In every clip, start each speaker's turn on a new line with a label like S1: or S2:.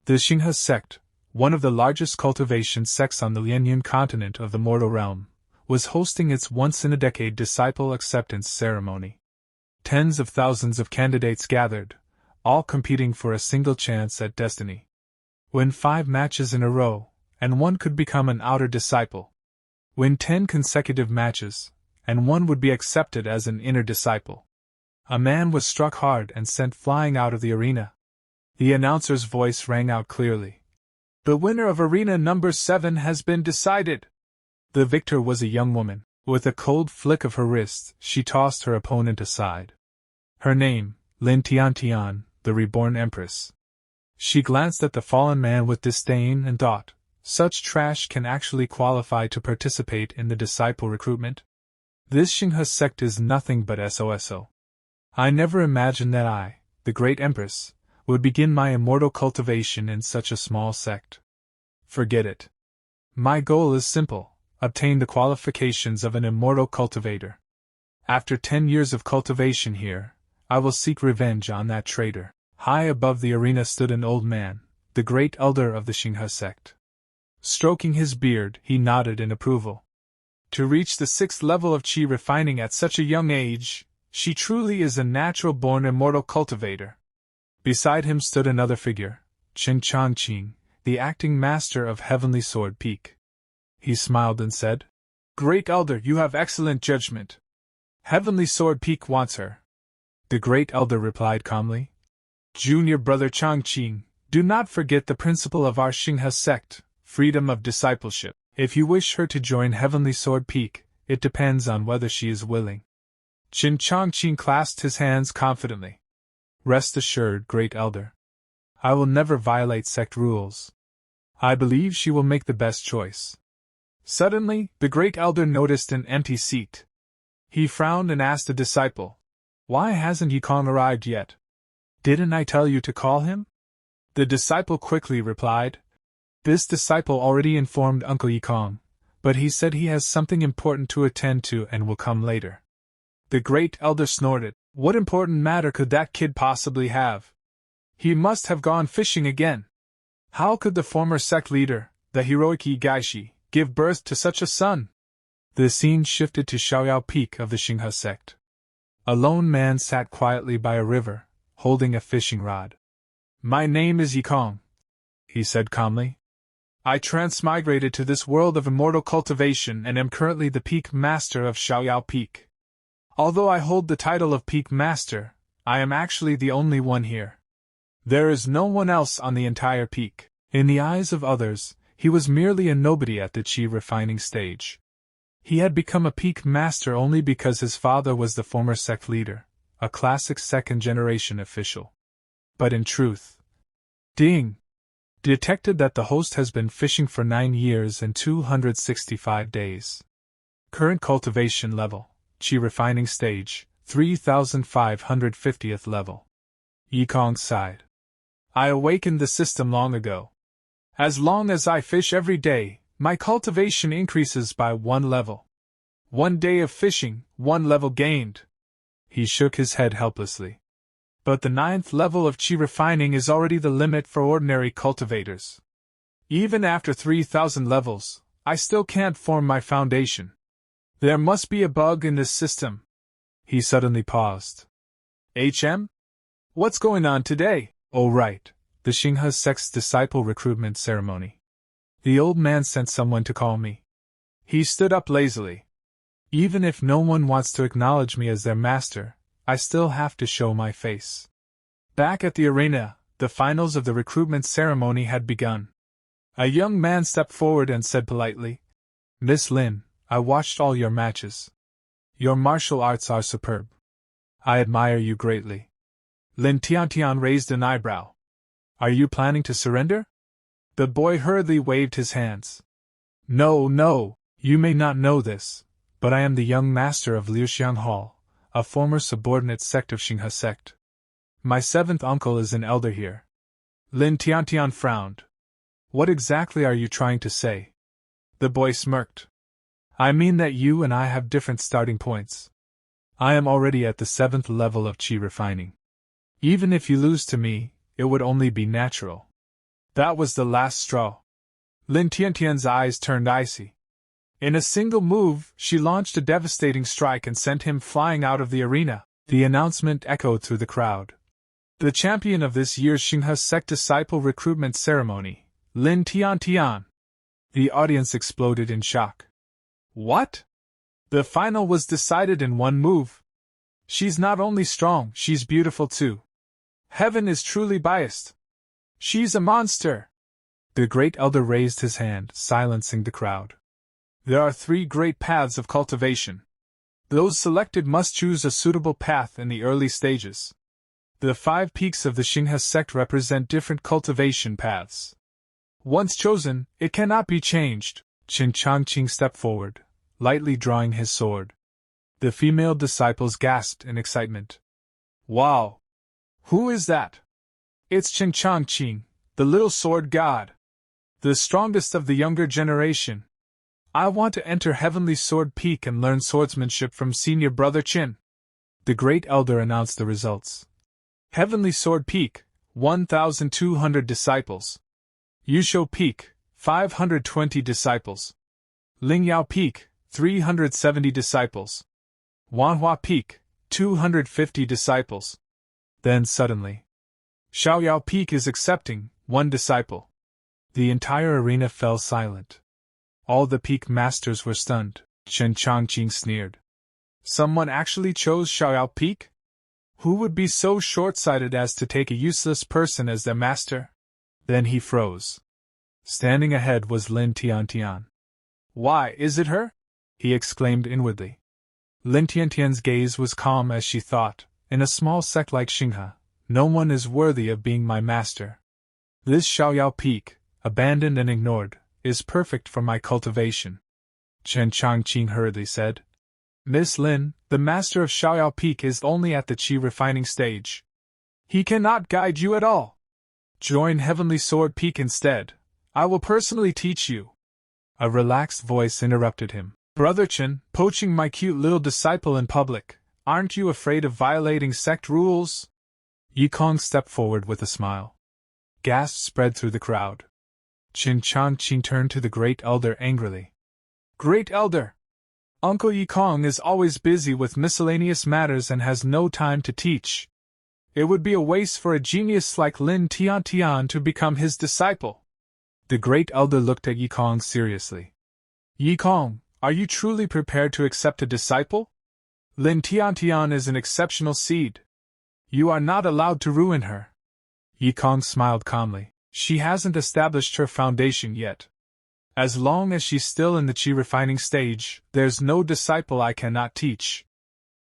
S1: The Xinghe sect, one of the largest cultivation sects on the Lianyun continent of the mortal realm, was hosting its once-in-a-decade disciple acceptance ceremony. Tens of thousands of candidates gathered, all competing for a single chance at destiny. Win 5 matches in a row, and one could become an outer disciple. Win 10 consecutive matches, and one would be accepted as an inner disciple. A man was struck hard and sent flying out of the arena. The announcer's voice rang out clearly. The winner of arena number 7 has been decided. The victor was a young woman. With a cold flick of her wrist, she tossed her opponent aside. Her name, Lin Tiantian, the reborn Empress. She glanced at the fallen man with disdain and thought, such trash can actually qualify to participate in the disciple recruitment? This Xinghe sect is nothing but SOSO. I never imagined that I, the great Empress, would begin my immortal cultivation in such a small sect. Forget it. My goal is simple. Obtain the qualifications of an immortal cultivator. After 10 years of cultivation here, I will seek revenge on that traitor. High above the arena stood an old man, the great elder of the Xinghe sect. Stroking his beard, he nodded in approval. To reach the 6th level of chi refining at such a young age, she truly is a natural-born immortal cultivator. Beside him stood another figure, Chen Changqing, the acting master of Heavenly Sword Peak. He smiled and said, Great Elder, you have excellent judgment. Heavenly Sword Peak wants her. The Great Elder replied calmly, Junior brother Changqing, do not forget the principle of our Xinghe sect, freedom of discipleship. If you wish her to join Heavenly Sword Peak, it depends on whether she is willing. Qin Changqing clasped his hands confidently. Rest assured, Great Elder. I will never violate sect rules. I believe she will make the best choice. Suddenly, the Great Elder noticed an empty seat. He frowned and asked the disciple, Why hasn't Yikong arrived yet? Didn't I tell you to call him? The disciple quickly replied, This disciple already informed Uncle Yikong, but he said he has something important to attend to and will come later. The Great Elder snorted, What important matter could that kid possibly have? He must have gone fishing again. How could the former sect leader, the heroic Igaishi, give birth to such a son? The scene shifted to Xiaoyao Peak of the Xinghe sect. A lone man sat quietly by a river, holding a fishing rod. My name is Yikong, he said calmly. I transmigrated to this world of immortal cultivation and am currently the Peak Master of Xiaoyao Peak. Although I hold the title of Peak Master, I am actually the only one here. There is no one else on the entire peak. In the eyes of others, he was merely a nobody at the chi refining stage. He had become a Peak Master only because his father was the former sect leader, a classic second-generation official. But in truth, Ding! Detected that the host has been fishing for 9 years and 265 days. Current cultivation level, chi refining stage, 3550th level. Yikong sighed. I awakened the system long ago. As long as I fish every day, my cultivation increases by 1 level. 1 day of fishing, 1 level gained. He shook his head helplessly. But the 9th level of chi refining is already the limit for ordinary cultivators. Even after 3000 levels, I still can't form my foundation. There must be a bug in this system. He suddenly paused. What's going on today? Oh right, the Xinghe sect's disciple recruitment ceremony. The old man sent someone to call me. He stood up lazily. Even if no one wants to acknowledge me as their master, I still have to show my face. Back at the arena, the finals of the recruitment ceremony had begun. A young man stepped forward and said politely, Miss Lin, I watched all your matches. Your martial arts are superb. I admire you greatly. Lin Tiantian raised an eyebrow. Are you planning to surrender? The boy hurriedly waved his hands. No, you may not know this, but I am the young master of Liuxiang Hall, a former subordinate sect of Xinghe sect. My 7th uncle is an elder here. Lin Tiantian frowned. What exactly are you trying to say? The boy smirked. I mean that you and I have different starting points. I am already at the 7th level of chi refining. Even if you lose to me, it would only be natural. That was the last straw. Lin Tiantian's eyes turned icy. In a single move, she launched a devastating strike and sent him flying out of the arena. The announcement echoed through the crowd. The champion of this year's Xinghe sect disciple recruitment ceremony, Lin Tiantian. The audience exploded in shock. What? The final was decided in one move. She's not only strong, she's beautiful too. Heaven is truly biased. She's a monster. The great elder raised his hand, silencing the crowd. There are 3 great paths of cultivation. Those selected must choose a suitable path in the early stages. The 5 peaks of the Xinghe sect represent different cultivation paths. Once chosen, it cannot be changed. Qin Changqing stepped forward, lightly drawing his sword. The female disciples gasped in excitement. Wow! Who is that? It's Qin Changqing, the little sword god. The strongest of the younger generation. I want to enter Heavenly Sword Peak and learn swordsmanship from senior brother Qin. The great elder announced the results. Heavenly Sword Peak, 1,200 disciples. Yusho Peak, 520 disciples. Lingyao Peak, 370 disciples. Manhua Peak, 250 disciples. Then suddenly, Xiaoyao Peak is accepting 1 disciple. The entire arena fell silent. All the peak masters were stunned. Qin Changqing sneered. Someone actually chose Xiaoyao Peak? Who would be so short-sighted as to take a useless person as their master? Then he froze. Standing ahead was Lin Tiantian. Why, is it her? He exclaimed inwardly. Lin Tiantian's gaze was calm as she thought, in a small sect like Xinghe, no one is worthy of being my master. This Xiaoyao Peak, abandoned and ignored, is perfect for my cultivation. Qin Changqing hurriedly said. Miss Lin, the master of Xiaoyao Peak is only at the qi refining stage. He cannot guide you at all. Join Heavenly Sword Peak instead. I will personally teach you. A relaxed voice interrupted him. Brother Qin, poaching my cute little disciple in public, aren't you afraid of violating sect rules? Yikong stepped forward with a smile. Gasps spread through the crowd. Qin Changqing turned to the great elder angrily. Great elder! Uncle Yikong is always busy with miscellaneous matters and has no time to teach. It would be a waste for a genius like Lin Tiantian to become his disciple. The great elder looked at Yikong seriously. Yikong, are you truly prepared to accept a disciple? Lin Tiantian is an exceptional seed. You are not allowed to ruin her. Yikong smiled calmly. She hasn't established her foundation yet. As long as she's still in the qi refining stage, there's no disciple I cannot teach.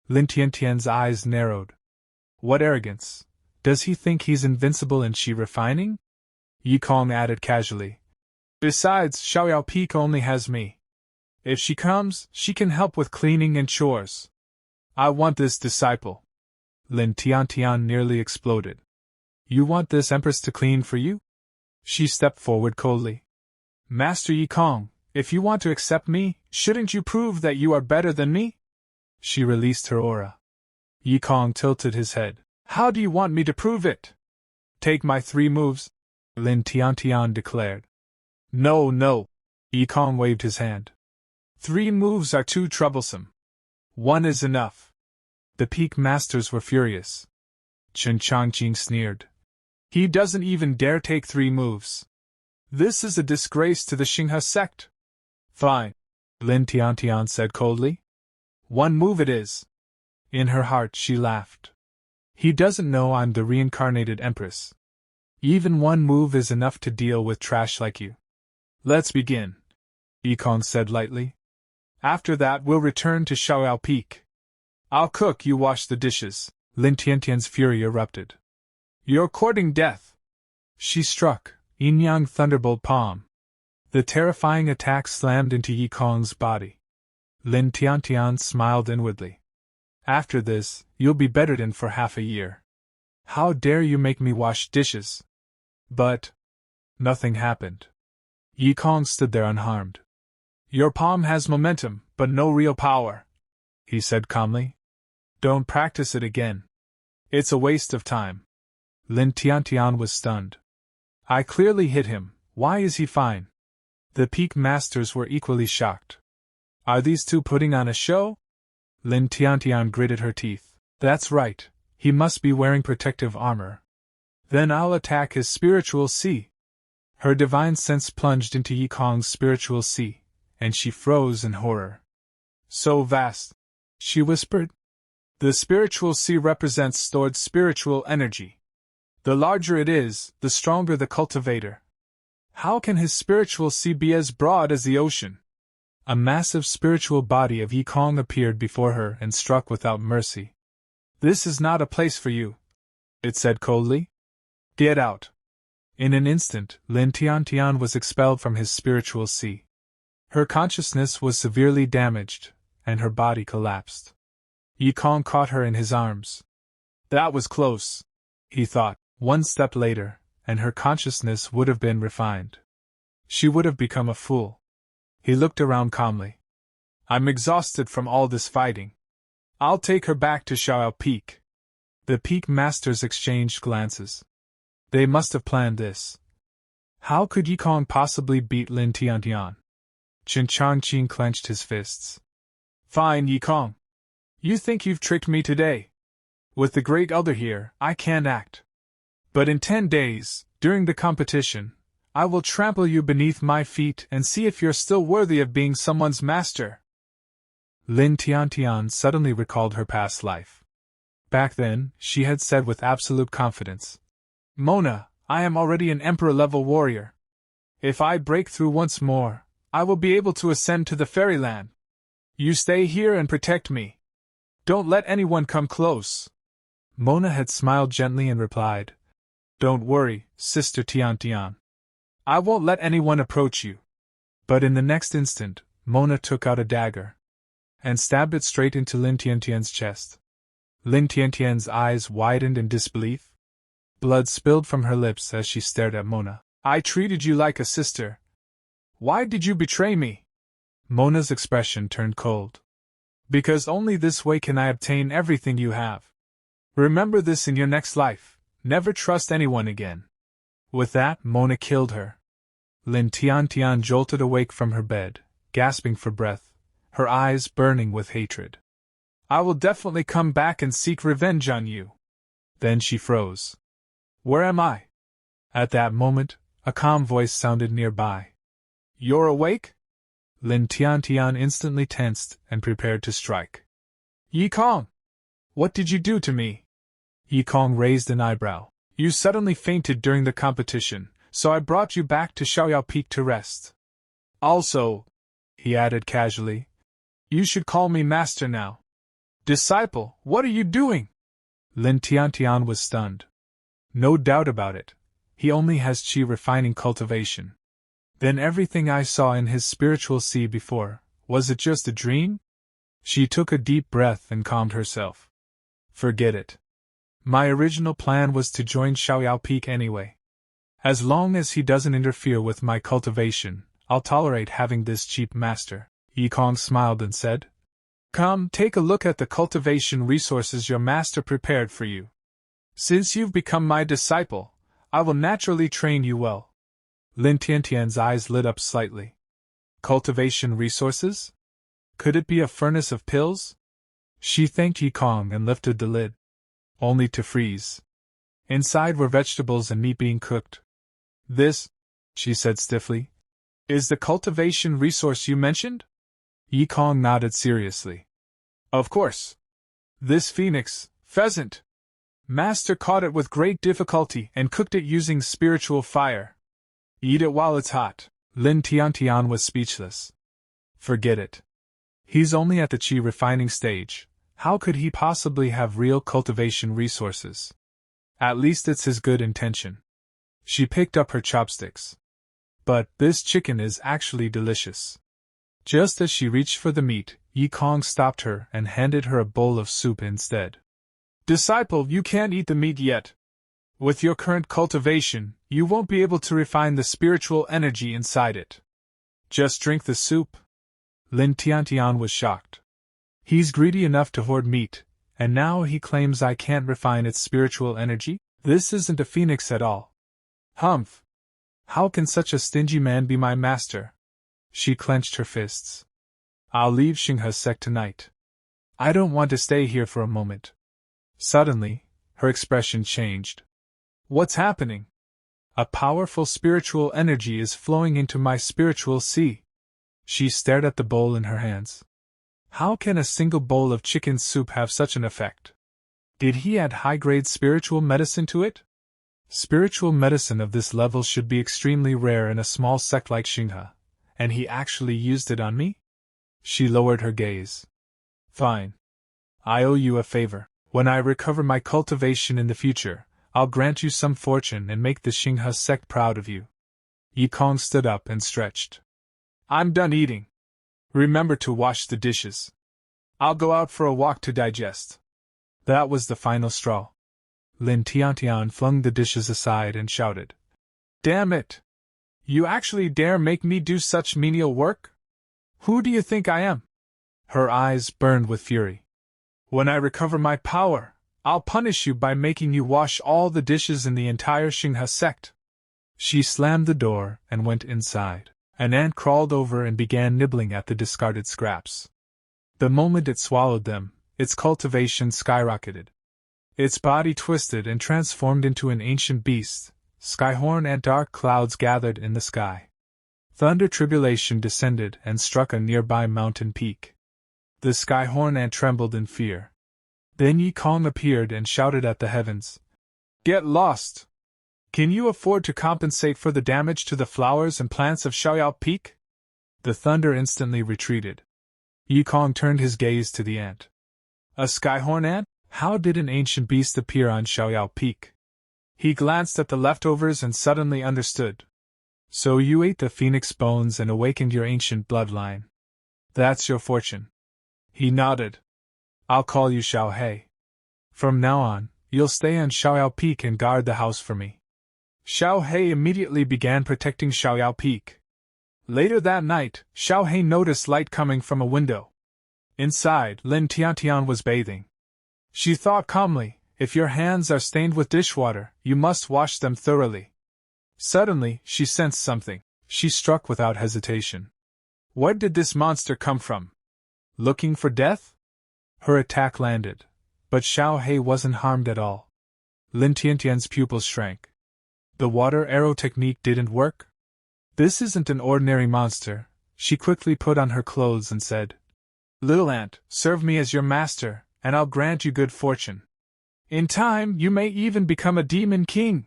S1: Lin Tiantian's eyes narrowed. What arrogance! Does he think he's invincible in qi refining? Yikong added casually. Besides, Xiaoyao Peak only has me. If she comes, she can help with cleaning and chores. I want this disciple. Lin Tiantian nearly exploded. You want this Empress to clean for you? She stepped forward coldly. Master Yikong, if you want to accept me, shouldn't you prove that you are better than me? She released her aura. Yikong tilted his head. How do you want me to prove it? Take my 3 moves, Lin Tiantian declared. No, no. Yikong waved his hand. 3 moves are too troublesome. 1 is enough. The peak masters were furious. Qin Changqing sneered. He doesn't even dare take 3 moves. This is a disgrace to the Xinghe sect. Fine, Lin Tiantian said coldly. 1 move it is. In her heart she laughed. He doesn't know I'm the reincarnated Empress. Even 1 move is enough to deal with trash like you. Let's begin, Yikong said lightly. After that we'll return to Xiaoyao Peak. I'll cook, you wash the dishes. Lin Tiantian's fury erupted. You're courting death. She struck, yin-yang thunderbolt palm. The terrifying attack slammed into Yikong's body. Lin Tiantian smiled inwardly. After this, you'll be bedridden for half a year. How dare you make me wash dishes? But nothing happened. Yikong stood there unharmed. Your palm has momentum, but no real power, he said calmly. Don't practice it again. It's a waste of time. Lin Tiantian was stunned. I clearly hit him. Why is he fine? The peak masters were equally shocked. Are these two putting on a show? Lin Tiantian gritted her teeth. That's right, he must be wearing protective armor. Then I'll attack his spiritual sea. Her divine sense plunged into Yi Kong's spiritual sea, and she froze in horror. So vast, she whispered. The spiritual sea represents stored spiritual energy. The larger it is, the stronger the cultivator. How can his spiritual sea be as broad as the ocean? A massive spiritual body of Yi Kong appeared before her and struck without mercy. This is not a place for you, it said coldly. Get out. In an instant, Lin Tiantian was expelled from his spiritual sea. Her consciousness was severely damaged, and her body collapsed. Yi Kong caught her in his arms. That was close, he thought. One step later, and her consciousness would have been refined. She would have become a fool. He looked around calmly. I'm exhausted from all this fighting. I'll take her back to Xiao Peak. The Peak Masters exchanged glances. They must have planned this. How could Yi Kong possibly beat Lin Tiantian? Chen Changqing clenched his fists. Fine, Yi Kong. You think you've tricked me today? With the Great Elder here, I can't act. But in 10 days, during the competition, I will trample you beneath my feet and see if you're still worthy of being someone's master. Lin Tiantian suddenly recalled her past life. Back then, she had said with absolute confidence, Mona, I am already an emperor-level warrior. If I break through once more, I will be able to ascend to the fairyland. You stay here and protect me. Don't let anyone come close. Mona had smiled gently and replied, Don't worry, Sister Tiantian. I won't let anyone approach you. But in the next instant, Mona took out a dagger and stabbed it straight into Lin Tiantian's chest. Lin Tiantian's eyes widened in disbelief. Blood spilled from her lips as she stared at Mona. I treated you like a sister. Why did you betray me? Mona's expression turned cold. Because only this way can I obtain everything you have. Remember this in your next life. Never trust anyone again. With that, Mona killed her. Lin Tiantian jolted awake from her bed, gasping for breath, her eyes burning with hatred. I will definitely come back and seek revenge on you. Then she froze. Where am I? At that moment, a calm voice sounded nearby. You're awake? Lin Tiantian instantly tensed and prepared to strike. Yi Kong! What did you do to me? Yi Kong raised an eyebrow. You suddenly fainted during the competition, so I brought you back to Xiaoyao Peak to rest. Also, he added casually, you should call me master now. Disciple, what are you doing? Lin Tiantian was stunned. No doubt about it. He only has chi refining cultivation. Then everything I saw in his spiritual sea before, was it just a dream? She took a deep breath and calmed herself. Forget it. My original plan was to join Xiaoyao Peak anyway. As long as he doesn't interfere with my cultivation, I'll tolerate having this cheap master. Yi Kong smiled and said, Come, take a look at the cultivation resources your master prepared for you. Since you've become my disciple, I will naturally train you well. Lin Tiantian's eyes lit up slightly. Cultivation resources? Could it be a furnace of pills? She thanked Yi Kong and lifted the lid. Only to freeze. Inside were vegetables and meat being cooked. This, she said stiffly, is the cultivation resource you mentioned? Yi Kong nodded seriously. Of course. This phoenix, pheasant. Master caught it with great difficulty and cooked it using spiritual fire. Eat it while it's hot. Lin Tiantian was speechless. Forget it. He's only at the chi refining stage. How could he possibly have real cultivation resources? At least it's his good intention. She picked up her chopsticks. But this chicken is actually delicious. Just as she reached for the meat, Yi Kong stopped her and handed her a bowl of soup instead. Disciple, you can't eat the meat yet. With your current cultivation, you won't be able to refine the spiritual energy inside it. Just drink the soup. Lin Tiantian was shocked. He's greedy enough to hoard meat, and now he claims I can't refine its spiritual energy? This isn't a phoenix at all. Humph! How can such a stingy man be my master? She clenched her fists. I'll leave Xinghe's sect tonight. I don't want to stay here for a moment. Suddenly, her expression changed. What's happening? A powerful spiritual energy is flowing into my spiritual sea. She stared at the bowl in her hands. How can a single bowl of chicken soup have such an effect? Did he add high-grade spiritual medicine to it? Spiritual medicine of this level should be extremely rare in a small sect like Xinghe, and he actually used it on me? She lowered her gaze. Fine. I owe you a favor. When I recover my cultivation in the future, I'll grant you some fortune and make the Xinghe sect proud of you. Yi Kong stood up and stretched. I'm done eating. Remember to wash the dishes. I'll go out for a walk to digest. That was the final straw. Lin Tiantian flung the dishes aside and shouted. Damn it! You actually dare make me do such menial work? Who do you think I am? Her eyes burned with fury. When I recover my power, I'll punish you by making you wash all the dishes in the entire Xinghe sect. She slammed the door and went inside. An ant crawled over and began nibbling at the discarded scraps. The moment it swallowed them, its cultivation skyrocketed. Its body twisted and transformed into an ancient beast. Skyhorn and dark clouds gathered in the sky. Thunder tribulation descended and struck a nearby mountain peak. The Skyhorn ant trembled in fear. Then Yi Kong appeared and shouted at the heavens. Get lost! Can you afford to compensate for the damage to the flowers and plants of Xiaoyao Peak? The thunder instantly retreated. Yi Kong turned his gaze to the ant. A Skyhorn ant? How did an ancient beast appear on Xiaoyao Peak? He glanced at the leftovers and suddenly understood. So you ate the phoenix bones and awakened your ancient bloodline. That's your fortune. He nodded. I'll call you Xiao Hei. From now on, you'll stay on Xiaoyao Peak and guard the house for me. Xiao Hei immediately began protecting Xiaoyao Peak. Later that night, Xiao Hei noticed light coming from a window. Inside, Lin Tiantian was bathing. She thought calmly, if your hands are stained with dishwater, you must wash them thoroughly. Suddenly, she sensed something. She struck without hesitation. Where did this monster come from? Looking for death? Her attack landed, but Xiao Hei wasn't harmed at all. Lin Tiantian's pupils shrank. The water arrow technique didn't work? This isn't an ordinary monster. She quickly put on her clothes and said, Little ant, serve me as your master, and I'll grant you good fortune. In time, you may even become a demon king.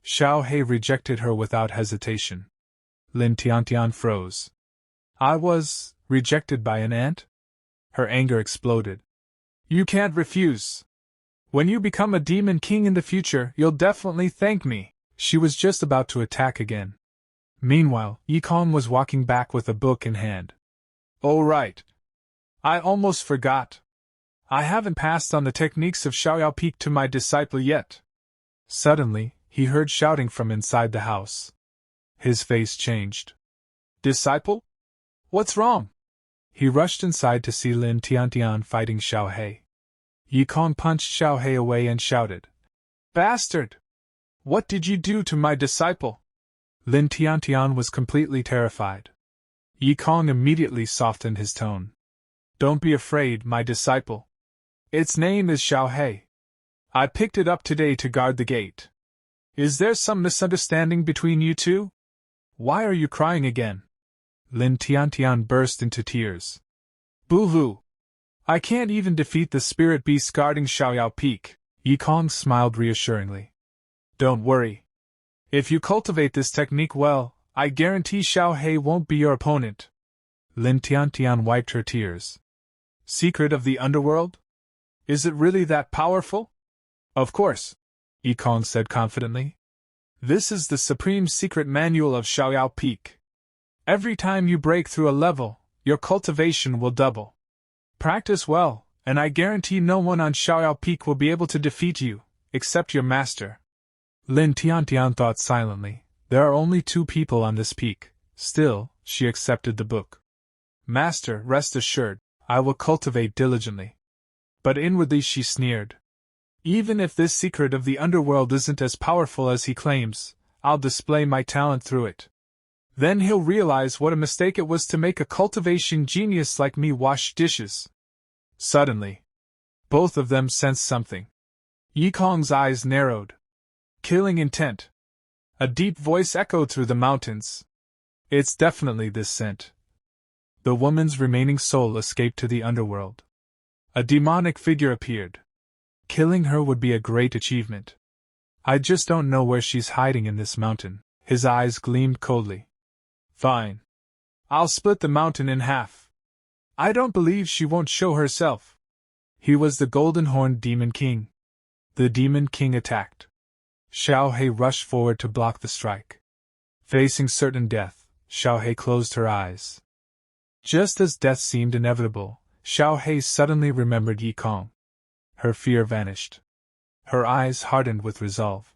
S1: Xiao Hei rejected her without hesitation. Lin Tiantian froze. I was rejected by an ant? Her anger exploded. You can't refuse. When you become a demon king in the future, you'll definitely thank me. She was just about to attack again. Meanwhile, Yi Kong was walking back with a book in hand. Oh right. I almost forgot. I haven't passed on the techniques of Xiaoyao Peak to my disciple yet. Suddenly, he heard shouting from inside the house. His face changed. Disciple? What's wrong? He rushed inside to see Lin Tiantian fighting Xiao Hei. Yi Kong punched Xiao Hei away and shouted, Bastard! What did you do to my disciple? Lin Tiantian was completely terrified. Yi Kong immediately softened his tone. Don't be afraid, my disciple. Its name is Xiao Hei. I picked it up today to guard the gate. Is there some misunderstanding between you two? Why are you crying again? Lin Tiantian burst into tears. Boo-hoo! I can't even defeat the spirit beast guarding Xiaoyao Peak. Yi Kong smiled reassuringly. Don't worry. If you cultivate this technique well, I guarantee Xiao Hei won't be your opponent. Lin Tiantian wiped her tears. Secret of the underworld? Is it really that powerful? Of course, Yi Kong said confidently. This is the supreme secret manual of Xiaoyao Peak. Every time you break through a level, your cultivation will double. Practice well, and I guarantee no one on Xiaoyao Peak will be able to defeat you, except your master. Lin Tiantian thought silently. There are only 2 people on this peak. Still, she accepted the book. Master, rest assured, I will cultivate diligently. But inwardly she sneered. Even if this secret of the underworld isn't as powerful as he claims, I'll display my talent through it. Then he'll realize what a mistake it was to make a cultivation genius like me wash dishes. Suddenly, both of them sensed something. Yikong's eyes narrowed. Killing intent. A deep voice echoed through the mountains. It's definitely this scent. The woman's remaining soul escaped to the underworld. A demonic figure appeared. Killing her would be a great achievement. I just don't know where she's hiding in this mountain. His eyes gleamed coldly. Fine. I'll split the mountain in half. I don't believe she won't show herself. He was the golden-horned Demon King. The Demon King attacked. Xiao He rushed forward to block the strike. Facing certain death, Xiao He closed her eyes. Just as death seemed inevitable, Xiao He suddenly remembered Yikong. Her fear vanished. Her eyes hardened with resolve.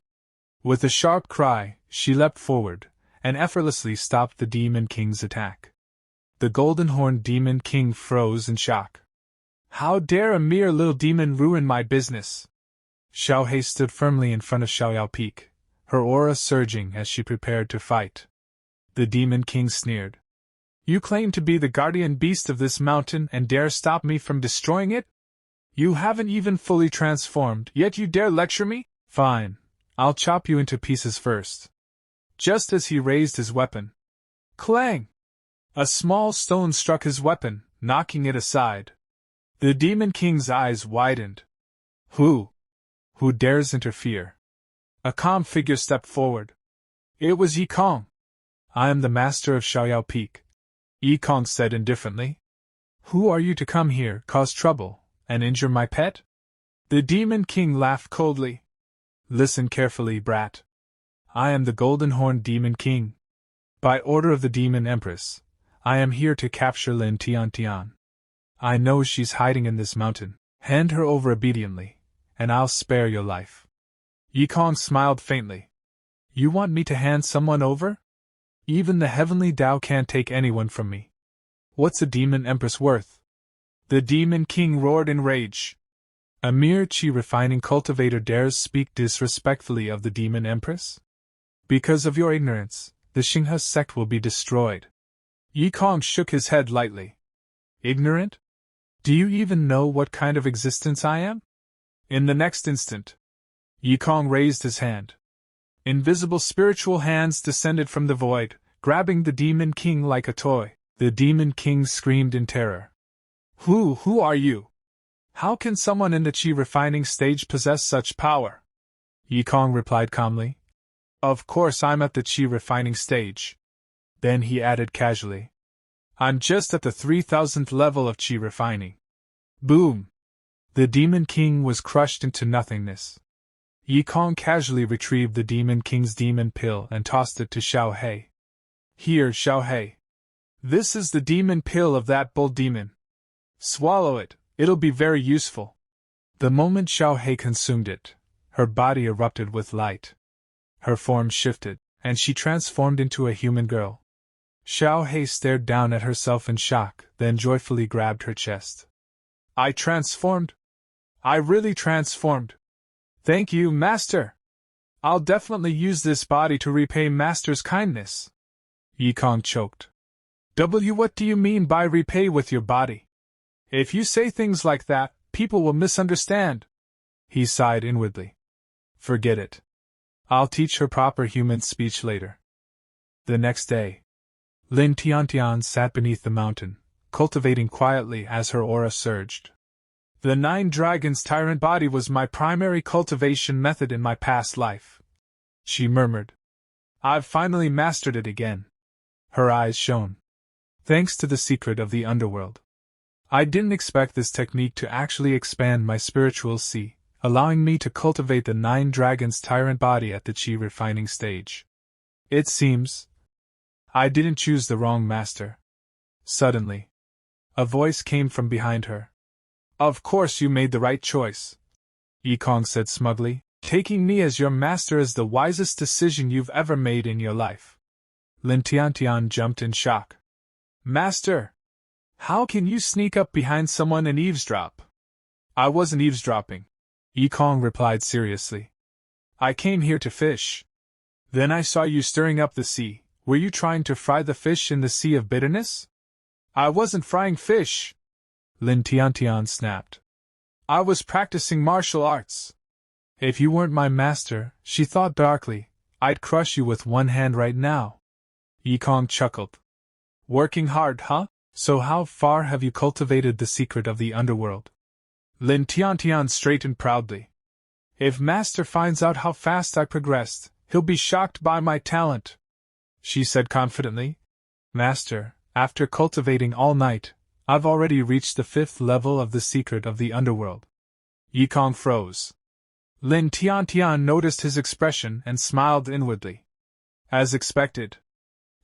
S1: With a sharp cry, she leapt forward, and effortlessly stopped the Demon King's attack. The golden-horned Demon King froze in shock. How dare a mere little demon ruin my business? Xiao He stood firmly in front of Xiaoyao Peak, her aura surging as she prepared to fight. The Demon King sneered. You claim to be the guardian beast of this mountain and dare stop me from destroying it? You haven't even fully transformed, yet you dare lecture me? Fine. I'll chop you into pieces first. Just as he raised his weapon. Clang! A small stone struck his weapon, knocking it aside. The Demon King's eyes widened. Who dares interfere? A calm figure stepped forward. It was Yikong. I am the master of Xiaoyao Peak, Yikong said indifferently. Who are you to come here, cause trouble, and injure my pet? The Demon King laughed coldly. Listen carefully, brat. I am the golden-horned Demon King. By order of the Demon Empress, I am here to capture Lin Tiantian. I know she's hiding in this mountain. Hand her over obediently, and I'll spare your life. Yikong smiled faintly. You want me to hand someone over? Even the heavenly Tao can't take anyone from me. What's a Demon Empress worth? The Demon King roared in rage. A mere chi-refining cultivator dares speak disrespectfully of the Demon Empress? Because of your ignorance, the Xinghe sect will be destroyed. Yikong shook his head lightly. Ignorant? Do you even know what kind of existence I am? In the next instant, Yikong raised his hand. Invisible spiritual hands descended from the void, grabbing the Demon King like a toy. The Demon King screamed in terror. Who are you? How can someone in the chi-refining stage possess such power? Yikong replied calmly. Of course I'm at the chi-refining stage. Then he added casually. I'm just at the 3000th level of chi-refining. Boom! The Demon King was crushed into nothingness. Yikong casually retrieved the Demon King's demon pill and tossed it to Xiao He. Here, Xiao He. This is the demon pill of that bull demon. Swallow it, it'll be very useful. The moment Xiao He consumed it, her body erupted with light. Her form shifted, and she transformed into a human girl. Xiao He stared down at herself in shock, then joyfully grabbed her chest. I transformed? I really transformed. Thank you, Master. I'll definitely use this body to repay Master's kindness. Yikong choked. What do you mean by repay with your body? If you say things like that, people will misunderstand. He sighed inwardly. Forget it. I'll teach her proper human speech later. The next day, Lin Tiantian sat beneath the mountain, cultivating quietly as her aura surged. The 9 Dragons Tyrant body was my primary cultivation method in my past life, she murmured. I've finally mastered it again. Her eyes shone. Thanks to the secret of the underworld. I didn't expect this technique to actually expand my spiritual sea, allowing me to cultivate the 9 Dragons Tyrant body at the chi-refining stage. It seems I didn't choose the wrong master. Suddenly, a voice came from behind her. Of course you made the right choice, Yikong said smugly. Taking me as your master is the wisest decision you've ever made in your life. Lin Tiantian jumped in shock. Master! How can you sneak up behind someone and eavesdrop? I wasn't eavesdropping, Yikong replied seriously. I came here to fish. Then I saw you stirring up the sea. Were you trying to fry the fish in the sea of bitterness? I wasn't frying fish, Lin Tiantian snapped. I was practicing martial arts. If you weren't my master, she thought darkly, I'd crush you with one hand right now. Yikong chuckled. Working hard, huh? So how far have you cultivated the secret of the underworld? Lin Tiantian straightened proudly. If master finds out how fast I progressed, he'll be shocked by my talent, she said confidently. Master, after cultivating all night, I've already reached the 5th level of the secret of the underworld. Yikong froze. Lin Tiantian noticed his expression and smiled inwardly. As expected.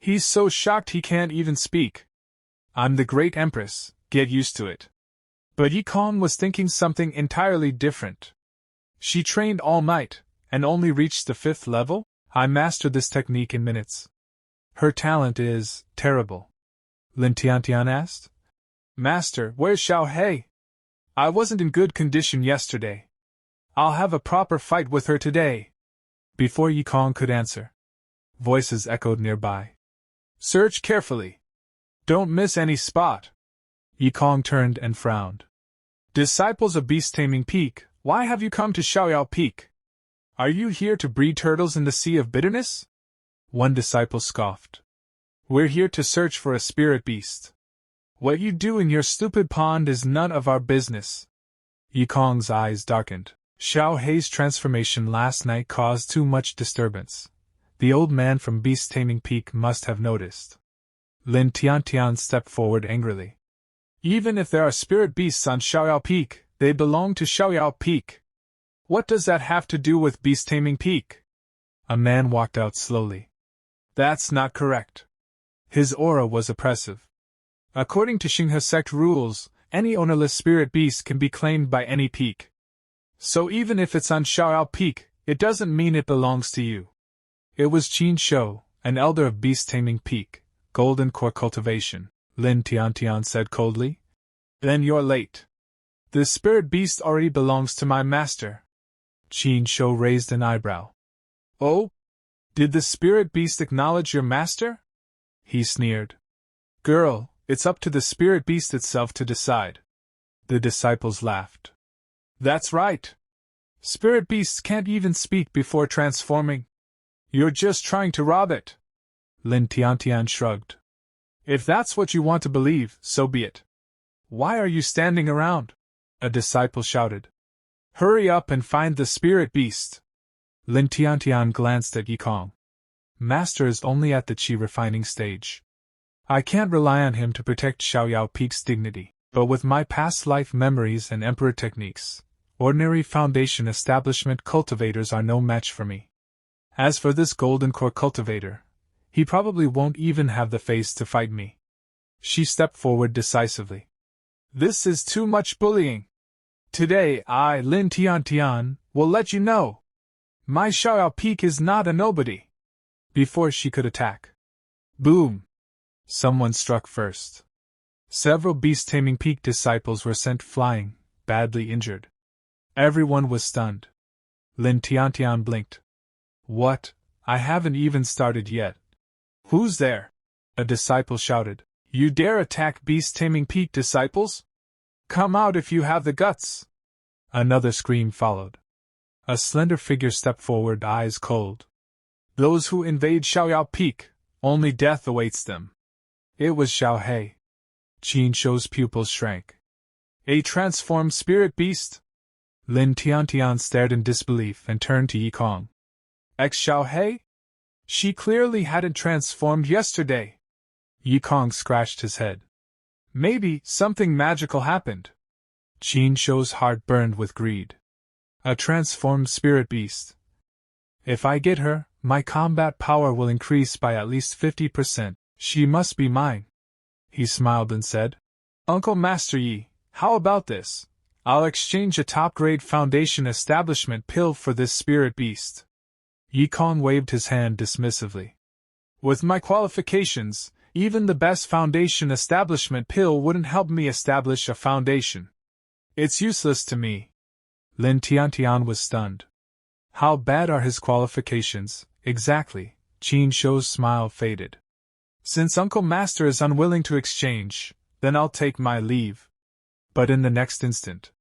S1: He's so shocked he can't even speak. I'm the great Empress, get used to it. But Yikong was thinking something entirely different. She trained all night, and only reached the 5th level? I mastered this technique in minutes. Her talent is terrible. Lin Tiantian asked. Master, where's Xiao Hei? I wasn't in good condition yesterday. I'll have a proper fight with her today. Before Yikong could answer, voices echoed nearby. Search carefully. Don't miss any spot. Yikong turned and frowned. Disciples of Beast-Taming Peak, why have you come to Xiaoyao Peak? Are you here to breed turtles in the Sea of Bitterness? One disciple scoffed. We're here to search for a spirit beast. What you do in your stupid pond is none of our business. Yikong's eyes darkened. Xiao Hei's transformation last night caused too much disturbance. The old man from Beast-Taming Peak must have noticed. Lin Tiantian stepped forward angrily. Even if there are spirit beasts on Xiaoyao Peak, they belong to Xiaoyao Peak. What does that have to do with Beast-Taming Peak? A man walked out slowly. That's not correct. His aura was oppressive. According to Xinghe sect rules, any ownerless spirit beast can be claimed by any peak. So even if it's on Xiaoyao Peak, it doesn't mean it belongs to you. It was Qin Shou, an elder of Beast-Taming Peak, Golden Core Cultivation, Lin Tiantian said coldly. Then you're late. The spirit beast already belongs to my master. Qin Shou raised an eyebrow. Oh? Did the spirit beast acknowledge your master? He sneered. Girl, it's up to the spirit beast itself to decide. The disciples laughed. That's right. Spirit beasts can't even speak before transforming. You're just trying to rob it. Lin Tiantian shrugged. If that's what you want to believe, so be it. Why are you standing around? A disciple shouted. Hurry up and find the spirit beast. Lin Tiantian glanced at Yikong. Master is only at the qi refining stage. I can't rely on him to protect Xiaoyao Peak's dignity, but with my past life memories and emperor techniques, ordinary foundation establishment cultivators are no match for me. As for this golden core cultivator, he probably won't even have the face to fight me. She stepped forward decisively. This is too much bullying. Today I, Lin Tiantian, will let you know. My Xiaoyao Peak is not a nobody. Before she could attack. Boom! Someone struck first. Several Beast-Taming Peak disciples were sent flying, badly injured. Everyone was stunned. Lin Tiantian blinked. What? I haven't even started yet. Who's there? A disciple shouted. You dare attack Beast-Taming Peak disciples? Come out if you have the guts! Another scream followed. A slender figure stepped forward, eyes cold. Those who invade Xiaoyao Peak, only death awaits them. It was Xiao Hei. Qin Shou's pupils shrank. A transformed spirit beast? Lin Tiantian stared in disbelief and turned to Yikong. Xiao Hei? She clearly hadn't transformed yesterday. Yikong scratched his head. Maybe something magical happened. Qin Shou's heart burned with greed. A transformed spirit beast. If I get her, my combat power will increase by at least 50%. She must be mine. He smiled and said, Uncle Master Yi, how about this? I'll exchange a top-grade foundation establishment pill for this spirit beast. Yikong waved his hand dismissively. With my qualifications, even the best foundation establishment pill wouldn't help me establish a foundation. It's useless to me. Lin Tiantian was stunned. How bad are his qualifications, Exactly, Qin Shou's smile faded. Since Uncle Master is unwilling to exchange, then I'll take my leave. But in the next instant,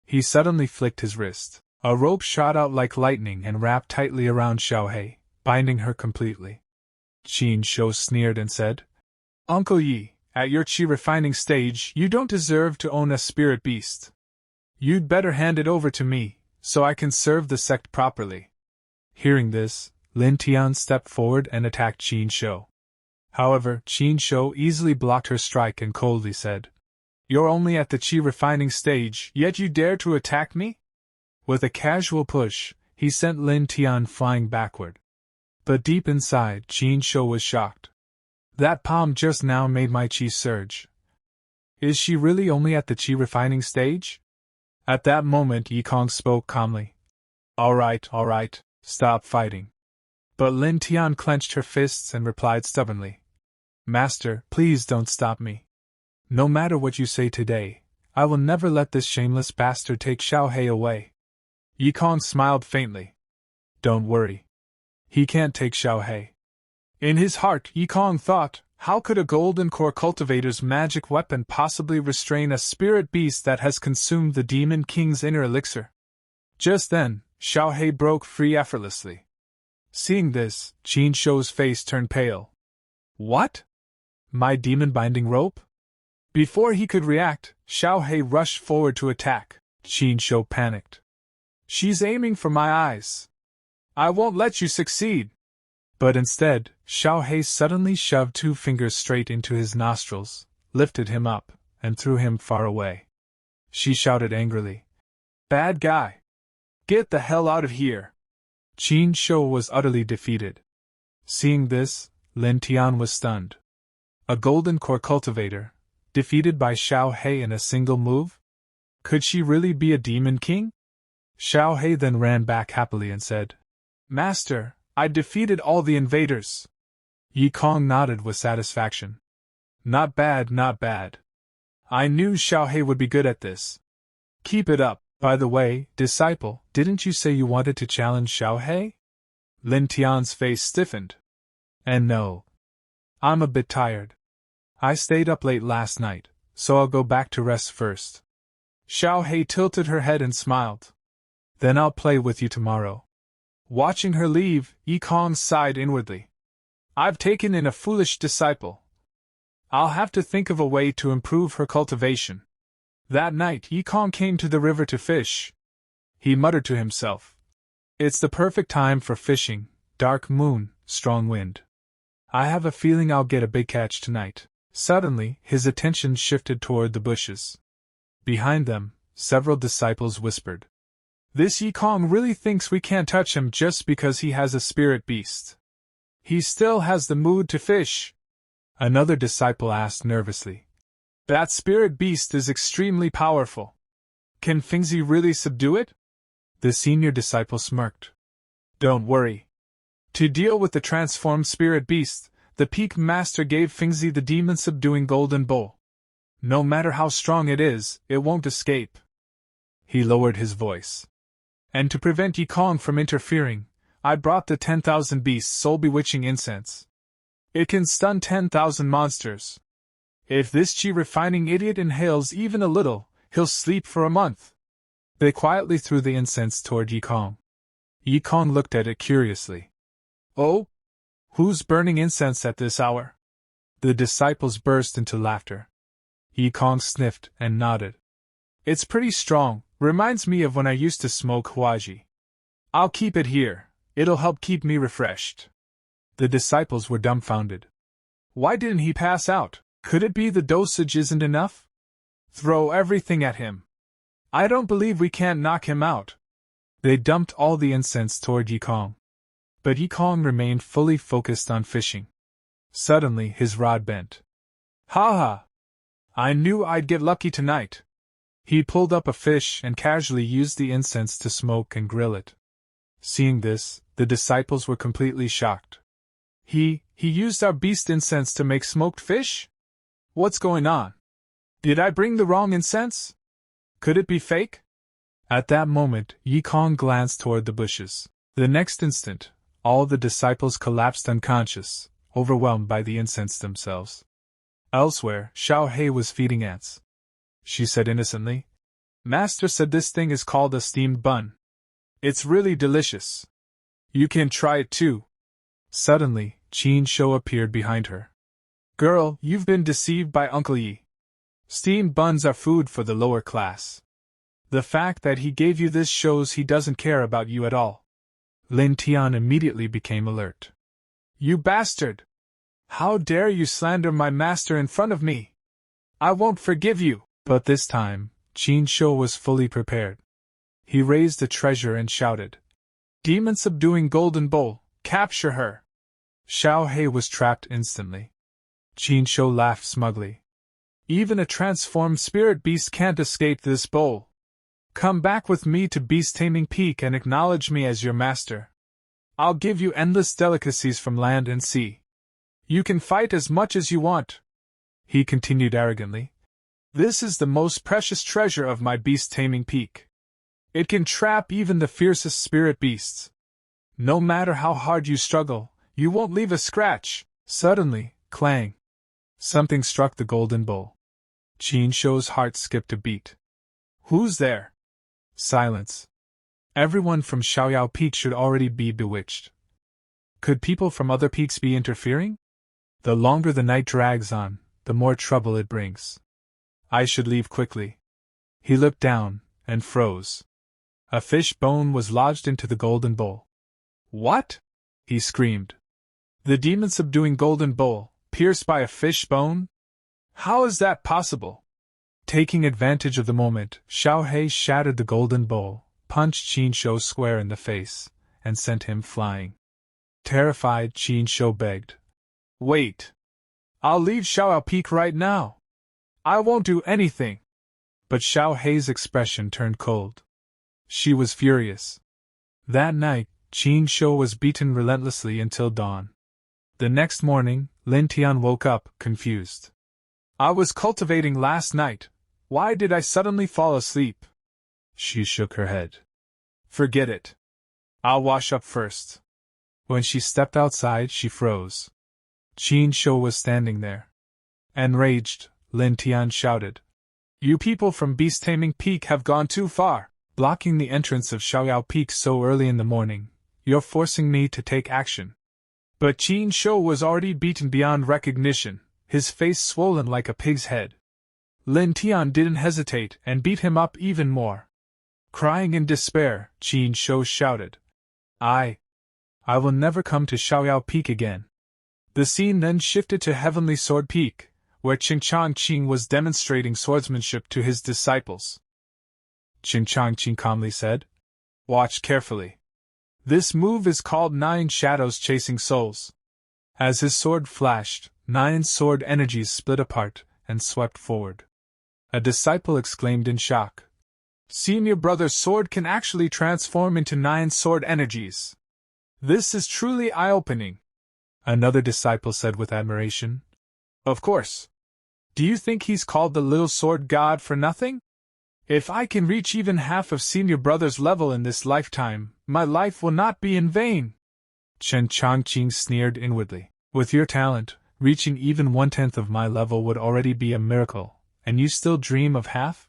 S1: he suddenly flicked his wrist. A rope shot out like lightning and wrapped tightly around Xiaohei, binding her completely. Qin Shou sneered and said, Uncle Yi, at your chi refining stage, you don't deserve to own a spirit beast. You'd better hand it over to me, so I can serve the sect properly. Hearing this, Lin Tian stepped forward and attacked Qin Shou. However, Qin Shou easily blocked her strike and coldly said, You're only at the chi refining stage, yet you dare to attack me? With a casual push, he sent Lin Tian flying backward. But deep inside, Qin Shou was shocked. That palm just now made my chi surge. Is she really only at the chi refining stage? At that moment, Yi Kong spoke calmly. All right, stop fighting. But Lin Tian clenched her fists and replied stubbornly, Master, please don't stop me. No matter what you say today, I will never let this shameless bastard take Xiaohei away. Yi Kong smiled faintly. Don't worry. He can't take Xiaohei. In his heart, Yi Kong thought, how could a golden core cultivator's magic weapon possibly restrain a spirit beast that has consumed the Demon King's inner elixir? Just then, Xiaohei broke free effortlessly. Seeing this, Qin Shou's face turned pale. What? My demon-binding rope? Before he could react, Xiaohei rushed forward to attack. Qin Shou panicked. She's aiming for my eyes. I won't let you succeed. But instead, Xiaohei suddenly shoved 2 fingers straight into his nostrils, lifted him up, and threw him far away. She shouted angrily, Bad guy! Get the hell out of here! Qin Shou was utterly defeated. Seeing this, Lin Tian was stunned. A golden core cultivator, defeated by Xiaohei in a single move? Could she really be a demon king? Xiaohei then ran back happily and said, Master, I defeated all the invaders. Yi Kong nodded with satisfaction. Not bad. I knew Xiaohei would be good at this. Keep it up. By the way, disciple, didn't you say you wanted to challenge Xiaohei? Lin Tian's face stiffened. And no. I'm a bit tired. I stayed up late last night, so I'll go back to rest first. Xiaohei tilted her head and smiled. Then I'll play with you tomorrow. Watching her leave, Yi Kong sighed inwardly. I've taken in a foolish disciple. I'll have to think of a way to improve her cultivation. That night, Yi Kong came to the river to fish. He muttered to himself, It's the perfect time for fishing, dark moon, strong wind. I have a feeling I'll get a big catch tonight. Suddenly, his attention shifted toward the bushes. Behind them, several disciples whispered, This Yi Kong really thinks we can't touch him just because he has a spirit beast. He still has the mood to fish. Another disciple asked nervously, That spirit beast is extremely powerful. Can Fingzi really subdue it? The senior disciple smirked. Don't worry. To deal with the transformed spirit beast, the peak master gave Fingzi the demon-subduing golden bowl. No matter how strong it is, it won't escape. He lowered his voice. And to prevent Yi Kong from interfering, I brought the 10,000 beasts soul-bewitching incense. It can stun 10,000 monsters. If this chi-refining idiot inhales even a little, he'll sleep for a month. They quietly threw the incense toward Yi Kong. Yi Kong looked at it curiously. Oh? Who's burning incense at this hour? The disciples burst into laughter. Yi Kong sniffed and nodded. It's pretty strong, reminds me of when I used to smoke huaji. I'll keep it here, it'll help keep me refreshed. The disciples were dumbfounded. Why didn't he pass out? Could it be the dosage isn't enough? Throw everything at him. I don't believe we can't knock him out. They dumped all the incense toward Yi Kong. But Yi Kong remained fully focused on fishing. Suddenly his rod bent. Ha ha! I knew I'd get lucky tonight. He pulled up a fish and casually used the incense to smoke and grill it. Seeing this, the disciples were completely shocked. He used our beast incense to make smoked fish? What's going on? Did I bring the wrong incense? Could it be fake? At that moment, Yi Kong glanced toward the bushes. The next instant, All the disciples collapsed unconscious, overwhelmed by the incense themselves. Elsewhere, Xiao Hei was feeding ants. She said innocently, "Master said this thing is called a steamed bun. It's really delicious. You can try it too." Suddenly, Qin Shou appeared behind her. "Girl, you've been deceived by Uncle Yi. Steamed buns are food for the lower class. The fact that he gave you this shows he doesn't care about you at all." Lin Tian immediately became alert. "You bastard! How dare you slander my master in front of me? I won't forgive you!" But this time, Qin Shou was fully prepared. He raised the treasure and shouted, "Demon-subduing golden bowl, capture her!" Xiao Hei was trapped instantly. Qin Shou laughed smugly. "Even a transformed spirit beast can't escape this bowl. Come back with me to Beast-Taming Peak and acknowledge me as your master. I'll give you endless delicacies from land and sea. You can fight as much as you want," he continued arrogantly. "This is the most precious treasure of my Beast-Taming Peak. It can trap even the fiercest spirit beasts. No matter how hard you struggle, you won't leave a scratch." Suddenly, clang! Something struck the golden bowl. Qin Shou's heart skipped a beat. "Who's there?" Silence. Everyone from Xiaoyao Peak should already be bewitched. Could people from other peaks be interfering? The longer the night drags on, the more trouble it brings. I should leave quickly. He looked down, and froze. A fish bone was lodged into the golden bowl. "What?" he screamed. "The demon-subduing golden bowl, pierced by a fish bone? How is that possible?" Taking advantage of the moment, Xiao Hei shattered the golden bowl, punched Qin Shou square in the face, and sent him flying. Terrified, Qin Shou begged, "Wait! I'll leave Xiaoyao Peak right now. I won't do anything." But Xiao Hei's expression turned cold. She was furious. That night, Qin Shou was beaten relentlessly until dawn. The next morning, Lin Tian woke up, confused. "I was cultivating last night. Why did I suddenly fall asleep?" She shook her head. "Forget it. I'll wash up first." When she stepped outside, she froze. Qin Shou was standing there. Enraged, Lin Tian shouted, "You people from Beast-Taming Peak have gone too far, blocking the entrance of Xiaoyao Peak so early in the morning. You're forcing me to take action." But Qin Shou was already beaten beyond recognition, his face swollen like a pig's head. Lin Tian didn't hesitate and beat him up even more. Crying in despair, Qin Shou shouted, I will never come to Xiaoyao Peak again." The scene then shifted to Heavenly Sword Peak, where Qing was demonstrating swordsmanship to his disciples. Qing calmly said, "Watch carefully. This move is called 9 Shadows Chasing Souls." As his sword flashed, 9 sword energies split apart and swept forward. A disciple exclaimed in shock, "Senior brother's sword can actually transform into 9 sword energies. This is truly eye-opening." Another disciple said with admiration, "Of course. Do you think he's called the Little Sword God for nothing? If I can reach even half of Senior Brother's level in this lifetime, my life will not be in vain." Chen Changqing sneered inwardly. "With your talent, reaching even 1/10 of my level would already be a miracle, and you still dream of half?"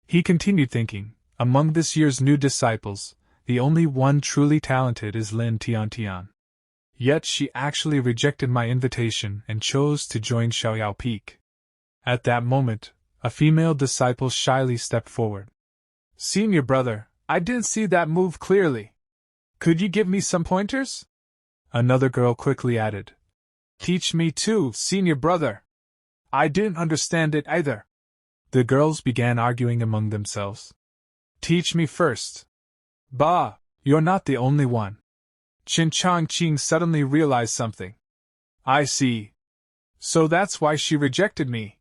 S1: He continued thinking, among this year's new disciples, the only one truly talented is Lin Tian. Yet she actually rejected my invitation and chose to join Xiaoyao Peak. At that moment, a female disciple shyly stepped forward. "Senior brother, I didn't see that move clearly. Could you give me some pointers?" Another girl quickly added, "Teach me too, senior brother. I didn't understand it either." The girls began arguing among themselves. "Teach me first." "Bah, you're not the only one." Qin Changqing suddenly realized something. "I see. So that's why she rejected me.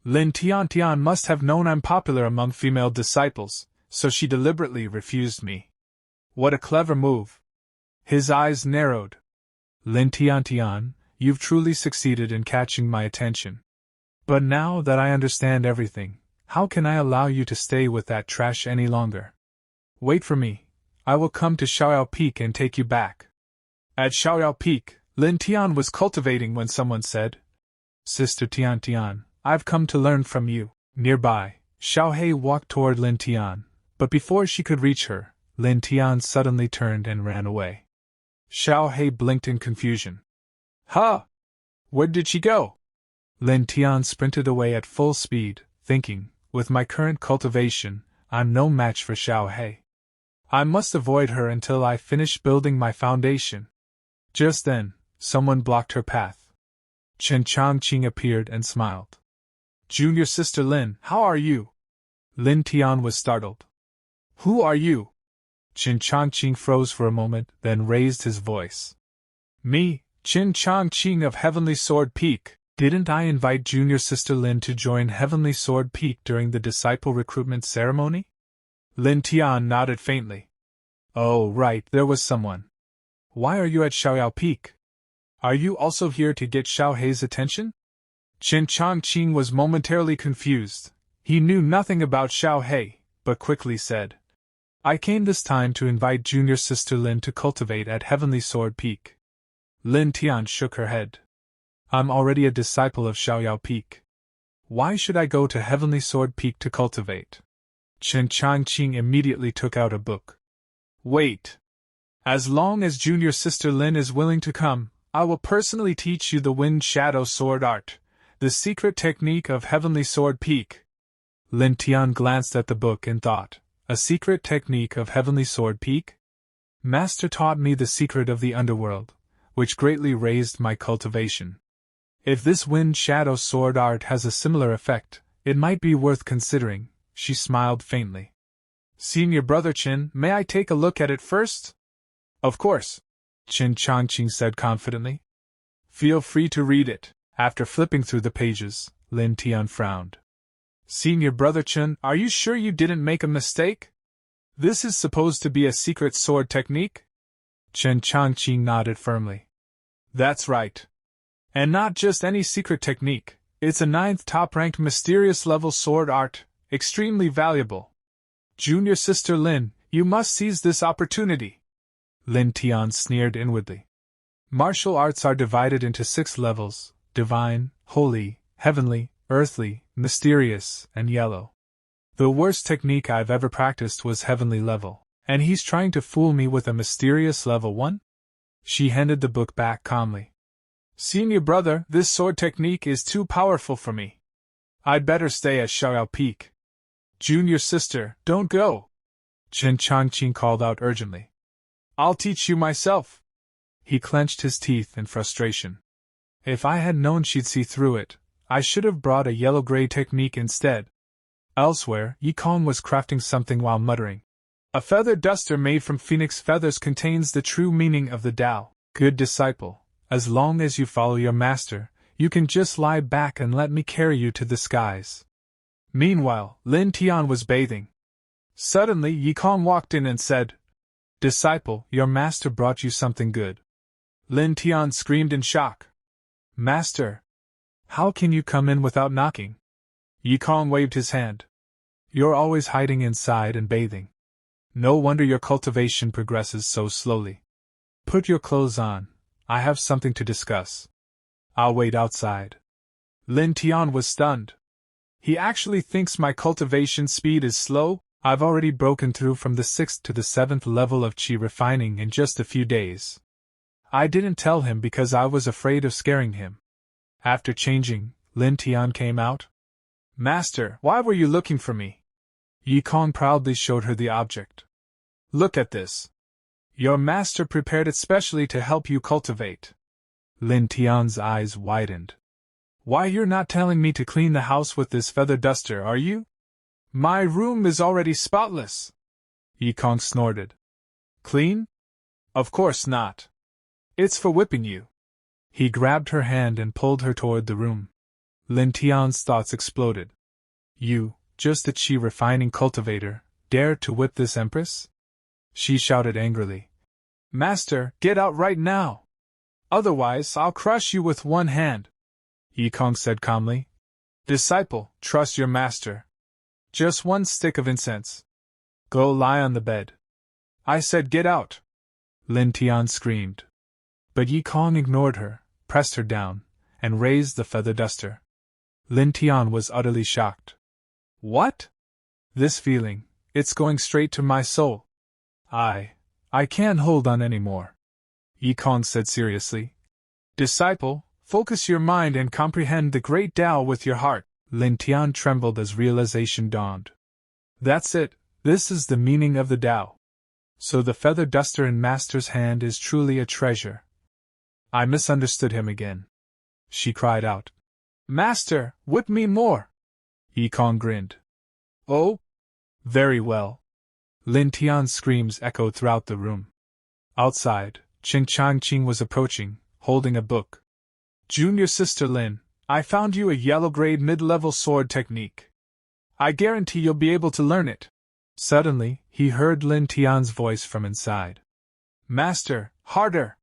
S1: Lin Tian must have known I'm popular among female disciples, so she deliberately refused me. What a clever move." His eyes narrowed. "Lin Tian, you've truly succeeded in catching my attention. But now that I understand everything, how can I allow you to stay with that trash any longer? Wait for me. I will come to Xiaoyao Peak and take you back." At Xiaoyao Peak, Lin Tian was cultivating when someone said, "Sister Tian Tian, I've come to learn from you." Nearby, Xiaohei walked toward Lin Tian, but before she could reach her, Lin Tian suddenly turned and ran away. Xiaohei blinked in confusion. Huh! Where did she go? Lin Tian sprinted away at full speed, thinking, with my current cultivation, I'm no match for Xiaohei. I must avoid her until I finish building my foundation. Just then, someone blocked her path. Chen Changqing appeared and smiled. Junior Sister Lin, how are you? Lin Tian was startled. Who are you? Chen Changqing froze for a moment, then raised his voice. Me, Chen Changqing of Heavenly Sword Peak. Didn't I invite Junior Sister Lin to join Heavenly Sword Peak during the disciple recruitment ceremony? Lin Tian nodded faintly. Oh, right, there was someone. Why are you at Xiaoyao Peak? Are you also here to get Xiaohei's attention? Chen Changqing was momentarily confused. He knew nothing about Xiaohei, but quickly said, I came this time to invite Junior Sister Lin to cultivate at Heavenly Sword Peak. Lin Tian shook her head. I'm already a disciple of Xiaoyao Peak. Why should I go to Heavenly Sword Peak to cultivate? Chen Changqing immediately took out a book. Wait. As long as Junior Sister Lin is willing to come, I will personally teach you the Wind Shadow Sword Art, the secret technique of Heavenly Sword Peak. Lin Tian glanced at the book and thought, a secret technique of Heavenly Sword Peak? Master taught me the secret of the underworld, which greatly raised my cultivation. If this Wind Shadow Sword Art has a similar effect, it might be worth considering, she smiled faintly. Senior Brother Chen, may I take a look at it first? Of course, Chen Changqing said confidently. Feel free to read it. After flipping through the pages, Lin Tian frowned. Senior Brother Chen, are you sure you didn't make a mistake? This is supposed to be a secret sword technique? Chen Changqing nodded firmly. That's right. And not just any secret technique, it's a 9th top-ranked mysterious level sword art, extremely valuable. Junior Sister Lin, you must seize this opportunity. Lin Tian sneered inwardly. Martial arts are divided into 6 levels: divine, holy, heavenly, earthly, mysterious, and yellow. The worst technique I've ever practiced was heavenly level, and he's trying to fool me with a mysterious level 1? She handed the book back calmly. Senior brother, this sword technique is too powerful for me. I'd better stay at Xiaoyao Peak. Junior sister, don't go! Chen Changqing called out urgently. I'll teach you myself. He clenched his teeth in frustration. If I had known she'd see through it, I should have brought a yellow-gray technique instead. Elsewhere, Yi Kong was crafting something while muttering. A feather duster made from phoenix feathers contains the true meaning of the Tao. Good disciple, as long as you follow your master, you can just lie back and let me carry you to the skies. Meanwhile, Lin Tian was bathing. Suddenly, Yi Kong walked in and said, Disciple, your master brought you something good. Lin Tian screamed in shock. Master! How can you come in without knocking? Yi Kong waved his hand. You're always hiding inside and bathing. No wonder your cultivation progresses so slowly. Put your clothes on, I have something to discuss. I'll wait outside. Lin Tian was stunned. He actually thinks my cultivation speed is slow? I've already broken through from the 6th to the 7th level of qi refining in just a few days. I didn't tell him because I was afraid of scaring him. After changing, Lin Tian came out. Master, why were you looking for me? Yi Kong proudly showed her the object. Look at this. Your master prepared it specially to help you cultivate. Lin Tian's eyes widened. Why, you're not telling me to clean the house with this feather duster, are you? My room is already spotless. Yi Kong snorted. Clean? Of course not. It's for whipping you. He grabbed her hand and pulled her toward the room. Lin Tian's thoughts exploded. You, just a qi refining cultivator, dare to whip this Empress? She shouted angrily. Master, get out right now! Otherwise, I'll crush you with one hand. Yi Kong said calmly. Disciple, trust your master. Just one stick of incense. Go lie on the bed. I said get out! Lin Tian screamed. But Yi Kong ignored her, pressed her down, and raised the feather duster. Lin Tian was utterly shocked. What? This feeling, it's going straight to my soul. I can't hold on anymore. Yi Kong said seriously. Disciple, focus your mind and comprehend the great Tao with your heart. Lin Tian trembled as realization dawned. That's it, this is the meaning of the Tao. So the feather duster in Master's hand is truly a treasure. I misunderstood him again. She cried out. Master, whip me more! Yi Kong grinned. Oh? Very well. Lin Tian's screams echoed throughout the room. Outside, Qin Changqing was approaching, holding a book. Junior Sister Lin, I found you a yellow-grade mid-level sword technique. I guarantee you'll be able to learn it. Suddenly, he heard Lin Tian's voice from inside. Master, harder!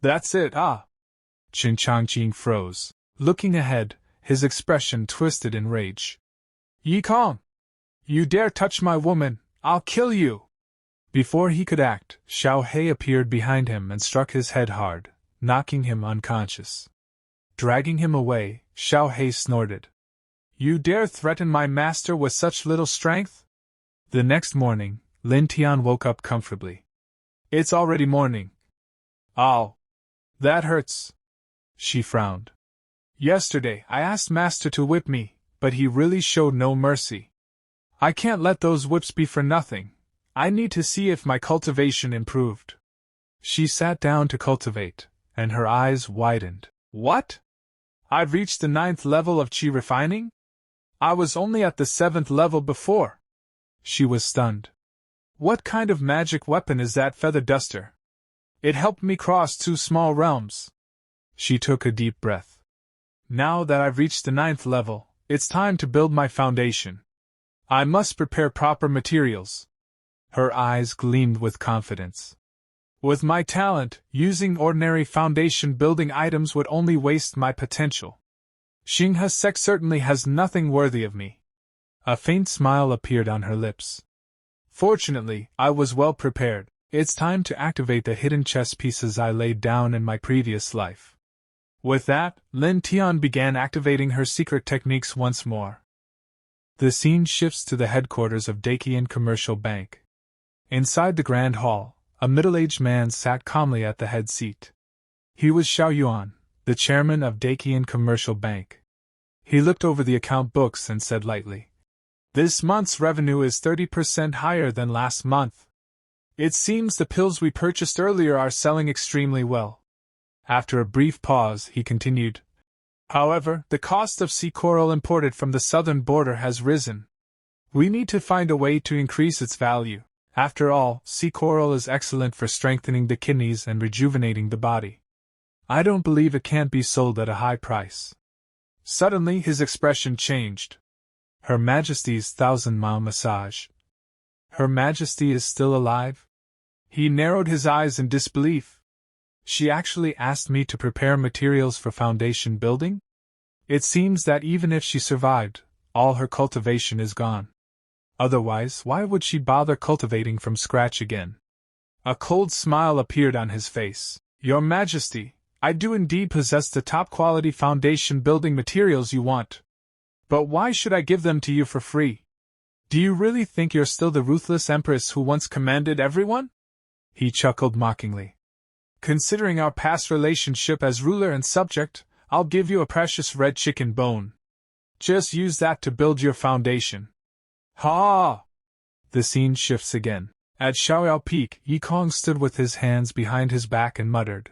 S1: That's it, ah! Qin Changqing froze. Looking ahead, his expression twisted in rage. Yi Kong! You dare touch my woman, I'll kill you! Before he could act, Xiao Hei appeared behind him and struck his head hard, knocking him unconscious. Dragging him away, Xiao Hei snorted. You dare threaten my master with such little strength? The next morning, Lin Tian woke up comfortably. It's already morning. Ow! That hurts. She frowned. Yesterday, I asked Master to whip me, but he really showed no mercy. I can't let those whips be for nothing. I need to see if my cultivation improved. She sat down to cultivate, and her eyes widened. What? I've reached the 9th level of chi refining? I was only at the 7th level before. She was stunned. What kind of magic weapon is that feather duster? It helped me cross 2 small realms. She took a deep breath. Now that I've reached the 9th level, it's time to build my foundation. I must prepare proper materials. Her eyes gleamed with confidence. With my talent, using ordinary foundation building items would only waste my potential. Xinghe Sec certainly has nothing worthy of me. A faint smile appeared on her lips. Fortunately, I was well prepared. It's time to activate the hidden chess pieces I laid down in my previous life. With that, Lin Tian began activating her secret techniques once more. The scene shifts to the headquarters of Dakian Commercial Bank. Inside the Grand Hall, a middle-aged man sat calmly at the head seat. He was Xiao Yuan, the chairman of Dakian Commercial Bank. He looked over the account books and said lightly, This month's revenue is 30% higher than last month. It seems the pills we purchased earlier are selling extremely well. After a brief pause, he continued, However, the cost of sea coral imported from the southern border has risen. We need to find a way to increase its value. After all, sea coral is excellent for strengthening the kidneys and rejuvenating the body. I don't believe it can't be sold at a high price. Suddenly his expression changed. Her Majesty's 1,000-mile massage. Her Majesty is still alive? He narrowed his eyes in disbelief. She actually asked me to prepare materials for foundation building? It seems that even if she survived, all her cultivation is gone. Otherwise, why would she bother cultivating from scratch again? A cold smile appeared on his face. Your Majesty, I do indeed possess the top-quality foundation building materials you want. But why should I give them to you for free? Do you really think you're still the ruthless Empress who once commanded everyone? He chuckled mockingly. Considering our past relationship as ruler and subject, I'll give you a precious red chicken bone. Just use that to build your foundation. Ha! The scene shifts again. At Xiaoyao Peak, Yi Kong stood with his hands behind his back and muttered.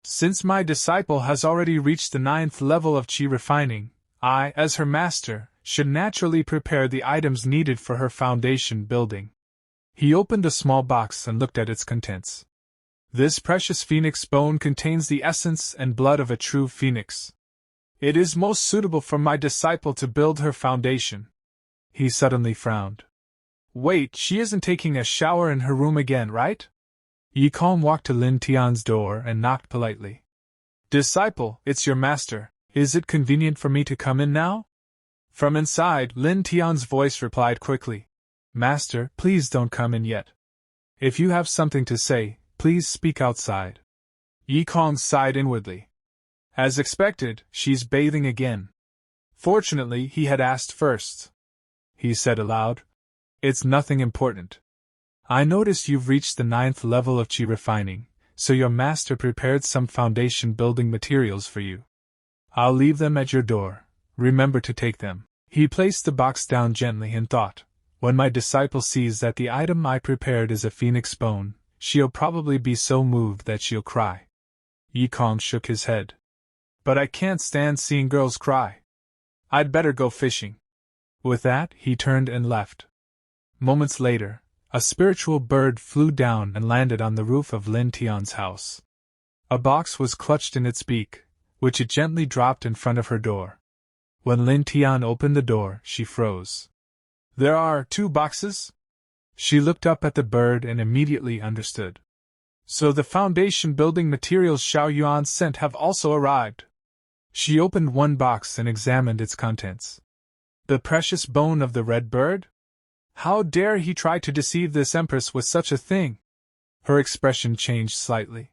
S1: Since my disciple has already reached the 9th level of chi refining, I, as her master, should naturally prepare the items needed for her foundation building. He opened a small box and looked at its contents. This precious phoenix bone contains the essence and blood of a true phoenix. It is most suitable for my disciple to build her foundation. He suddenly frowned. Wait, she isn't taking a shower in her room again, right? Yi Kong walked to Lin Tian's door and knocked politely. Disciple, it's your master. Is it convenient for me to come in now? From inside, Lin Tian's voice replied quickly. Master, please don't come in yet. If you have something to say, please speak outside. Yi Kong sighed inwardly. As expected, she's bathing again. Fortunately, he had asked first. He said aloud, "It's nothing important. I noticed you've reached the 9th level of chi refining, so your master prepared some foundation building materials for you. I'll leave them at your door. Remember to take them." He placed the box down gently and thought, when my disciple sees that the item I prepared is a phoenix bone, she'll probably be so moved that she'll cry. Yi Kong shook his head. But I can't stand seeing girls cry. I'd better go fishing. With that, he turned and left. Moments later, a spiritual bird flew down and landed on the roof of Lin Tian's house. A box was clutched in its beak, which it gently dropped in front of her door. When Lin Tian opened the door, she froze. "There are 2 boxes?" She looked up at the bird and immediately understood. "So the foundation building materials Xiao Yuan sent have also arrived." She opened one box and examined its contents. The precious bone of the red bird? How dare he try to deceive this Empress with such a thing? Her expression changed slightly.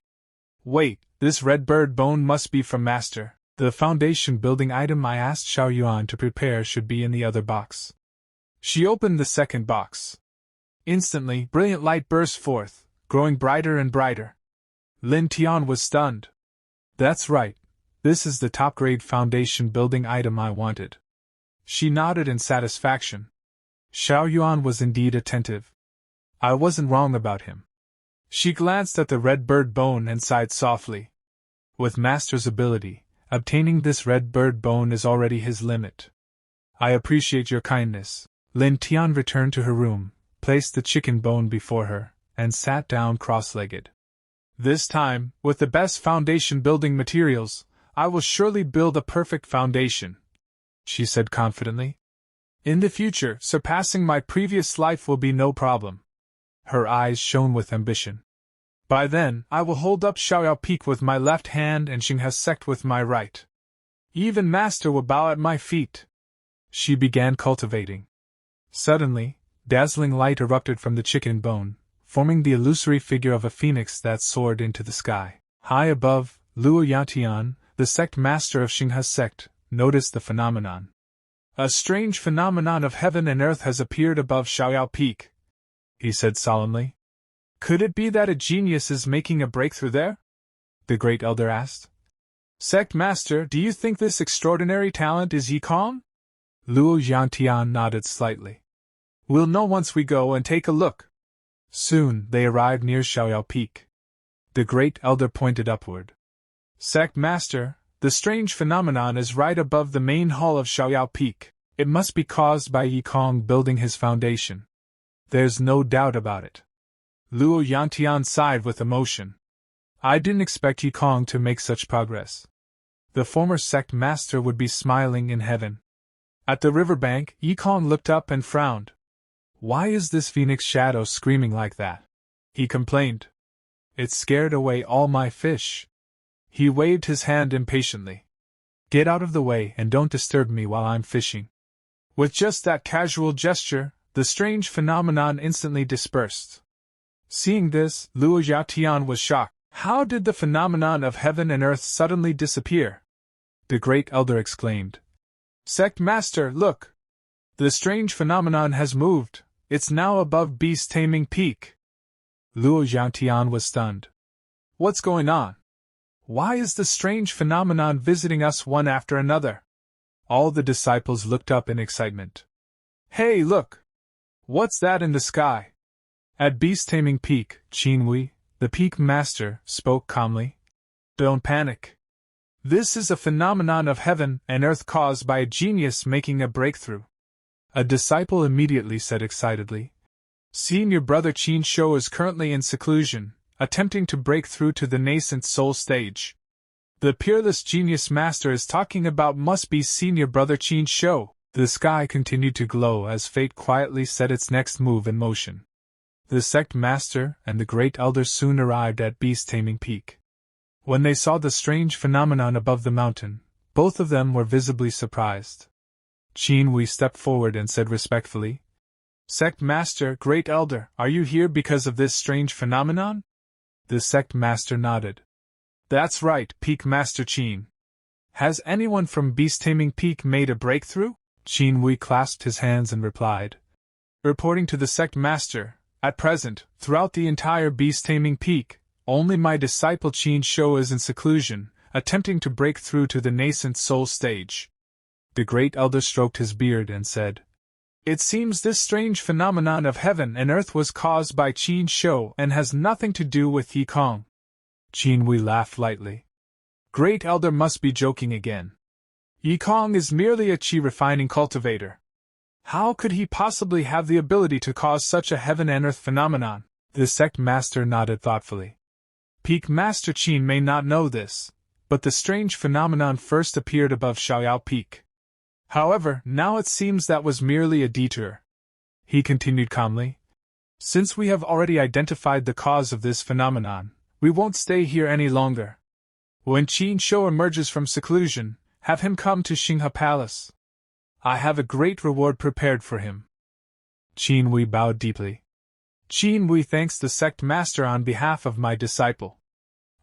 S1: Wait, this red bird bone must be from Master. The foundation building item I asked Xiao Yuan to prepare should be in the other box. She opened the second box. Instantly, brilliant light burst forth, growing brighter and brighter. Lin Tian was stunned. That's right. This is the top-grade foundation building item I wanted. She nodded in satisfaction. Xiao Yuan was indeed attentive. I wasn't wrong about him. She glanced at the red bird bone and sighed softly. With Master's ability, obtaining this red bird bone is already his limit. I appreciate your kindness. Lin Tian returned to her room, placed the chicken bone before her, and sat down cross-legged. This time, with the best foundation building materials, I will surely build a perfect foundation, she said confidently. In the future, surpassing my previous life will be no problem. Her eyes shone with ambition. By then, I will hold up Xiaoyao Peak with my left hand and Xinghe Sect with my right. Even Master will bow at my feet. She began cultivating. Suddenly, dazzling light erupted from the chicken bone, forming the illusory figure of a phoenix that soared into the sky. High above, Luo Yantian, the sect master of Xinghe Sect, noticed the phenomenon. A strange phenomenon of heaven and earth has appeared above Xiaoyao Peak, he said solemnly. Could it be that a genius is making a breakthrough there? The great elder asked. Sect master, do you think this extraordinary talent is Yi Kong? Luo Yantian nodded slightly. We'll know once we go and take a look. Soon they arrived near Xiaoyao Peak. The great elder pointed upward. Sect master, the strange phenomenon is right above the main hall of Xiaoyao Peak. It must be caused by Yi Kong building his foundation. There's no doubt about it. Luo Yantian sighed with emotion. I didn't expect Yi Kong to make such progress. The former sect master would be smiling in heaven. At the riverbank, Yi Kong looked up and frowned. Why is this phoenix shadow screaming like that? He complained. It scared away all my fish. He waved his hand impatiently. Get out of the way and don't disturb me while I'm fishing. With just that casual gesture, the strange phenomenon instantly dispersed. Seeing this, Luo Yantian was shocked. How did the phenomenon of heaven and earth suddenly disappear? The great elder exclaimed. Sect master, look! The strange phenomenon has moved. It's now above Beast Taming Peak. Luo Yantian was stunned. What's going on? Why is the strange phenomenon visiting us one after another? All the disciples looked up in excitement. Hey, look! What's that in the sky? At Beast Taming Peak, Qinhui, the peak master, spoke calmly. Don't panic. This is a phenomenon of heaven and earth caused by a genius making a breakthrough. A disciple immediately said excitedly. Senior brother Qin Shou is currently in seclusion, attempting to break through to the nascent soul stage. The peerless genius master is talking about must be senior brother Qin Shou. The sky continued to glow as fate quietly set its next move in motion. The sect master and the great elder soon arrived at Beast Taming Peak. When they saw the strange phenomenon above the mountain, both of them were visibly surprised. Qinhui stepped forward and said respectfully, Sect master, great elder, are you here because of this strange phenomenon? The sect master nodded. That's right, Peak Master Qin. Has anyone from Beast Taming Peak made a breakthrough? Qin Wei clasped his hands and replied. Reporting to the sect master, at present, throughout the entire Beast Taming Peak, only my disciple Qin Shou is in seclusion, attempting to break through to the nascent soul stage. The great elder stroked his beard and said, It seems this strange phenomenon of heaven and earth was caused by Qin Shou and has nothing to do with Yi Kong. Qin Wei laughed lightly. Great elder must be joking again. Yi Kong is merely a qi refining cultivator. How could he possibly have the ability to cause such a heaven and earth phenomenon? The sect master nodded thoughtfully. Peak Master Qin may not know this, but the strange phenomenon first appeared above Xiaoyao Peak. However, now it seems that was merely a detour. He continued calmly. Since we have already identified the cause of this phenomenon, we won't stay here any longer. When Qin Shou emerges from seclusion, have him come to Xinghe Palace. I have a great reward prepared for him. Qin Wei bowed deeply. Qin Wei thanks the sect master on behalf of my disciple.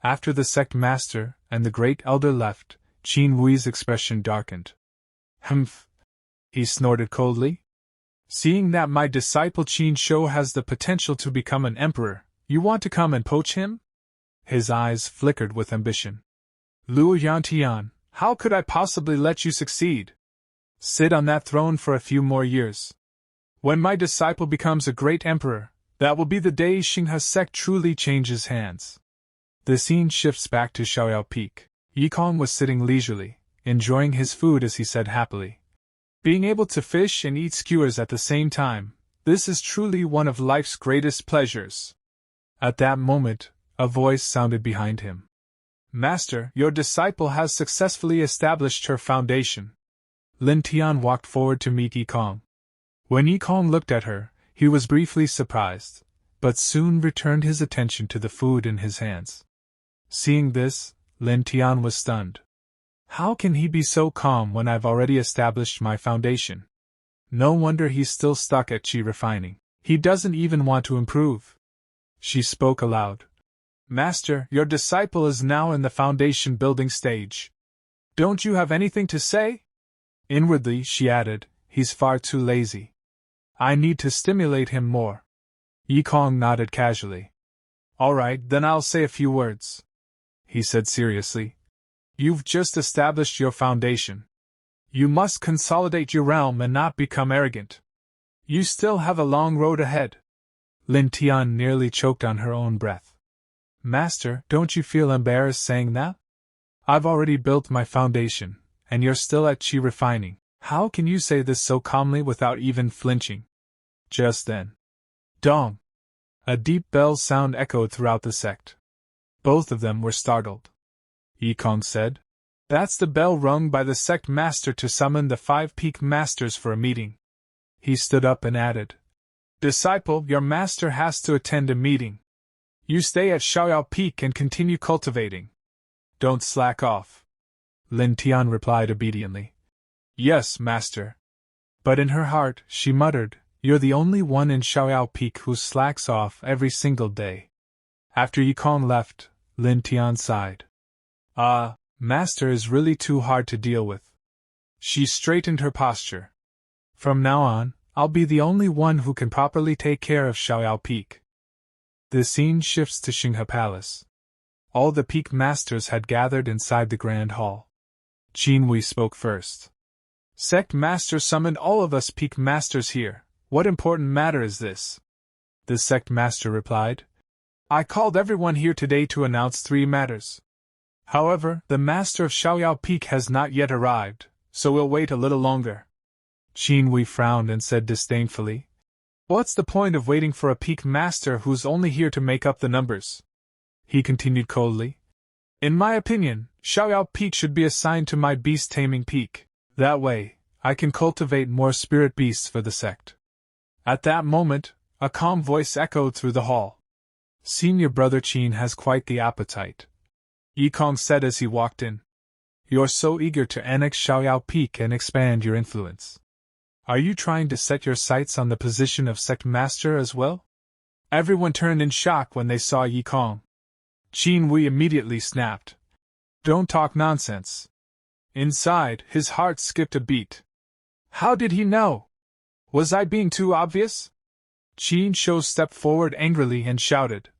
S1: After the sect master and the great elder left, Qin Wei's expression darkened. Humph! He snorted coldly. Seeing that my disciple Qin Shou has the potential to become an emperor, you want to come and poach him? His eyes flickered with ambition. Luo Yantian, how could I possibly let you succeed? Sit on that throne for a few more years. When my disciple becomes a great emperor, that will be the day Xinghe sect truly changes hands. The scene shifts back to Xiaoyao Peak. Yi Kong was sitting leisurely, enjoying his food as he said happily. Being able to fish and eat skewers at the same time, this is truly one of life's greatest pleasures. At that moment, a voice sounded behind him. Master, your disciple has successfully established her foundation. Lin Tian walked forward to meet Yi Kong. When Yi Kong looked at her, he was briefly surprised, but soon returned his attention to the food in his hands. Seeing this, Lin Tian was stunned. How can he be so calm when I've already established my foundation? No wonder he's still stuck at qi refining. He doesn't even want to improve. She spoke aloud. Master, your disciple is now in the foundation building stage. Don't you have anything to say? Inwardly, she added, he's far too lazy. I need to stimulate him more. Yi Kong nodded casually. All right, then I'll say a few words. He said seriously. You've just established your foundation. You must consolidate your realm and not become arrogant. You still have a long road ahead. Lin Tian nearly choked on her own breath. Master, don't you feel embarrassed saying that? I've already built my foundation, and you're still at qi refining. How can you say this so calmly without even flinching? Just then. Dong! A deep bell sound echoed throughout the sect. Both of them were startled. Yi Kong said, That's the bell rung by the sect master to summon the 5 peak masters for a meeting. He stood up and added, Disciple, your master has to attend a meeting. You stay at Xiaoyao Peak and continue cultivating. Don't slack off. Lin Tian replied obediently. Yes, master. But in her heart, she muttered, You're the only one in Xiaoyao Peak who slacks off every single day. After Yi Kong left, Lin Tian sighed. Master is really too hard to deal with. She straightened her posture. From now on, I'll be the only one who can properly take care of Xiaoyao Peak. The scene shifts to Xinghe Palace. All the peak masters had gathered inside the grand hall. Qin Wei spoke first. Sect master summoned all of us peak masters here. What important matter is this? The sect master replied. I called everyone here today to announce 3 matters. However, the master of Xiaoyao Peak has not yet arrived, so we'll wait a little longer. Qin Wei frowned and said disdainfully, What's the point of waiting for a peak master who's only here to make up the numbers? He continued coldly. In my opinion, Xiaoyao Peak should be assigned to my beast-taming peak. That way, I can cultivate more spirit beasts for the sect. At that moment, a calm voice echoed through the hall. Senior brother Qin has quite the appetite. Yi Kong said as he walked in. You're so eager to annex Xiaoyao Peak and expand your influence. Are you trying to set your sights on the position of sect master as well? Everyone turned in shock when they saw Yi Kong. Qin Wei immediately snapped. Don't talk nonsense. Inside, his heart skipped a beat. How did he know? Was I being too obvious? Qin Shou stepped forward angrily and shouted.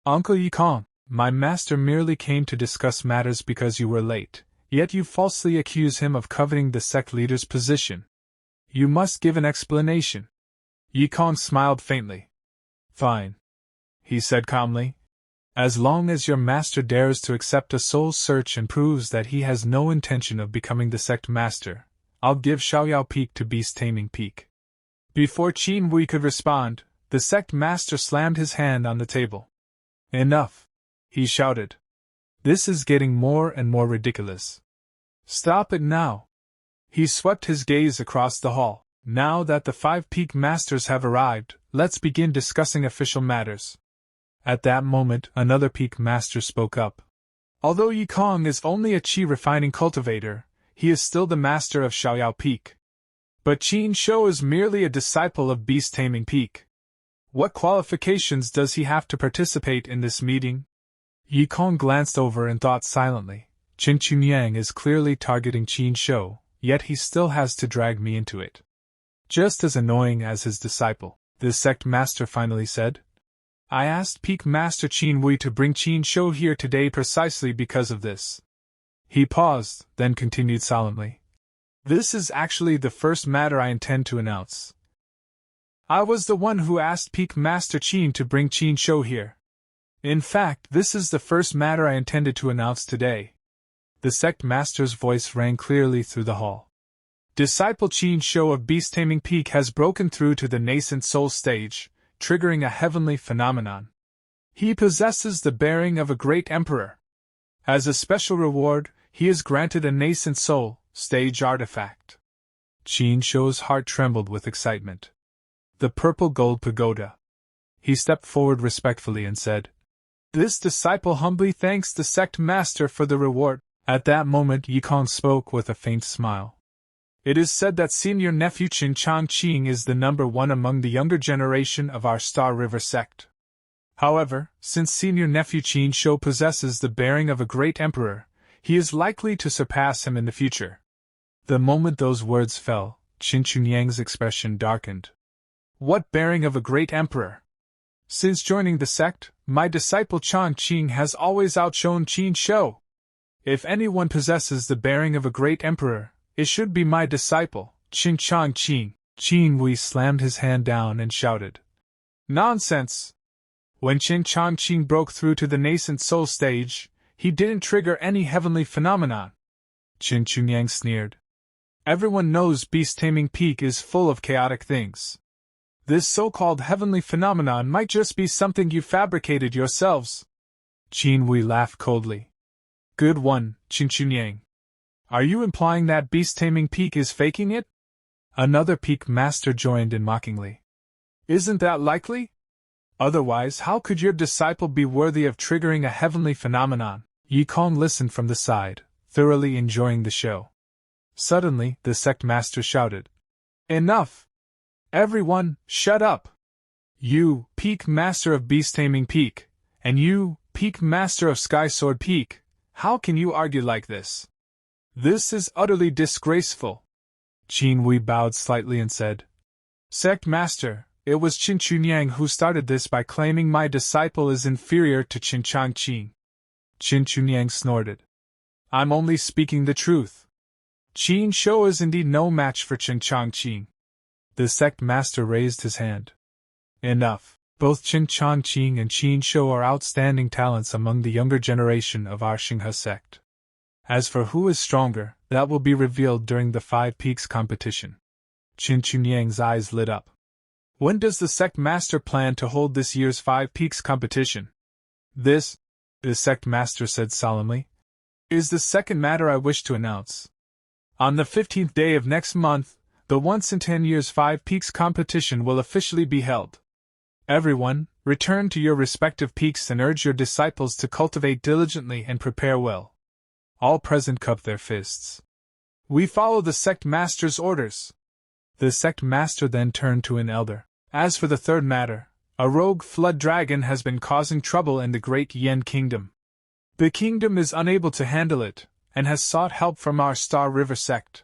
S1: Uncle Yikong, my master merely came to discuss matters because you were late, yet you falsely accuse him of coveting the sect leader's position. You must give an explanation. Yikong smiled faintly. Fine, he said calmly. As long as your master dares to accept a soul search and proves that he has no intention of becoming the sect master, I'll give Xiaoyao Peak to Beast Taming Peak. Before Qin Wei could respond, the sect master slammed his hand on the table. Enough, he shouted. This is getting more and more ridiculous. Stop it now. He swept his gaze across the hall. Now that the 5 peak masters have arrived, let's begin discussing official matters. At that moment, another peak master spoke up. Although Yikong is only a chi refining cultivator, he is still the master of Xiaoyao Peak. But Qin Shou is merely a disciple of Beast Taming Peak. What qualifications does he have to participate in this meeting? Yikong glanced over and thought silently. Qin Chunyang is clearly targeting Qin Shou, yet he still has to drag me into it. Just as annoying as his disciple, the sect master finally said. I asked Peak Master Qin Wei to bring Qin Shou here today precisely because of this. He paused, then continued solemnly. This is actually the first matter I intend to announce. I was the one who asked Peak Master Qin to bring Qin Shou here. In fact, this is the first matter I intended to announce today. The sect master's voice rang clearly through the hall. Disciple Qin Shou of Beast Taming Peak has broken through to the nascent soul stage, triggering a heavenly phenomenon. He possesses the bearing of a great emperor. As a special reward, he is granted a nascent soul stage artifact. Qin Shou's heart trembled with excitement. The purple gold pagoda. He stepped forward respectfully and said, This disciple humbly thanks the sect master for the reward. At that moment Yikong spoke with a faint smile. It is said that senior nephew Qin Changqing is the number 1 among the younger generation of our Star River sect. However, since senior nephew Qin Shou possesses the bearing of a great emperor, he is likely to surpass him in the future. The moment those words fell, Qin Chunyang's expression darkened. What bearing of a great emperor? Since joining the sect, my disciple Changqing has always outshone Qin Shou. If anyone possesses the bearing of a great emperor, it should be my disciple, Qin Changqing. Qin Wei slammed his hand down and shouted. Nonsense! When Qin Changqing broke through to the nascent soul stage, he didn't trigger any heavenly phenomenon. Qin Chunyang sneered. Everyone knows Beast Taming Peak is full of chaotic things. This so-called heavenly phenomenon might just be something you fabricated yourselves. Qin Wei laughed coldly. Good one, Qin Chunyang. Are you implying that Beast Taming Peak is faking it? Another peak master joined in mockingly. Isn't that likely? Otherwise, how could your disciple be worthy of triggering a heavenly phenomenon? Yikong listened from the side, thoroughly enjoying the show. Suddenly, the sect master shouted. Enough! Everyone, shut up! You, Peak Master of Beast Taming Peak, and you, Peak Master of Sky Sword Peak, how can you argue like this? This is utterly disgraceful. Qin Wei bowed slightly and said, Sect Master, it was Qin Chunyang who started this by claiming my disciple is inferior to Qin Changqing. Qin Chunyang snorted. I'm only speaking the truth. Qin Shou is indeed no match for Qin Changqing. The sect master raised his hand. Enough. Both Qin Changqing and Qin Shou are outstanding talents among the younger generation of our Xinghe sect. As for who is stronger, that will be revealed during the 5 Peaks competition. Qin Chunyang's eyes lit up. When does the sect master plan to hold this year's 5 Peaks competition? This, the sect master said solemnly, is the second matter I wish to announce. On the 15th day of next month, the once in 10 years 5 Peaks competition will officially be held. Everyone, return to your respective peaks and urge your disciples to cultivate diligently and prepare well. All present cupped their fists. We follow the sect master's orders. The sect master then turned to an elder. As for the third matter, a rogue flood dragon has been causing trouble in the great Yen kingdom. The kingdom is unable to handle it, and has sought help from our Star River sect.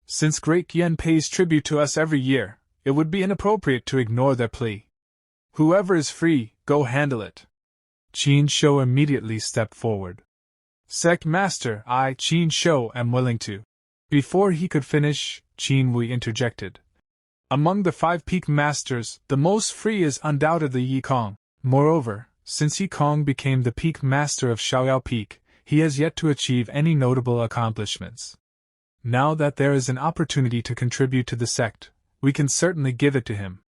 S1: Since Great Yen pays tribute to us every year, it would be inappropriate to ignore their plea. Whoever is free, go handle it. Qin Shou immediately stepped forward. Sect Master, I, Qin Shou, am willing to. Before he could finish, Qin Wei interjected. Among the 5 peak masters, the most free is undoubtedly Yi Kong. Moreover, since Yi Kong became the peak master of Xiaoyao Peak, he has yet to achieve any notable accomplishments. Now that there is an opportunity to contribute to the sect, we can certainly give it to him.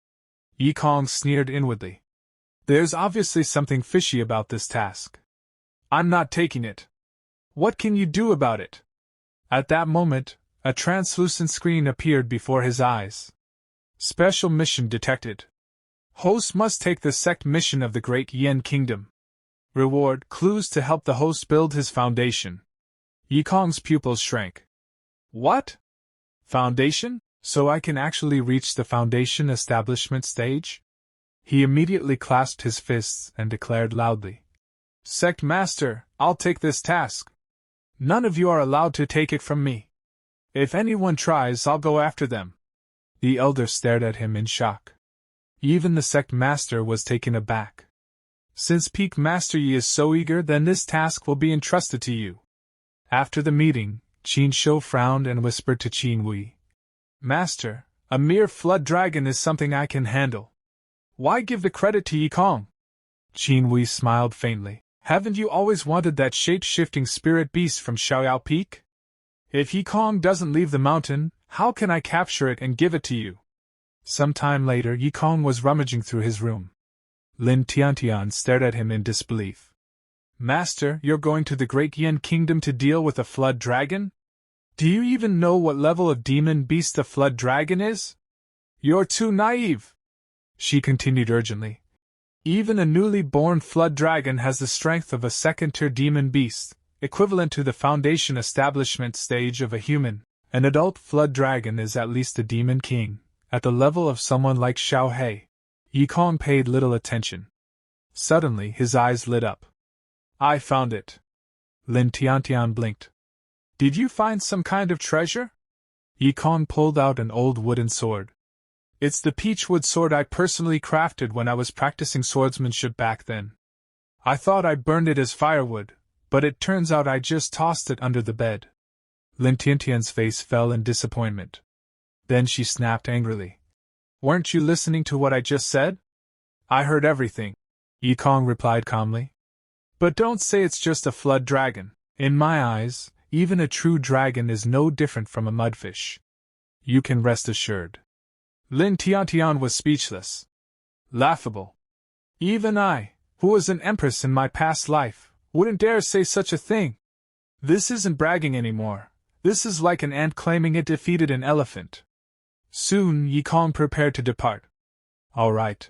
S1: Yi Kong sneered inwardly. There's obviously something fishy about this task. I'm not taking it. What can you do about it? At that moment, a translucent screen appeared before his eyes. Special mission detected. Host must take the sect mission of the Great Yen Kingdom. Reward: clues to help the host build his foundation. Yi Kong's pupils shrank. What? Foundation? So I can actually reach the foundation establishment stage? He immediately clasped his fists and declared loudly. Sect Master, I'll take this task. None of you are allowed to take it from me. If anyone tries, I'll go after them. The elder stared at him in shock. Even the sect master was taken aback. Since Peak Master Yi is so eager, then this task will be entrusted to you. After the meeting, Qin Shou frowned and whispered to Qin Wei. Master, a mere flood dragon is something I can handle. Why give the credit to Yi Kong? Qin Wei smiled faintly. Haven't you always wanted that shape-shifting spirit beast from Xiaoyao Peak? If Yi Kong doesn't leave the mountain, how can I capture it and give it to you? Some time later, Yi Kong was rummaging through his room. Lin Tiantian stared at him in disbelief. Master, you're going to the Great Yen Kingdom to deal with a flood dragon? Do you even know what level of demon beast the flood dragon is? You're too naive, she continued urgently. Even a newly born flood dragon has the strength of a second-tier demon beast, equivalent to the foundation establishment stage of a human. An adult flood dragon is at least a demon king, at the level of someone like Xiao He. Yi Kong paid little attention. Suddenly his eyes lit up. I found it. Lin Tiantian blinked. Did you find some kind of treasure? Yi Kong pulled out an old wooden sword. It's the peachwood sword I personally crafted when I was practicing swordsmanship back then. I thought I burned it as firewood, but it turns out I just tossed it under the bed. Lin Tiantian's face fell in disappointment. Then she snapped angrily. Weren't you listening to what I just said? I heard everything, Yi Kong replied calmly. But don't say it's just a flood dragon. In my eyes, even a true dragon is no different from a mudfish. You can rest assured. Lin Tiantian was speechless. Laughable. Even I, who was an empress in my past life, wouldn't dare say such a thing. This isn't bragging anymore. This is like an ant claiming it defeated an elephant. Soon Yi Kong prepared to depart. All right.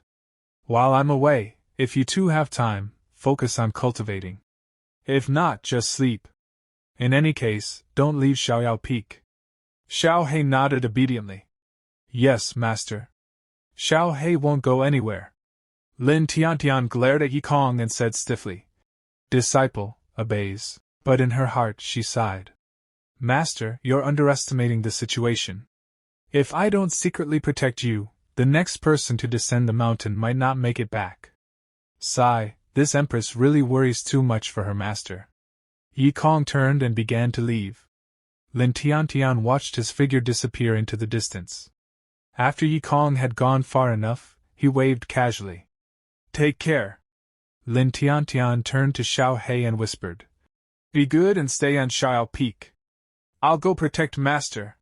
S1: While I'm away, if you two have time, focus on cultivating. If not, just sleep. In any case, don't leave Xiaoyao Peak. Xiao He nodded obediently. Yes, master. Xiao He won't go anywhere. Lin Tiantian glared at Yi Kong and said stiffly. Disciple, obeys. But in her heart she sighed. Master, you're underestimating the situation. If I don't secretly protect you, the next person to descend the mountain might not make it back. Sigh, this Empress really worries too much for her master. Yi Kong turned and began to leave. Lin Tiantian watched his figure disappear into the distance. After Yi Kong had gone far enough, he waved casually. Take care. Lin Tiantian turned to Xiao He and whispered. Be good and stay on Xiao Peak. I'll go protect Master.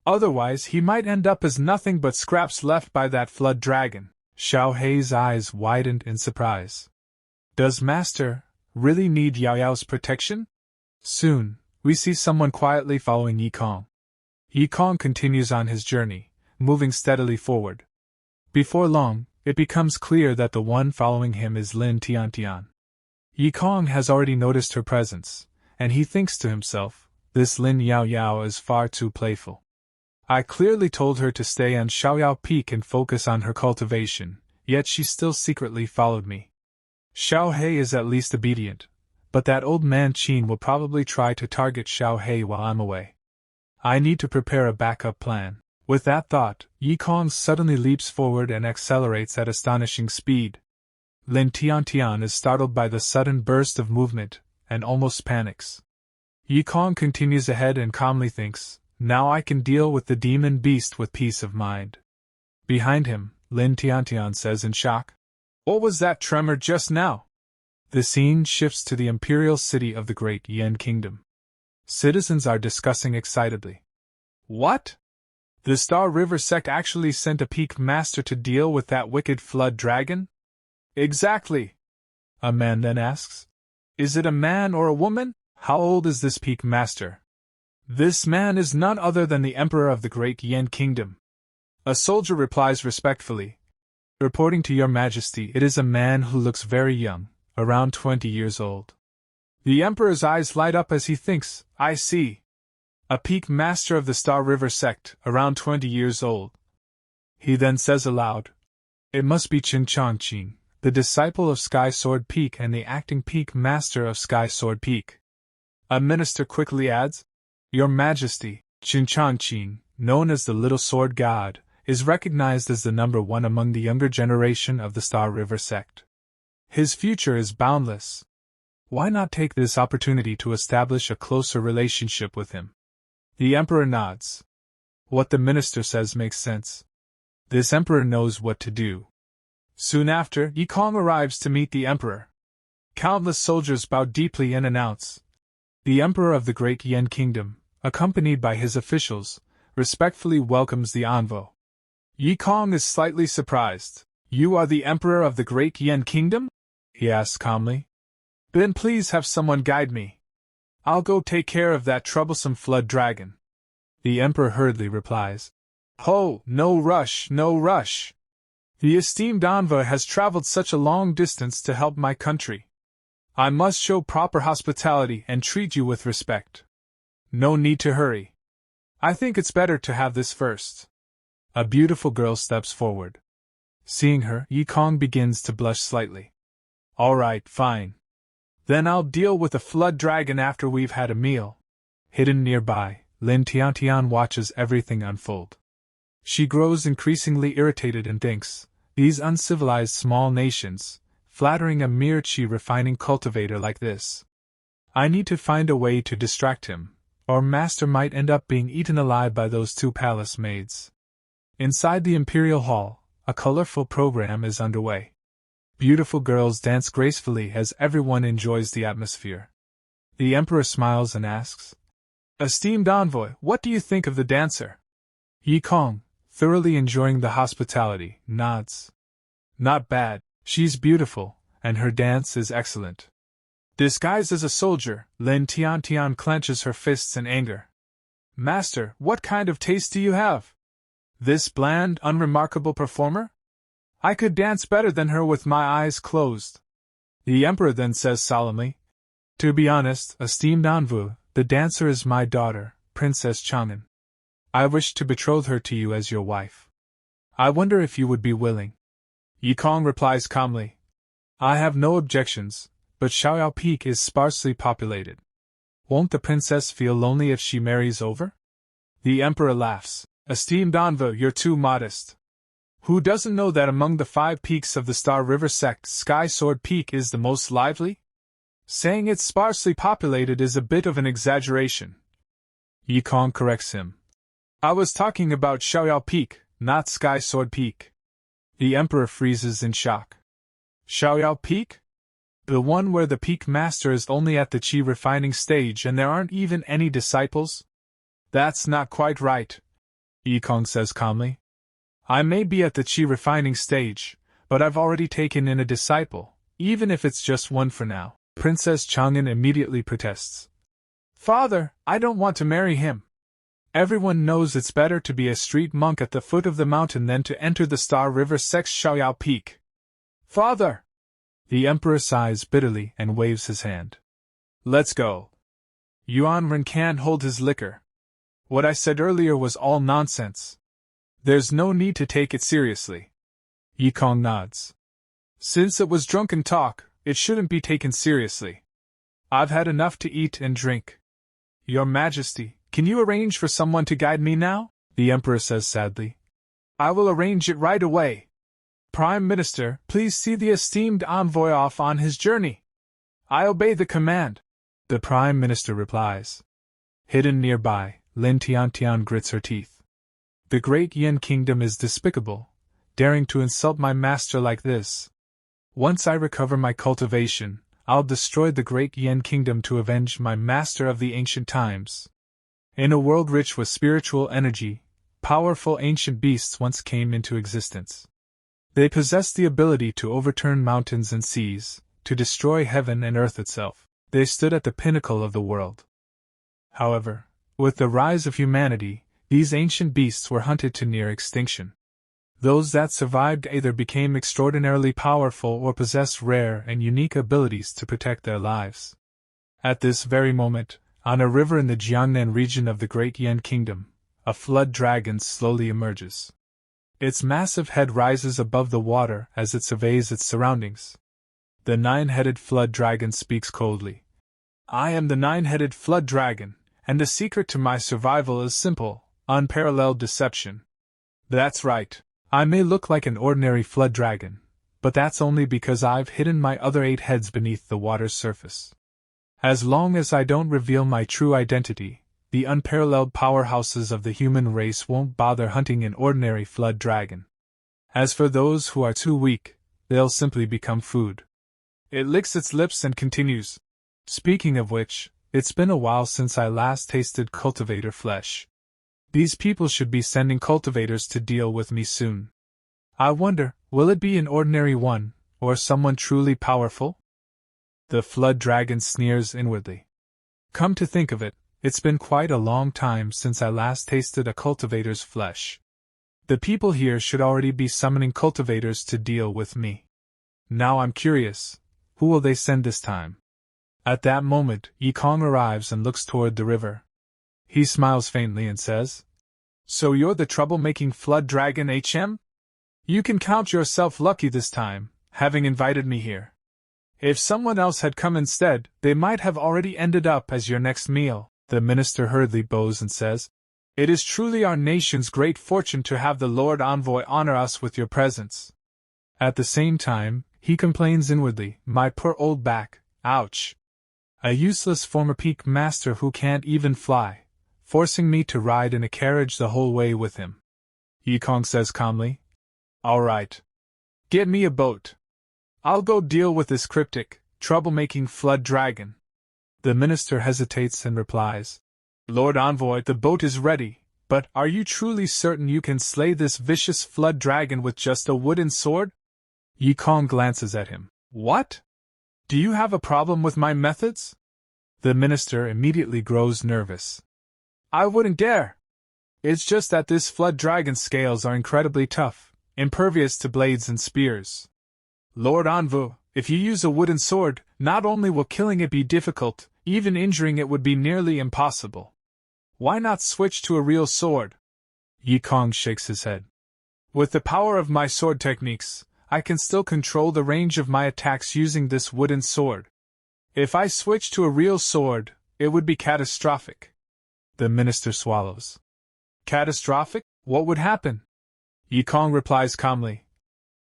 S1: Otherwise he might end up as nothing but scraps left by that flood dragon. Xiao He's eyes widened in surprise. Does Master really need Yao Yao's protection? Soon, we see someone quietly following Yi Kong. Yi Kong continues on his journey, moving steadily forward. Before long, it becomes clear that the one following him is Lin Tiantian. Yi Kong has already noticed her presence, and he thinks to himself, this Lin Yao Yao is far too playful. I clearly told her to stay on Xiaoyao Peak and focus on her cultivation, yet she still secretly followed me. Xiao He is at least obedient, but that old man Qin will probably try to target Xiao Hei while I'm away. I need to prepare a backup plan. With that thought, Yi Kong suddenly leaps forward and accelerates at astonishing speed. Lin Tiantian is startled by the sudden burst of movement, and almost panics. Yi Kong continues ahead and calmly thinks, now I can deal with the demon beast with peace of mind. Behind him, Lin Tiantian says in shock, what was that tremor just now? The scene shifts to the imperial city of the Great Yan Kingdom. Citizens are discussing excitedly. What? The Star River sect actually sent a peak master to deal with that wicked flood dragon? Exactly. A man then asks. Is it a man or a woman? How old is this peak master? This man is none other than the Emperor of the Great Yan Kingdom. A soldier replies respectfully. Reporting to your majesty, it is a man who looks very young, around 20 years old. The Emperor's eyes light up as he thinks, I see. A peak master of the Star River sect, around 20 years old. He then says aloud, it must be Qin Changqing, the disciple of Sky Sword Peak and the acting peak master of Sky Sword Peak. A minister quickly adds, Your Majesty, Qin Changqing, known as the Little Sword God, is recognized as the number one among the younger generation of the Star River sect. His future is boundless. Why not take this opportunity to establish a closer relationship with him? The Emperor nods. What the minister says makes sense. This Emperor knows what to do. Soon after, Yi Kong arrives to meet the Emperor. Countless soldiers bow deeply and announce. The Emperor of the Great Yan Kingdom, accompanied by his officials, respectfully welcomes the envoy. Yi Kong is slightly surprised. You are the Emperor of the Great Yan Kingdom? He asks calmly. Then please have someone guide me. I'll go take care of that troublesome flood dragon. The Emperor hurriedly replies. Ho, no rush, no rush. The esteemed envoy has traveled such a long distance to help my country. I must show proper hospitality and treat you with respect. No need to hurry. I think it's better to have this first. A beautiful girl steps forward. Seeing her, Yi Kong begins to blush slightly. All right, fine. Then I'll deal with the flood dragon after we've had a meal. Hidden nearby, Lin Tiantian watches everything unfold. She grows increasingly irritated and thinks, these uncivilized small nations, flattering a mere chi-refining cultivator like this. I need to find a way to distract him, or Master might end up being eaten alive by those two palace maids. Inside the Imperial Hall, a colorful program is underway. Beautiful girls dance gracefully as everyone enjoys the atmosphere. The Emperor smiles and asks, Esteemed envoy, what do you think of the dancer? Yi Kong, thoroughly enjoying the hospitality, nods. Not bad, she's beautiful, and her dance is excellent. Disguised as a soldier, Lin Tiantian clenches her fists in anger. Master, what kind of taste do you have? This bland, unremarkable performer? I could dance better than her with my eyes closed. The Emperor then says solemnly, To be honest, esteemed envoy, the dancer is my daughter, Princess Chang'an. I wish to betroth her to you as your wife. I wonder if you would be willing. Yi Kong replies calmly, I have no objections, but Xiaoyao Peak is sparsely populated. Won't the princess feel lonely if she marries over? The Emperor laughs. Esteemed envoy, you're too modest. Who doesn't know that among the 5 peaks of the Star River sect, Sky Sword Peak is the most lively? Saying it's sparsely populated is a bit of an exaggeration. Yi Kong corrects him. I was talking about Xiaoyao Peak, not Sky Sword Peak. The Emperor freezes in shock. Xiaoyao Peak? The one where the peak master is only at the chi refining stage and there aren't even any disciples? That's not quite right, Yi Kong says calmly. I may be at the chi refining stage, but I've already taken in a disciple, even if it's just one for now. Princess Chang'an immediately protests. Father, I don't want to marry him. Everyone knows it's better to be a street monk at the foot of the mountain than to enter the Star River sect's Xiaoyao Peak. Father! The Emperor sighs bitterly and waves his hand. Let's go. Yuan Ren can't hold his liquor. What I said earlier was all nonsense. There's no need to take it seriously. Yi Kong nods. Since it was drunken talk, it shouldn't be taken seriously. I've had enough to eat and drink. Your Majesty, can you arrange for someone to guide me now? The Emperor says sadly. I will arrange it right away. Prime Minister, please see the esteemed envoy off on his journey. I obey the command, the Prime Minister replies. Hidden nearby, Lin Tiantian grits her teeth. The great Yin kingdom is despicable, daring to insult my master like this. Once I recover my cultivation, I'll destroy the great Yin kingdom to avenge my master of the ancient times. In a world rich with spiritual energy, powerful ancient beasts once came into existence. They possessed the ability to overturn mountains and seas, to destroy heaven and earth itself. They stood at the pinnacle of the world. However, with the rise of humanity, these ancient beasts were hunted to near extinction. Those that survived either became extraordinarily powerful or possessed rare and unique abilities to protect their lives. At this very moment, on a river in the Jiangnan region of the Great Yin Kingdom, a flood dragon slowly emerges. Its massive head rises above the water as it surveys its surroundings. The nine-headed flood dragon speaks coldly. I am the nine-headed flood dragon, and the secret to my survival is simple, unparalleled deception. That's right. I may look like an ordinary flood dragon, but that's only because I've hidden my other 8 heads beneath the water's surface. As long as I don't reveal my true identity, the unparalleled powerhouses of the human race won't bother hunting an ordinary flood dragon. As for those who are too weak, they'll simply become food. It licks its lips and continues. Speaking of which, it's been a while since I last tasted cultivator flesh. These people should be sending cultivators to deal with me soon. I wonder, will it be an ordinary one, or someone truly powerful? The flood dragon sneers inwardly. Come to think of it, it's been quite a long time since I last tasted a cultivator's flesh. The people here should already be summoning cultivators to deal with me. Now I'm curious, who will they send this time? At that moment, Yikong arrives and looks toward the river. He smiles faintly and says, So you're the troublemaking flood dragon, HM? You can count yourself lucky this time, having invited me here. If someone else had come instead, they might have already ended up as your next meal. The minister hurriedly bows and says, It is truly our nation's great fortune to have the Lord Envoy honor us with your presence. At the same time, he complains inwardly, My poor old back, ouch. A useless former peak master who can't even fly, forcing me to ride in a carriage the whole way with him. Yikong says calmly, All right. Get me a boat. I'll go deal with this cryptic, troublemaking flood dragon. The minister hesitates and replies, Lord Envoy, the boat is ready, but are you truly certain you can slay this vicious flood dragon with just a wooden sword? Yikong glances at him. What? Do you have a problem with my methods? The minister immediately grows nervous. I wouldn't dare. It's just that this flood dragon's scales are incredibly tough, impervious to blades and spears. Lord Envoy, if you use a wooden sword, not only will killing it be difficult, even injuring it would be nearly impossible. Why not switch to a real sword? Yikong shakes his head. With the power of my sword techniques, I can still control the range of my attacks using this wooden sword. If I switch to a real sword, it would be catastrophic. The minister swallows. Catastrophic? What would happen? Yikong replies calmly.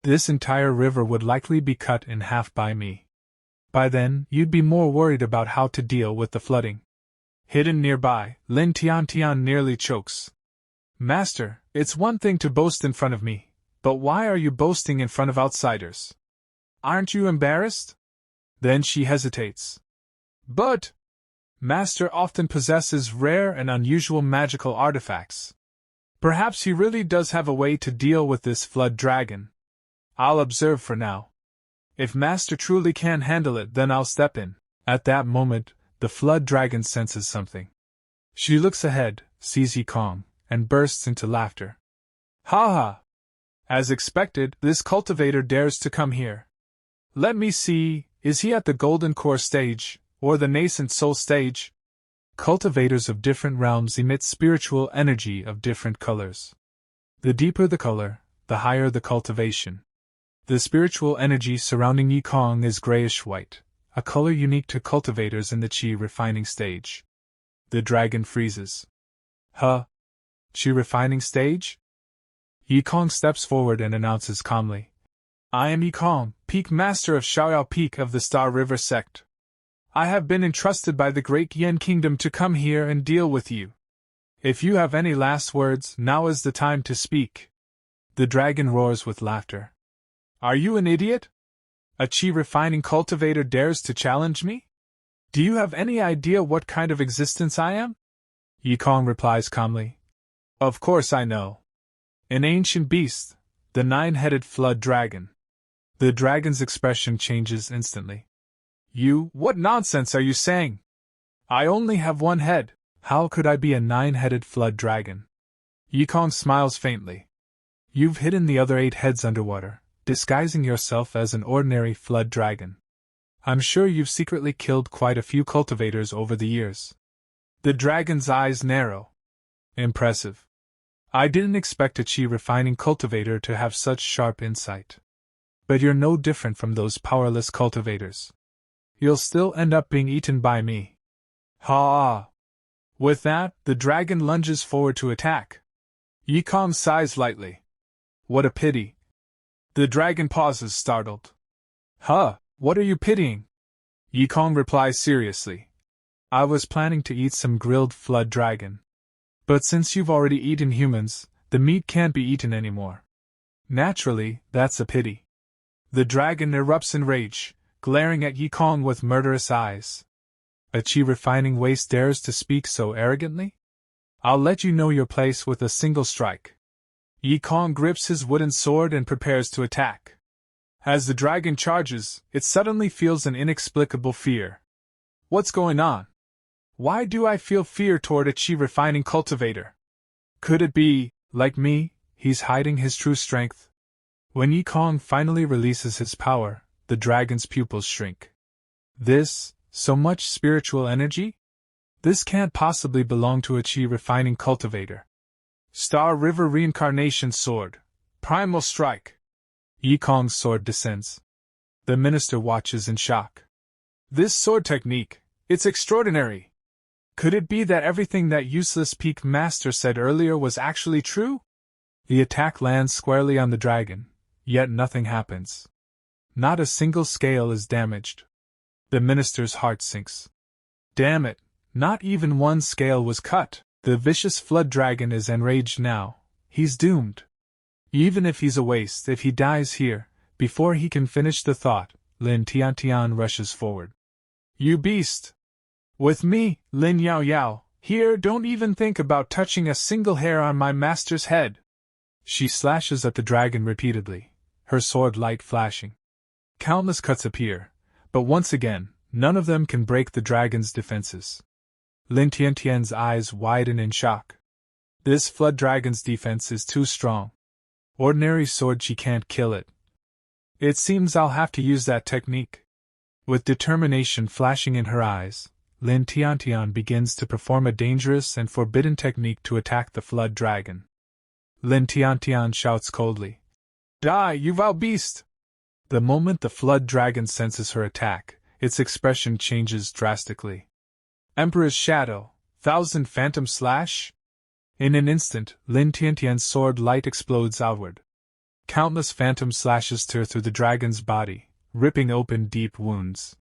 S1: This entire river would likely be cut in half by me. By then, you'd be more worried about how to deal with the flooding. Hidden nearby, Lin Tiantian nearly chokes. Master, it's one thing to boast in front of me, but why are you boasting in front of outsiders? Aren't you embarrassed? Then she hesitates. But Master often possesses rare and unusual magical artifacts. Perhaps he really does have a way to deal with this flood dragon. I'll observe for now. If Master truly can handle it, then I'll step in. At that moment, the flood dragon senses something. She looks ahead, sees Yikong, and bursts into laughter. Ha ha! As expected, this cultivator dares to come here. Let me see, is he at the golden core stage, or the nascent soul stage? Cultivators of different realms emit spiritual energy of different colors. The deeper the color, the higher the cultivation. The spiritual energy surrounding Yikong is grayish-white, a color unique to cultivators in the chi refining stage. The dragon freezes. Huh? Chi refining stage? Yikong steps forward and announces calmly. I am Yikong, Peak Master of Xiaoyao Peak of the Star River Sect. I have been entrusted by the Great Yen Kingdom to come here and deal with you. If you have any last words, now is the time to speak. The dragon roars with laughter. Are you an idiot? A chi refining cultivator dares to challenge me? Do you have any idea what kind of existence I am? Yikong replies calmly. Of course I know. An ancient beast, the nine-headed flood dragon. The dragon's expression changes instantly. What nonsense are you saying? I only have one head. How could I be a nine-headed flood dragon? Yikong smiles faintly. You've hidden the other 8 heads underwater, disguising yourself as an ordinary flood dragon. I'm sure you've secretly killed quite a few cultivators over the years. The dragon's eyes narrow. Impressive. I didn't expect a chi refining cultivator to have such sharp insight. But you're no different from those powerless cultivators. You'll still end up being eaten by me. Ha! With that, the dragon lunges forward to attack. Yikong sighs lightly. What a pity. The dragon pauses, startled. Huh, what are you pitying? Yikong replies seriously. I was planning to eat some grilled flood dragon. But since you've already eaten humans, the meat can't be eaten anymore. Naturally, that's a pity. The dragon erupts in rage, glaring at Yikong with murderous eyes. A chi refining waste dares to speak so arrogantly? I'll let you know your place with a single strike. Yikong grips his wooden sword and prepares to attack. As the dragon charges, it suddenly feels an inexplicable fear. What's going on? Why do I feel fear toward a chi refining cultivator? Could it be, like me, he's hiding his true strength? When Yikong finally releases his power, the dragon's pupils shrink. So much spiritual energy? This can't possibly belong to a chi refining cultivator. Star River Reincarnation Sword. Primal Strike. Yikong's sword descends. The minister watches in shock. This sword technique, it's extraordinary. Could it be that everything that useless Peak Master said earlier was actually true? The attack lands squarely on the dragon, yet nothing happens. Not a single scale is damaged. The minister's heart sinks. Damn it, not even one scale was cut. The vicious flood dragon is enraged now. He's doomed. Even if he's a waste, if he dies here, before he can finish the thought, Lin Tiantian rushes forward. You beast! With me, Lin Yao Yao, here, don't even think about touching a single hair on my master's head. She slashes at the dragon repeatedly, her sword light flashing. Countless cuts appear, but once again, none of them can break the dragon's defenses. Lin Tiantian's eyes widen in shock. This flood dragon's defense is too strong. Ordinary sword, she can't kill it. It seems I'll have to use that technique. With determination flashing in her eyes, Lin Tiantian begins to perform a dangerous and forbidden technique to attack the flood dragon. Lin Tiantian shouts coldly, Die, you vile beast! The moment the flood dragon senses her attack, its expression changes drastically. Emperor's Shadow, 1000 Phantom Slash? In an instant, Lin Tiantian's sword light explodes outward. Countless phantom slashes tear through the dragon's body, ripping open deep wounds.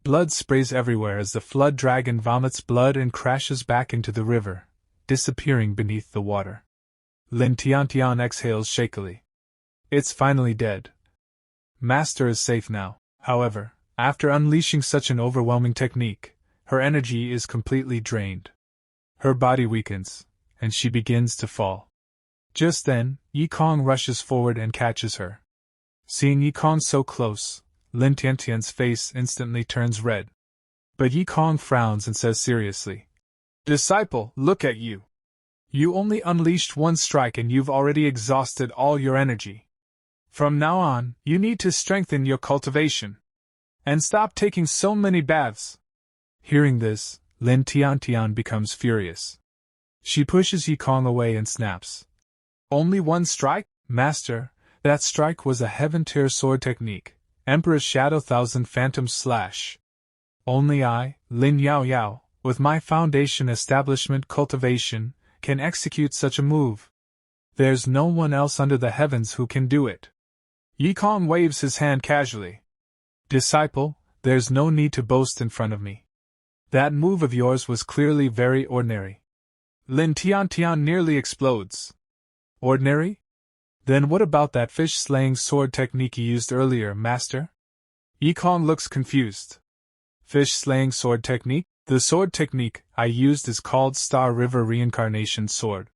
S1: Blood sprays everywhere as the flood dragon vomits blood and crashes back into the river, disappearing beneath the water. Lin Tiantian exhales shakily. It's finally dead. Master is safe now. However, after unleashing such an overwhelming technique, her energy is completely drained. Her body weakens, and she begins to fall. Just then, Yikong rushes forward and catches her. Seeing Yikong so close, Lin Tiantian's face instantly turns red. But Yikong frowns and says seriously, Disciple, look at you. You only unleashed one strike and you've already exhausted all your energy. From now on, you need to strengthen your cultivation. And stop taking so many baths. Hearing this, Lin Tiantian becomes furious. She pushes Yikong away and snaps. Only one strike? Master, that strike was a heaven-tier sword technique, Emperor's Shadow 1000 Phantom Slash. Only I, Lin Yao Yao, with my foundation establishment Cultivation, can execute such a move. There's no one else under the heavens who can do it. Yikong waves his hand casually. Disciple, there's no need to boast in front of me. That move of yours was clearly very ordinary. Lin Tian nearly explodes. Ordinary? Then what about that fish-slaying sword technique you used earlier, Master? Yikong looks confused. Fish-slaying sword technique? The sword technique I used is called Star River Reincarnation Sword.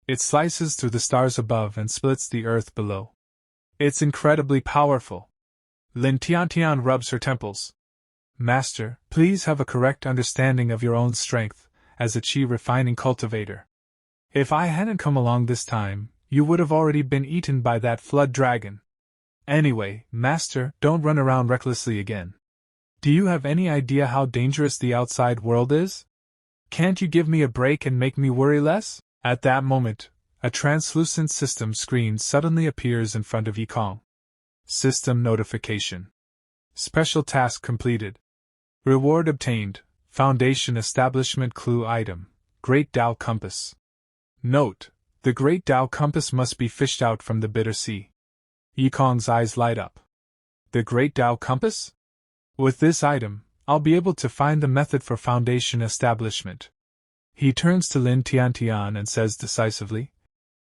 S1: It slices through the stars above and splits the earth below. It's incredibly powerful. Lin Tian rubs her temples. Master, please have a correct understanding of your own strength, as a chi-refining cultivator. If I hadn't come along this time, you would have already been eaten by that flood dragon. Anyway, Master, don't run around recklessly again. Do you have any idea how dangerous the outside world is? Can't you give me a break and make me worry less? At that moment, a translucent system screen suddenly appears in front of Yikong. System notification. Special task completed. Reward obtained. Foundation establishment clue item. Great Tao Compass. Note: the Great Tao Compass must be fished out from the bitter sea. Yikong's eyes light up. The Great Tao Compass? With this item, I'll be able to find the method for foundation establishment. He turns to Lin Tian and says decisively,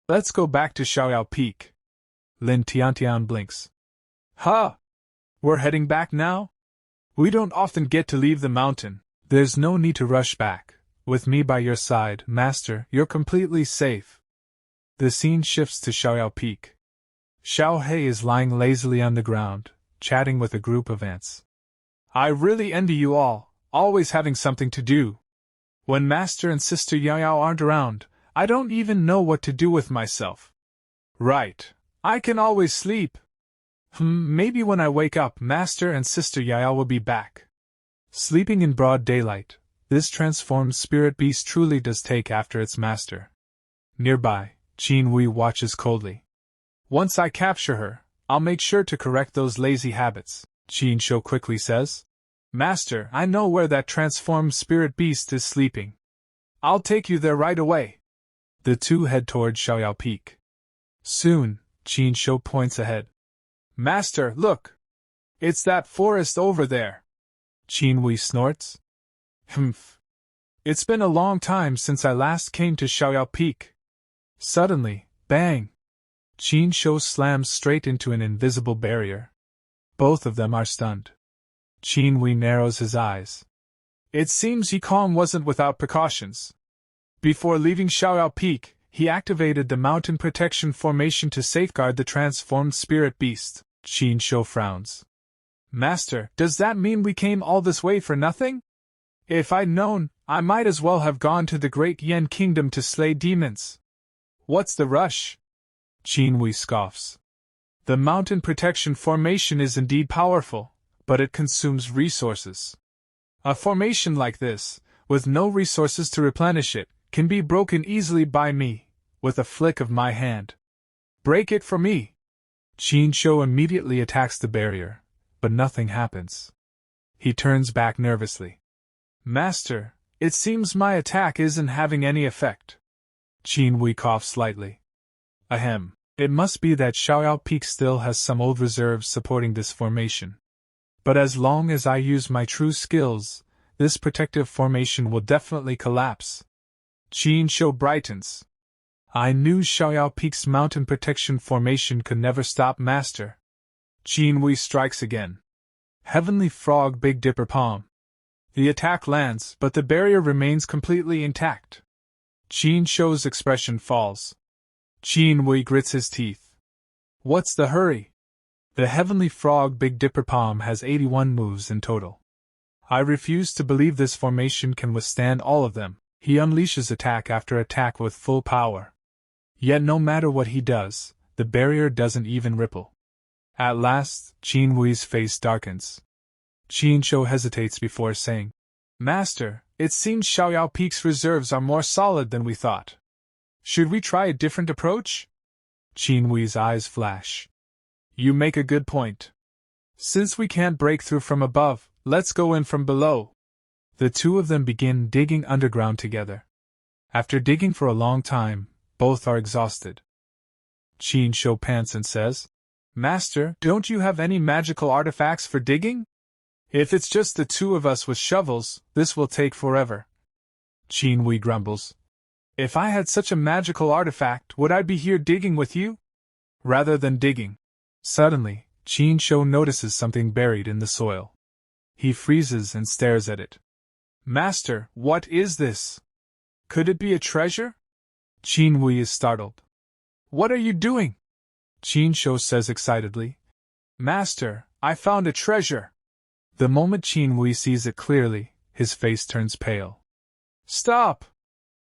S1: Let's go back to Xiaoyao Peak. Lin Tian blinks. Huh? We're heading back now? We don't often get to leave the mountain. There's no need to rush back. With me by your side, Master, you're completely safe. The scene shifts to Xiaoyao Peak. Xiao Hei is lying lazily on the ground, chatting with a group of ants. I really envy you all, always having something to do. When Master and Sister Yao aren't around, I don't even know what to do with myself. Right. I can always sleep. Maybe when I wake up, Master and Sister Yao will be back. Sleeping in broad daylight, this transformed spirit beast truly does take after its master. Nearby, Qin Wei watches coldly. Once I capture her, I'll make sure to correct those lazy habits, Qin Shou quickly says. Master, I know where that transformed spirit beast is sleeping. I'll take you there right away. The two head toward Xiaoyao Peak. Soon, Qin Shou points ahead. Master, look! It's that forest over there. Qin Wei snorts. It's been a long time since I last came to Xiaoyao Peak. Suddenly, bang! Qin Shou slams straight into an invisible barrier. Both of them are stunned. Qin Wei narrows his eyes. It seems Yikong wasn't without precautions. Before leaving Xiaoyao Peak, he activated the mountain protection formation to safeguard the transformed spirit beast. Qin Shou frowns. Master, does that mean we came all this way for nothing? If I'd known, I might as well have gone to the Great Yen Kingdom to slay demons. What's the rush? Qin Wei scoffs. The mountain protection formation is indeed powerful, but it consumes resources. A formation like this, with no resources to replenish it, can be broken easily by me, with a flick of my hand. Break it for me! Qin Shou immediately attacks the barrier, but nothing happens. He turns back nervously. Master, it seems my attack isn't having any effect. Qin Wei coughs slightly. Ahem, it must be that Xiaoyao Peak still has some old reserves supporting this formation. But as long as I use my true skills, this protective formation will definitely collapse. Qin Shou brightens. I knew Xiaoyao Peak's mountain protection formation could never stop Master. Qin Wei strikes again. Heavenly Frog Big Dipper Palm. The attack lands, but the barrier remains completely intact. Qin Shou's expression falls. Qin Wei grits his teeth. What's the hurry? The Heavenly Frog Big Dipper Palm has 81 moves in total. I refuse to believe this formation can withstand all of them. He unleashes attack after attack with full power. Yet no matter what he does, the barrier doesn't even ripple. At last, Qin Wei's face darkens. Qin Shou hesitates before saying, Master, it seems Xiaoyao Peak's reserves are more solid than we thought. Should we try a different approach? Qin Wei's eyes flash. You make a good point. Since we can't break through from above, let's go in from below. The two of them begin digging underground together. After digging for a long time, both are exhausted. Qin Shou pants and says, Master, don't you have any magical artifacts for digging? If it's just the two of us with shovels, this will take forever. Qin Wei grumbles. If I had such a magical artifact, would I be here digging with you? Rather than digging. Suddenly, Qin Shou notices something buried in the soil. He freezes and stares at it. Master, what is this? Could it be a treasure? Qin Wei is startled. What are you doing? Qin Shou says excitedly. Master, I found a treasure. The moment Qin Wei sees it clearly, his face turns pale. Stop!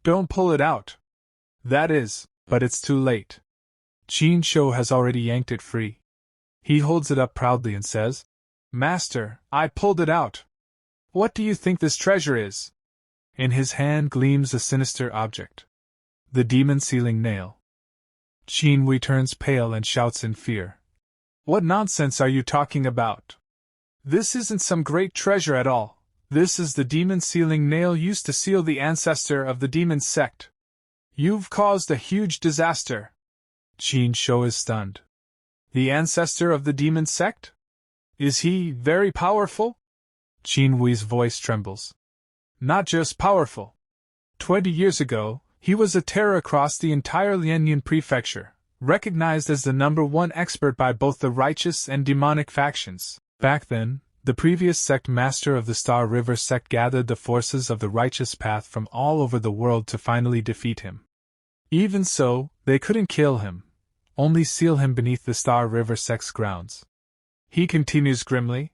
S1: Don't pull it out. That is, but it's too late. Qin Shou has already yanked it free. He holds it up proudly and says, Master, I pulled it out. What do you think this treasure is? In his hand gleams a sinister object. The demon sealing nail. Qin Wei turns pale and shouts in fear. What nonsense are you talking about? This isn't some great treasure at all. This is the demon sealing nail used to seal the ancestor of the demon sect. You've caused a huge disaster. Qin Shou is stunned. The ancestor of the demon sect? Is he very powerful? Qin Wei's voice trembles. Not just powerful. 20 years ago, he was a terror across the entire Lianyun prefecture, recognized as the #1 expert by both the righteous and demonic factions. Back then, the previous sect master of the Star River sect gathered the forces of the righteous path from all over the world to finally defeat him. Even so, they couldn't kill him, only seal him beneath the Star River sect's grounds. He continues grimly.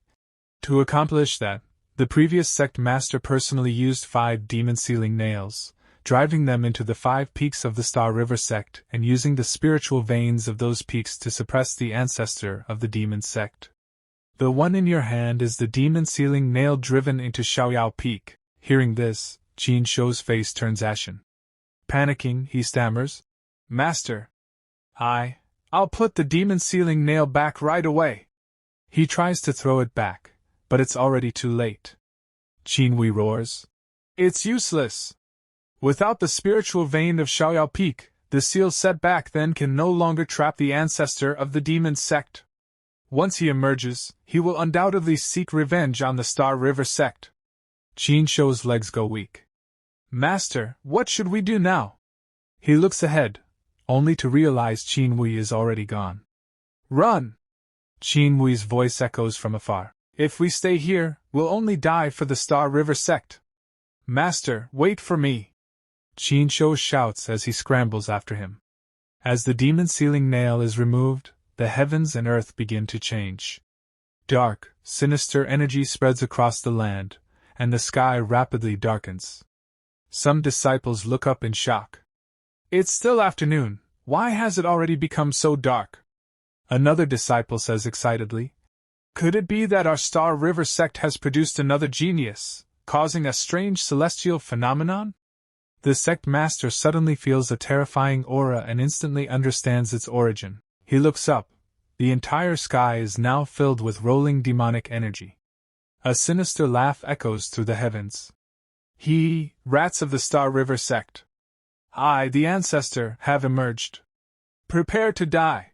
S1: To accomplish that, the previous sect master personally used 5 demon sealing nails, driving them into the 5 peaks of the Star River sect and using the spiritual veins of those peaks to suppress the ancestor of the demon sect. The one in your hand is the demon sealing nail driven into Xiaoyao Peak. Hearing this, Qin Shou's face turns ashen. Panicking, he stammers, Master, I'll put the demon sealing nail back right away. He tries to throw it back, but it's already too late. Qin Wei roars. It's useless. Without the spiritual vein of Xiaoyao Peak, the seal set back then can no longer trap the ancestor of the demon sect. Once he emerges, he will undoubtedly seek revenge on the Star River sect. Qin Shou's legs go weak. Master, what should we do now? He looks ahead, only to realize Qin Wei is already gone. Run! Qin Wei's voice echoes from afar. If we stay here, we'll only die for the Star River sect. Master, wait for me! Qin Shou shouts as he scrambles after him. As the demon sealing nail is removed, the heavens and earth begin to change. Dark, sinister energy spreads across the land, and the sky rapidly darkens. Some disciples look up in shock. It's still afternoon, why has it already become so dark? Another disciple says excitedly, Could it be that our Star River sect has produced another genius, causing a strange celestial phenomenon? The sect master suddenly feels a terrifying aura and instantly understands its origin. He looks up. The entire sky is now filled with rolling demonic energy. A sinister laugh echoes through the heavens. Rats of the Star River sect. I, the ancestor, have emerged. Prepare to die.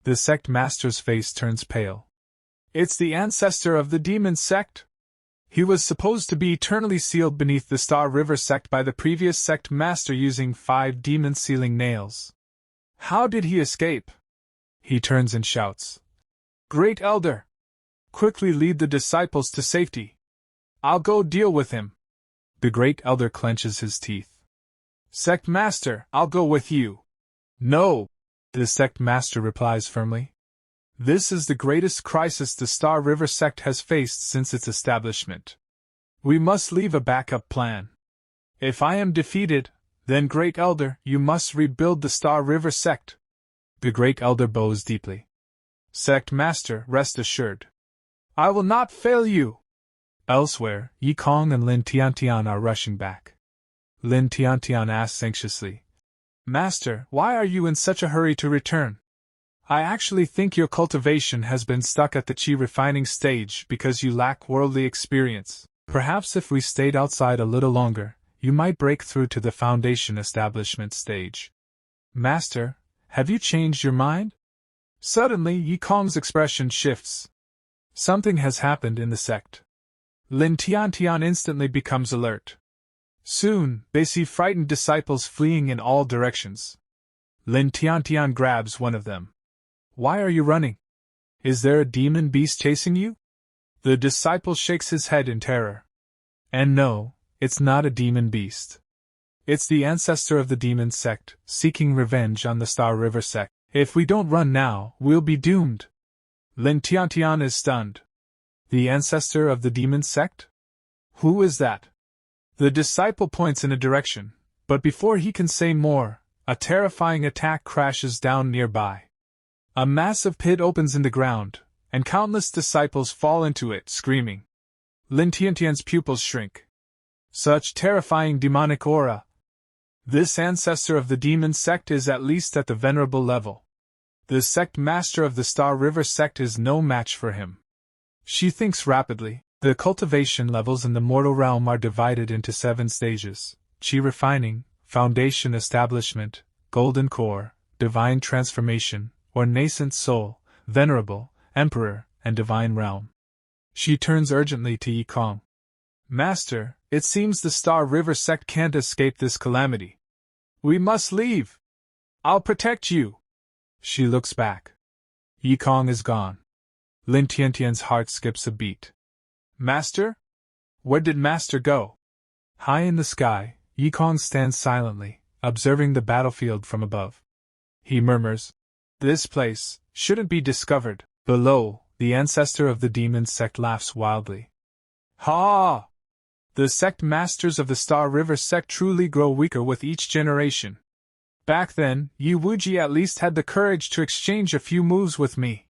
S1: The sect master's face turns pale. It's the ancestor of the demon sect? He was supposed to be eternally sealed beneath the Star River sect by the previous sect master using 5 demon sealing nails. How did he escape? He turns and shouts. Great Elder! Quickly lead the disciples to safety. I'll go deal with him. The Great Elder clenches his teeth. Sect Master, I'll go with you. No! The sect master replies firmly. This is the greatest crisis the Star River sect has faced since its establishment. We must leave a backup plan. If I am defeated, then Great Elder, you must rebuild the Star River sect. The Great Elder bows deeply. Sect Master, rest assured. I will not fail you. Elsewhere, Yi Kong and Lin Tiantian are rushing back. Lin Tiantian asks anxiously, Master, why are you in such a hurry to return? I actually think your cultivation has been stuck at the chi refining stage because you lack worldly experience. Perhaps if we stayed outside a little longer, you might break through to the foundation establishment stage. Master, have you changed your mind? Suddenly, Yi Kong's expression shifts. Something has happened in the sect. Lin Tiantian instantly becomes alert. Soon, they see frightened disciples fleeing in all directions. Lin Tiantian grabs one of them. Why are you running? Is there a demon beast chasing you? The disciple shakes his head in terror. And no, it's not a demon beast. It's the ancestor of the demon sect, seeking revenge on the Star River sect. If we don't run now, we'll be doomed. Lin Tiantian is stunned. The ancestor of the demon sect? Who is that? The disciple points in a direction, but before he can say more, a terrifying attack crashes down nearby. A massive pit opens in the ground, and countless disciples fall into it, screaming. Lin Tiantian's pupils shrink. Such terrifying demonic aura. This ancestor of the demon sect is at least at the venerable level. The sect master of the Star River sect is no match for him. She thinks rapidly. The cultivation levels in the mortal realm are divided into 7 stages: chi refining, foundation establishment, golden core, divine transformation, or nascent soul, venerable, emperor, and divine realm. She turns urgently to Yi Kong. Master, it seems the Star River sect can't escape this calamity. We must leave. I'll protect you. She looks back. Yi Kong is gone. Lin Tiantian's heart skips a beat. Master? Where did Master go? High in the sky, Yi Kong stands silently, observing the battlefield from above. He murmurs, "This place shouldn't be discovered." Below, the ancestor of the demon sect laughs wildly. Ha! The sect masters of the Star River sect truly grow weaker with each generation. Back then, Yi Wuji at least had the courage to exchange a few moves with me.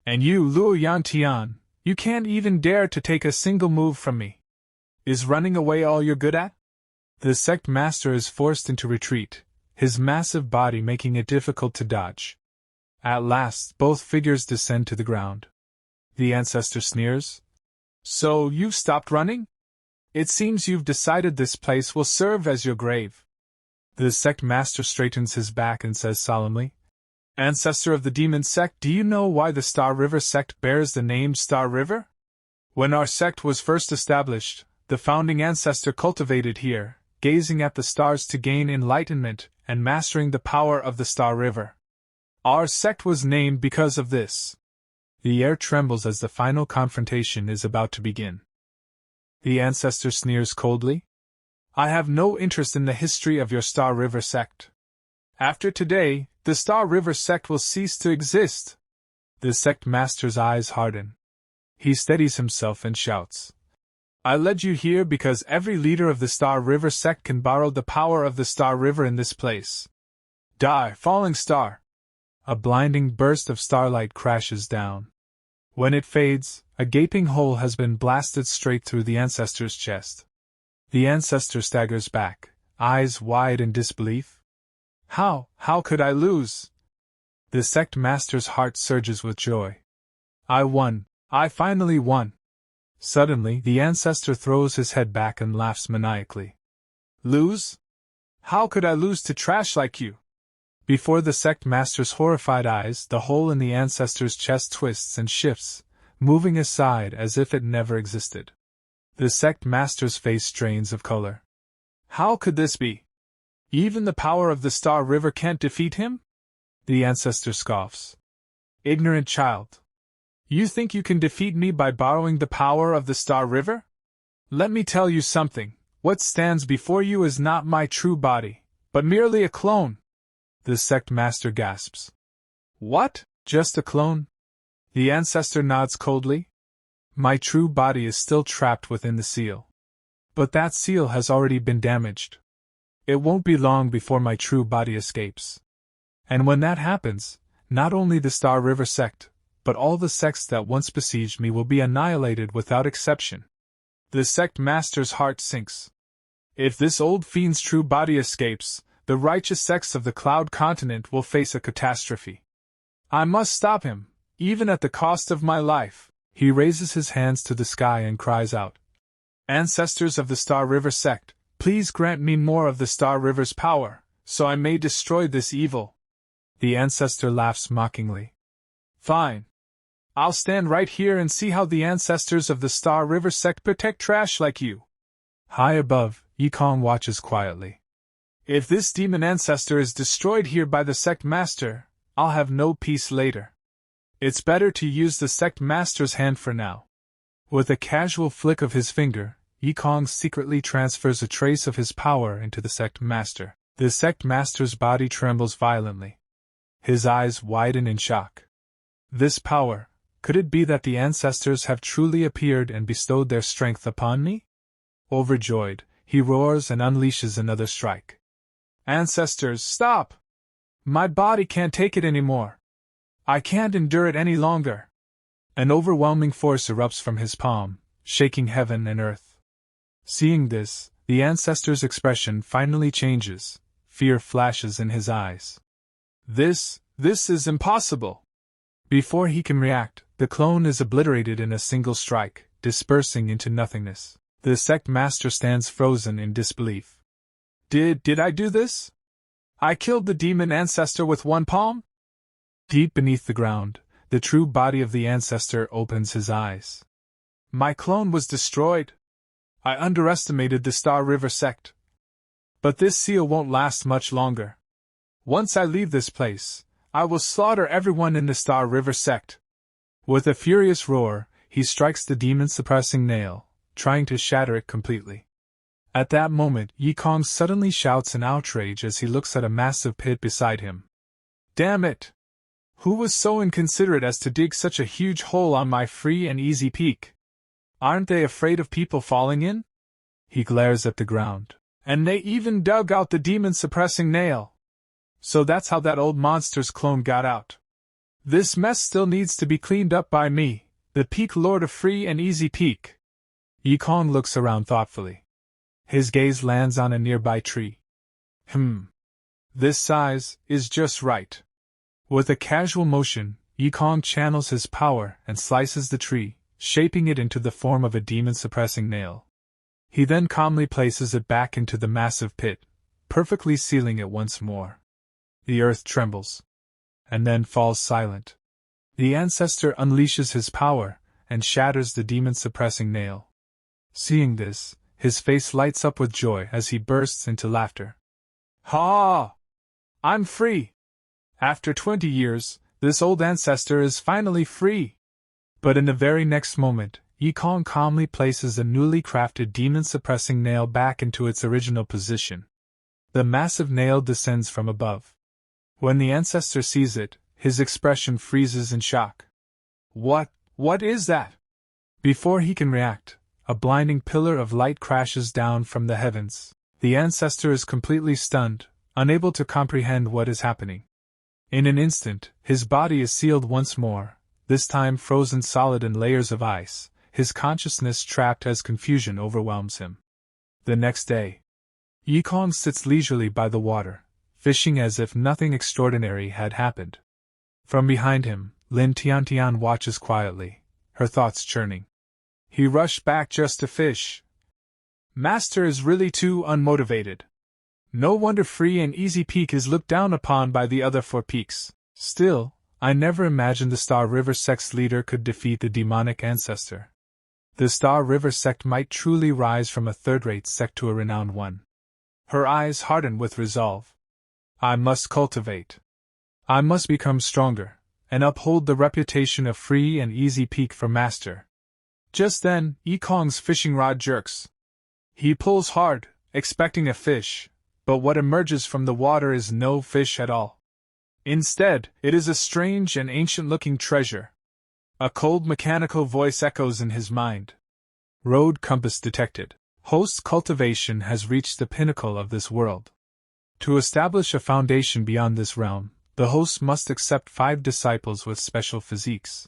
S1: And you, Luo Yantian, you can't even dare to take a single move from me. Is running away all you're good at? The sect master is forced into retreat, his massive body making it difficult to dodge. At last, both figures descend to the ground. The ancestor sneers. So, you've stopped running? It seems you've decided this place will serve as your grave. The sect master straightens his back and says solemnly, Ancestor of the demon sect, do you know why the Star River sect bears the name Star River? When our sect was first established, the founding ancestor cultivated here, gazing at the stars to gain enlightenment and mastering the power of the Star River. Our sect was named because of this. The air trembles as the final confrontation is about to begin. The ancestor sneers coldly. I have no interest in the history of your Star River sect. After today, the Star River sect will cease to exist. The sect master's eyes harden. He steadies himself and shouts. I led you here because every leader of the Star River sect can borrow the power of the Star River in this place. Die, falling star! A blinding burst of starlight crashes down. When it fades, a gaping hole has been blasted straight through the ancestor's chest. The ancestor staggers back, eyes wide in disbelief. How could I lose? The sect master's heart surges with joy. I won, I finally won. Suddenly, the ancestor throws his head back and laughs maniacally. Lose? How could I lose to trash like you? Before the sect master's horrified eyes, the hole in the ancestor's chest twists and shifts, moving aside as if it never existed. The sect master's face strains of color. How could this be? Even the power of the Star River can't defeat him? The ancestor scoffs. Ignorant child. You think you can defeat me by borrowing the power of the Star River? Let me tell you something, what stands before you is not my true body, but merely a clone. The sect master gasps. What? Just a clone? The ancestor nods coldly. My true body is still trapped within the seal. But that seal has already been damaged. It won't be long before my true body escapes. And when that happens, not only the Star River sect, but all the sects that once besieged me will be annihilated without exception. The sect master's heart sinks. If this old fiend's true body escapes, the righteous sects of the Cloud Continent will face a catastrophe. I must stop him, even at the cost of my life. He raises his hands to the sky and cries out, Ancestors of the Star River sect, please grant me more of the Star River's power, so I may destroy this evil. The ancestor laughs mockingly. Fine. I'll stand right here and see how the ancestors of the Star River sect protect trash like you. High above, Yikong watches quietly. If this demon ancestor is destroyed here by the sect master, I'll have no peace later. It's better to use the sect master's hand for now. With a casual flick of his finger, Yikong secretly transfers a trace of his power into the sect master. The sect master's body trembles violently. His eyes widen in shock. This power, could it be that the ancestors have truly appeared and bestowed their strength upon me? Overjoyed, he roars and unleashes another strike. Ancestors, stop! My body can't take it anymore. I can't endure it any longer. An overwhelming force erupts from his palm, shaking heaven and earth. Seeing this, the ancestor's expression finally changes. Fear flashes in his eyes. This is impossible! Before he can react, the clone is obliterated in a single strike, dispersing into nothingness. The sect master stands frozen in disbelief. Did I do this? I killed the demon ancestor with one palm? Deep beneath the ground, the true body of the ancestor opens his eyes. My clone was destroyed. I underestimated the Star River sect. But this seal won't last much longer. Once I leave this place, I will slaughter everyone in the Star River sect. With a furious roar, he strikes the demon-suppressing nail, trying to shatter it completely. At that moment, Yikong suddenly shouts in outrage as he looks at a massive pit beside him. Damn it! Who was so inconsiderate as to dig such a huge hole on my free and easy peak? Aren't they afraid of people falling in? He glares at the ground. And they even dug out the demon-suppressing nail. So that's how that old monster's clone got out. This mess still needs to be cleaned up by me, the Peak Lord of Free and Easy Peak. Yikong looks around thoughtfully. His gaze lands on a nearby tree. This size is just right. With a casual motion, Yikong channels his power and slices the tree, shaping it into the form of a demon-suppressing nail. He then calmly places it back into the massive pit, perfectly sealing it once more. The earth trembles, and then falls silent. The ancestor unleashes his power and shatters the demon-suppressing nail. Seeing this, his face lights up with joy as he bursts into laughter. Ha! I'm free! After 20 years, this old ancestor is finally free! But in the very next moment, Yikong calmly places a newly crafted demon-suppressing nail back into its original position. The massive nail descends from above. When the ancestor sees it, his expression freezes in shock. What is that? Before he can react, a blinding pillar of light crashes down from the heavens. The ancestor is completely stunned, unable to comprehend what is happening. In an instant, his body is sealed once more, this time frozen solid in layers of ice, his consciousness trapped as confusion overwhelms him. The next day, Yikong sits leisurely by the water, fishing as if nothing extraordinary had happened. From behind him, Lin Tiantian watches quietly, her thoughts churning. He rushed back just to fish. Master is really too unmotivated. No wonder Free and Easy Peak is looked down upon by the other 4 peaks. Still, I never imagined the Star River sect's leader could defeat the demonic ancestor. The Star River sect might truly rise from a third-rate sect to a renowned one. Her eyes harden with resolve. I must cultivate. I must become stronger, and uphold the reputation of Free and Easy Peak for master. Just then, Yikong's fishing rod jerks. He pulls hard, expecting a fish, but what emerges from the water is no fish at all. Instead, it is a strange and ancient-looking treasure. A cold mechanical voice echoes in his mind. Road compass detected. Host's cultivation has reached the pinnacle of this world. To establish a foundation beyond this realm, the host must accept 5 disciples with special physiques.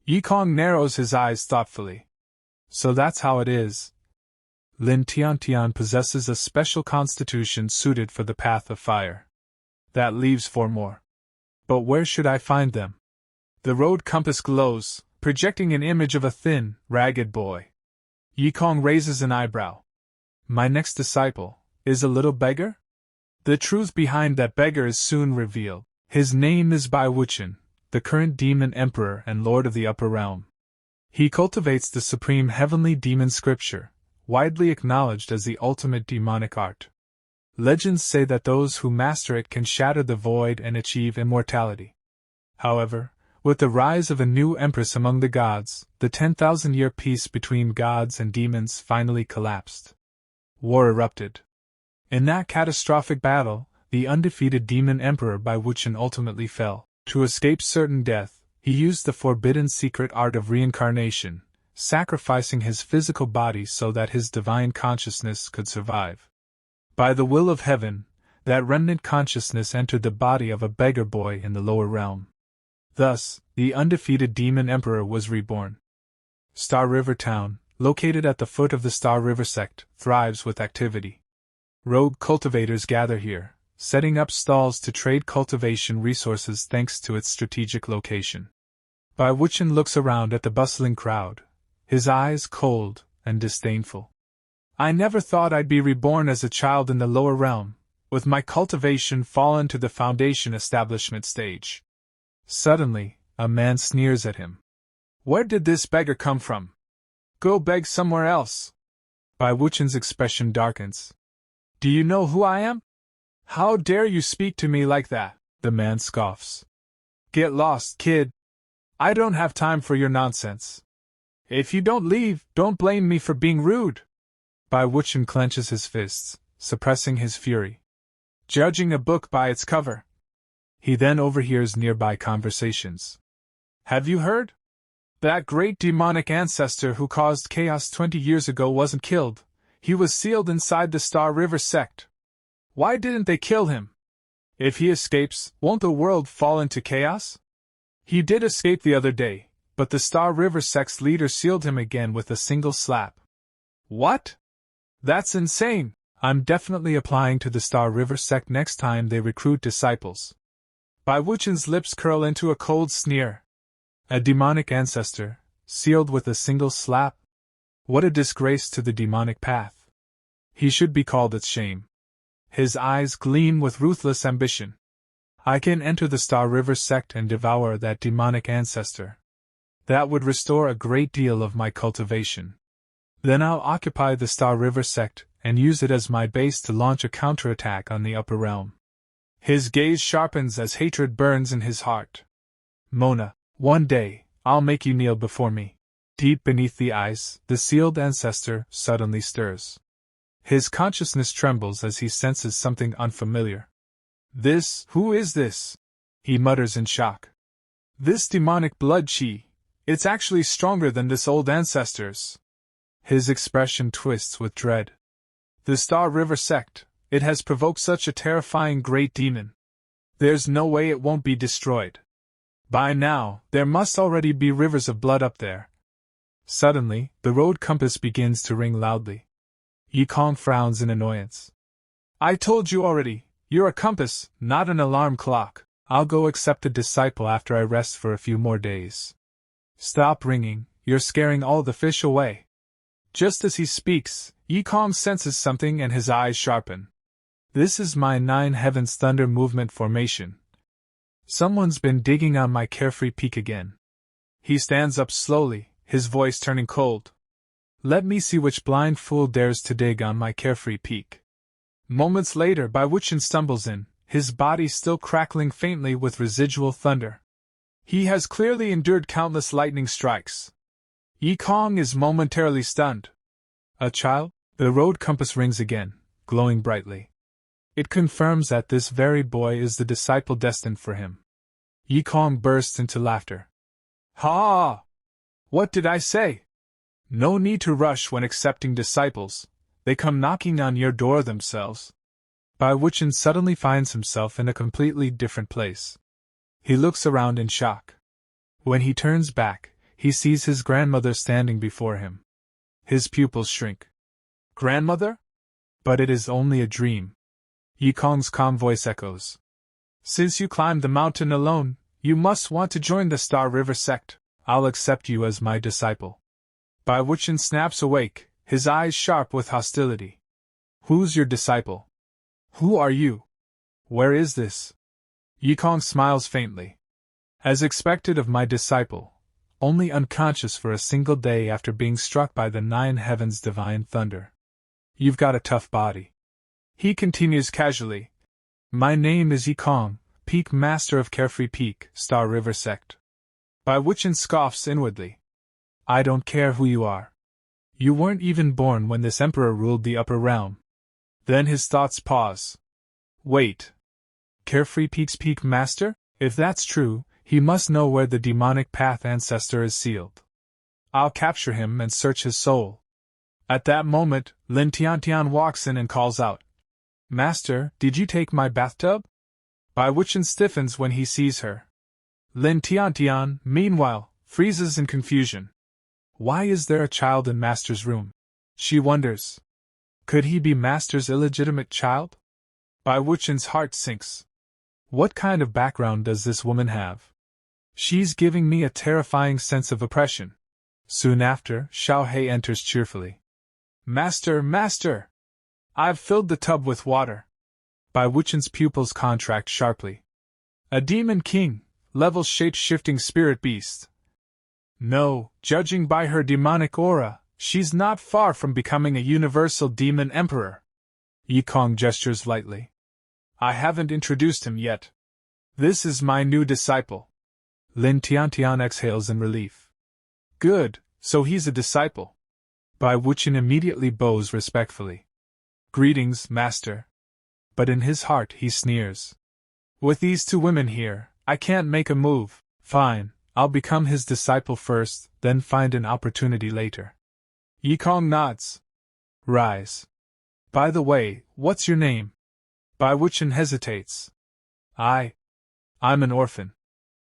S1: Yikong narrows his eyes thoughtfully. So that's how it is. Lin Tiantian possesses a special constitution suited for the path of fire. That leaves 4 more. But where should I find them? The road compass glows, projecting an image of a thin, ragged boy. Yikong raises an eyebrow. My next disciple is a little beggar? The truth behind that beggar is soon revealed. His name is Bai Wuchen, the current demon emperor and lord of the upper realm. He cultivates the supreme heavenly demon scripture, widely acknowledged as the ultimate demonic art. Legends say that those who master it can shatter the void and achieve immortality. However, with the rise of a new empress among the gods, the 10,000-year peace between gods and demons finally collapsed. War erupted. In that catastrophic battle, the undefeated demon emperor Bai Wuchen ultimately fell. To escape certain death, he used the forbidden secret art of reincarnation, sacrificing his physical body so that his divine consciousness could survive. By the will of heaven, that remnant consciousness entered the body of a beggar boy in the lower realm. Thus, the undefeated demon emperor was reborn. Star River Town, located at the foot of the Star River sect, thrives with activity. Rogue cultivators gather here, setting up stalls to trade cultivation resources thanks to its strategic location. Bai Wuchen looks around at the bustling crowd, his eyes cold and disdainful. I never thought I'd be reborn as a child in the lower realm, with my cultivation fallen to the foundation establishment stage. Suddenly, a man sneers at him. Where did this beggar come from? Go beg somewhere else. Bai Wuchen's expression darkens. Do you know who I am? How dare you speak to me like that? The man scoffs. Get lost, kid. I don't have time for your nonsense. If you don't leave, don't blame me for being rude. Bai Wuchen clenches his fists, suppressing his fury. Judging a book by its cover. He then overhears nearby conversations. Have you heard? That great demonic ancestor who caused chaos 20 years ago wasn't killed. He was sealed inside the Star River sect. Why didn't they kill him? If he escapes, won't the world fall into chaos? He did escape the other day, but the Star River sect's leader sealed him again with a single slap. What? That's insane! I'm definitely applying to the Star River sect next time they recruit disciples. Bai Wuchen's lips curl into a cold sneer. A demonic ancestor, sealed with a single slap? What a disgrace to the demonic path. He should be called its shame. His eyes gleam with ruthless ambition. I can enter the Star River sect and devour that demonic ancestor. That would restore a great deal of my cultivation. Then I'll occupy the Star River sect and use it as my base to launch a counterattack on the upper realm. His gaze sharpens as hatred burns in his heart. Mona, one day, I'll make you kneel before me. Deep beneath the ice, the sealed ancestor suddenly stirs. His consciousness trembles as he senses something unfamiliar. Who is this? He mutters in shock. This demonic blood chi, it's actually stronger than this old ancestor's. His expression twists with dread. The Star River sect, it has provoked such a terrifying great demon. There's no way it won't be destroyed. By now, there must already be rivers of blood up there. Suddenly, the road compass begins to ring loudly. Yikong frowns in annoyance. I told you already, you're a compass, not an alarm clock. I'll go accept a disciple after I rest for a few more days. Stop ringing, you're scaring all the fish away. Just as he speaks, Yikong senses something and his eyes sharpen. This is my 9 Heavens Thunder movement formation. Someone's been digging on my carefree peak again. He stands up slowly, his voice turning cold. Let me see which blind fool dares to dig on my carefree peak. Moments later, Bai Wuchen stumbles in, his body still crackling faintly with residual thunder. He has clearly endured countless lightning strikes. Yikong is momentarily stunned. A child? The road compass rings again, glowing brightly. It confirms that this very boy is the disciple destined for him. Yikong bursts into laughter. Ha! What did I say? No need to rush when accepting disciples. They come knocking on your door themselves. Bai Wuchen suddenly finds himself in a completely different place. He looks around in shock. When he turns back, he sees his grandmother standing before him. His pupils shrink. Grandmother? But it is only a dream. Yikong's calm voice echoes. Since you climbed the mountain alone, you must want to join the Star River sect. I'll accept you as my disciple. Bai Wuchen snaps awake, his eyes sharp with hostility. Who's your disciple? Who are you? Where is this? Yikong smiles faintly. As expected of my disciple, only unconscious for a single day after being struck by the 9 heavens' divine thunder. You've got a tough body. He continues casually. My name is Yikong, Peak Master of Carefree Peak, Star River Sect. Bai Wuchen scoffs inwardly. I don't care who you are. You weren't even born when this emperor ruled the upper realm. Then his thoughts pause. Wait. Carefree Peak's Peak Master? If that's true, he must know where the demonic path ancestor is sealed. I'll capture him and search his soul. At that moment, Lin Tiantian walks in and calls out. Master, did you take my bathtub? Bai Wuchen stiffens when he sees her. Lin Tiantian, meanwhile, freezes in confusion. Why is there a child in Master's room? She wonders. Could he be Master's illegitimate child? Bai Wuchen's heart sinks. What kind of background does this woman have? She's giving me a terrifying sense of oppression. Soon after, Xiao Hei enters cheerfully. Master, Master! I've filled the tub with water. Bai Wuchen's pupils contract sharply. A demon king, level shape-shifting spirit beast. No, judging by her demonic aura, she's not far from becoming a universal demon emperor. Yikong gestures lightly. I haven't introduced him yet. This is my new disciple. Lin Tiantian exhales in relief. Good, so he's a disciple. Bai Wuchen immediately bows respectfully. Greetings, Master. But in his heart he sneers. With these 2 women here, I can't make a move. Fine, I'll become his disciple first, then find an opportunity later. Yikong nods. Rise. By the way, what's your name? Bai Wuchen hesitates. I'm an orphan.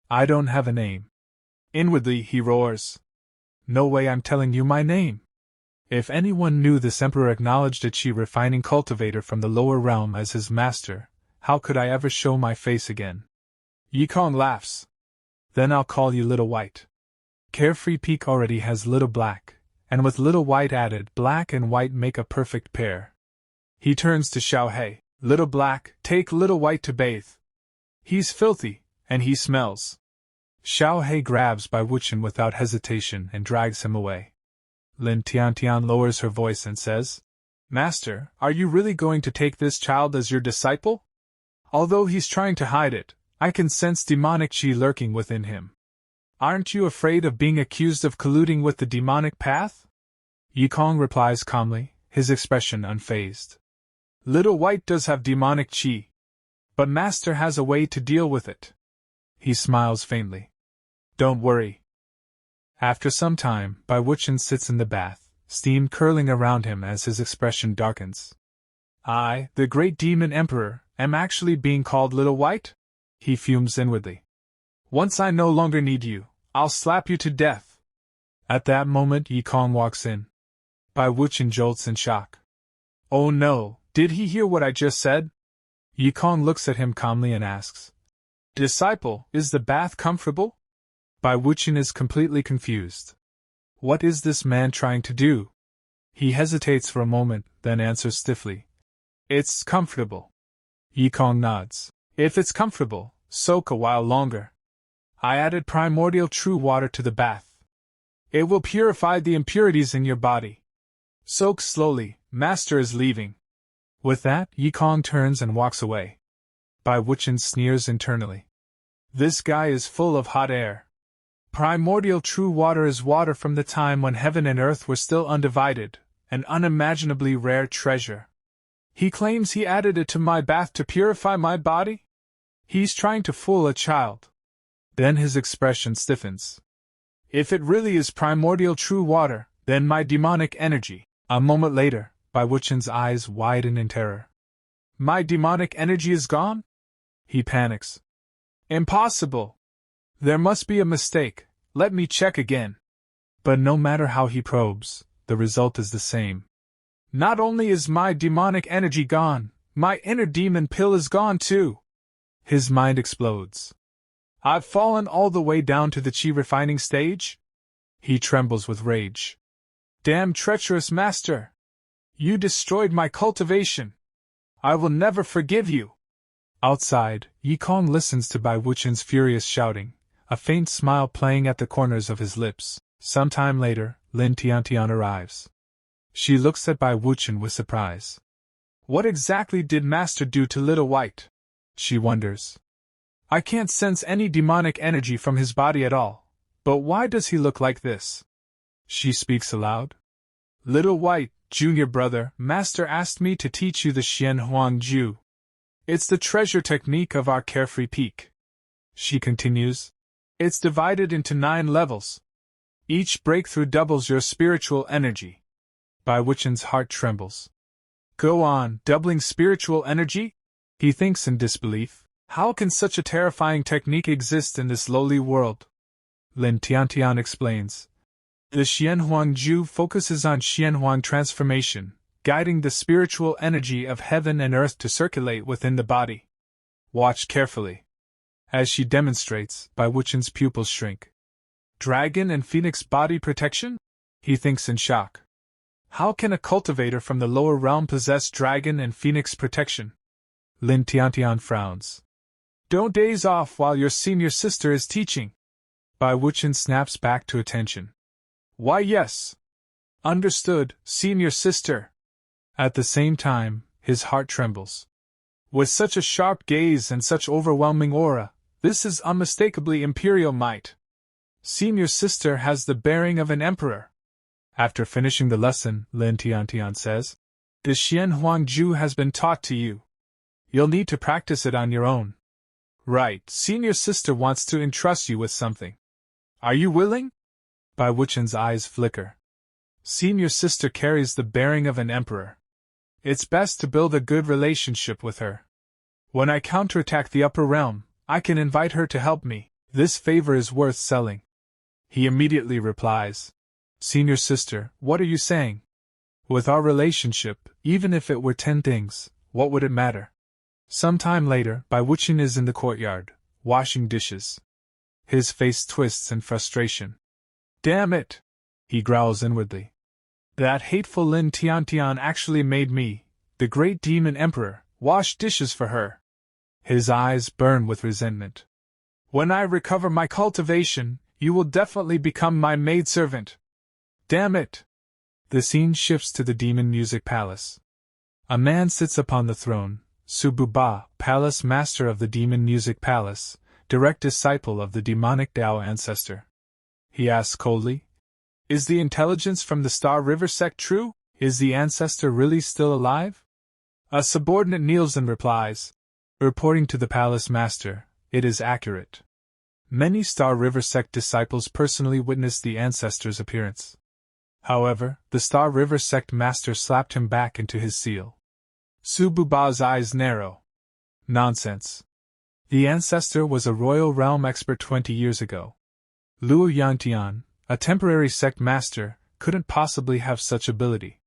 S1: I don't have a name. Inwardly he roars. No way I'm telling you my name. If anyone knew this emperor acknowledged a chi refining cultivator from the lower realm as his master, how could I ever show my face again? Yikong laughs. Then I'll call you Little White. Carefree Peak already has Little Black, and with Little White added, black and white make a perfect pair. He turns to Xiao Hei. Little Black, take Little White to bathe. He's filthy, and he smells. Xiao Hei grabs Bai Wuchen without hesitation and drags him away. Lin Tiantian lowers her voice and says, Master, are you really going to take this child as your disciple? Although he's trying to hide it, I can sense demonic chi lurking within him. Aren't you afraid of being accused of colluding with the demonic path? Yikong replies calmly, his expression unfazed. Little White does have demonic chi. But Master has a way to deal with it. He smiles faintly. Don't worry. After some time, Bai Wuchen sits in the bath, steam curling around him as his expression darkens. I, the great demon emperor, am actually being called Little White? He fumes inwardly. Once I no longer need you, I'll slap you to death. At that moment Yikong walks in. Bai Wuchen jolts in shock. Oh no, did he hear what I just said? Yikong looks at him calmly and asks. Disciple, is the bath comfortable? Bai Wuchen is completely confused. What is this man trying to do? He hesitates for a moment, then answers stiffly. It's comfortable. Yikong nods. If it's comfortable, soak a while longer. I added primordial true water to the bath. It will purify the impurities in your body. Soak slowly, Master is leaving. With that, Yikong turns and walks away. Bai Wuchen sneers internally. This guy is full of hot air. Primordial true water is water from the time when heaven and earth were still undivided, an unimaginably rare treasure. He claims he added it to my bath to purify my body? He's trying to fool a child. Then his expression stiffens. If it really is primordial true water, then my demonic energy. A moment later, Bai Wuchen's eyes widen in terror. My demonic energy is gone? He panics. Impossible! There must be a mistake, let me check again. But no matter how he probes, the result is the same. Not only is my demonic energy gone, my inner demon pill is gone too. His mind explodes. I've fallen all the way down to the chi refining stage? He trembles with rage. Damn treacherous master! You destroyed my cultivation! I will never forgive you! Outside, Yikong listens to Bai Wuchen's furious shouting, a faint smile playing at the corners of his lips. Some time later, Lin Tiantian arrives. She looks at Bai Wuchen with surprise. What exactly did Master do to Little White? She wonders. I can't sense any demonic energy from his body at all, but why does he look like this? She speaks aloud. Little White, junior brother, Master asked me to teach you the Xian Huang Ju. It's the treasure technique of our carefree peak. She continues. It's divided into 9 levels. Each breakthrough doubles your spiritual energy. Bai Wuchen's heart trembles. Go on, doubling spiritual energy? He thinks in disbelief. How can such a terrifying technique exist in this lowly world? Lin Tiantian explains. The Xianhuang Ju focuses on Xianhuang transformation, guiding the spiritual energy of heaven and earth to circulate within the body. Watch carefully. As she demonstrates, Bai Wuchen's pupils shrink. Dragon and phoenix body protection? He thinks in shock. How can a cultivator from the lower realm possess dragon and phoenix protection? Lin Tiantian frowns. Don't daze off while your senior sister is teaching. Bai Wuchen snaps back to attention. Why yes. Understood, senior sister. At the same time, his heart trembles. With such a sharp gaze and such overwhelming aura, this is unmistakably imperial might. Senior sister has the bearing of an emperor. After finishing the lesson, Lin Tiantian says, the Xian Huang Ju has been taught to you. You'll need to practice it on your own. Right, senior sister wants to entrust you with something. Are you willing? Bai Wuchen's eyes flicker. Senior sister carries the bearing of an emperor. It's best to build a good relationship with her. When I counterattack the upper realm, I can invite her to help me. This favor is worth selling. He immediately replies. Senior sister, what are you saying? With our relationship, even if it were 10 things, what would it matter? Some time later, Bai Wuchen is in the courtyard, washing dishes. His face twists in frustration. Damn it! He growls inwardly. That hateful Lin Tiantian actually made me, the great demon emperor, wash dishes for her. His eyes burn with resentment. When I recover my cultivation, you will definitely become my maidservant. Damn it! The scene shifts to the demon music palace. A man sits upon the throne, Sububa, palace master of the demon music palace, direct disciple of the demonic Dao ancestor. He asks coldly, is the intelligence from the Star River sect true? Is the ancestor really still alive? A subordinate kneels and replies, reporting to the palace master, it is accurate. Many Star River sect disciples personally witnessed the ancestor's appearance. However, the Star River sect master slapped him back into his seal. Sububa's eyes narrow. Nonsense. The ancestor was a royal realm expert 20 years ago. Luo Yantian, a temporary sect master, couldn't possibly have such ability.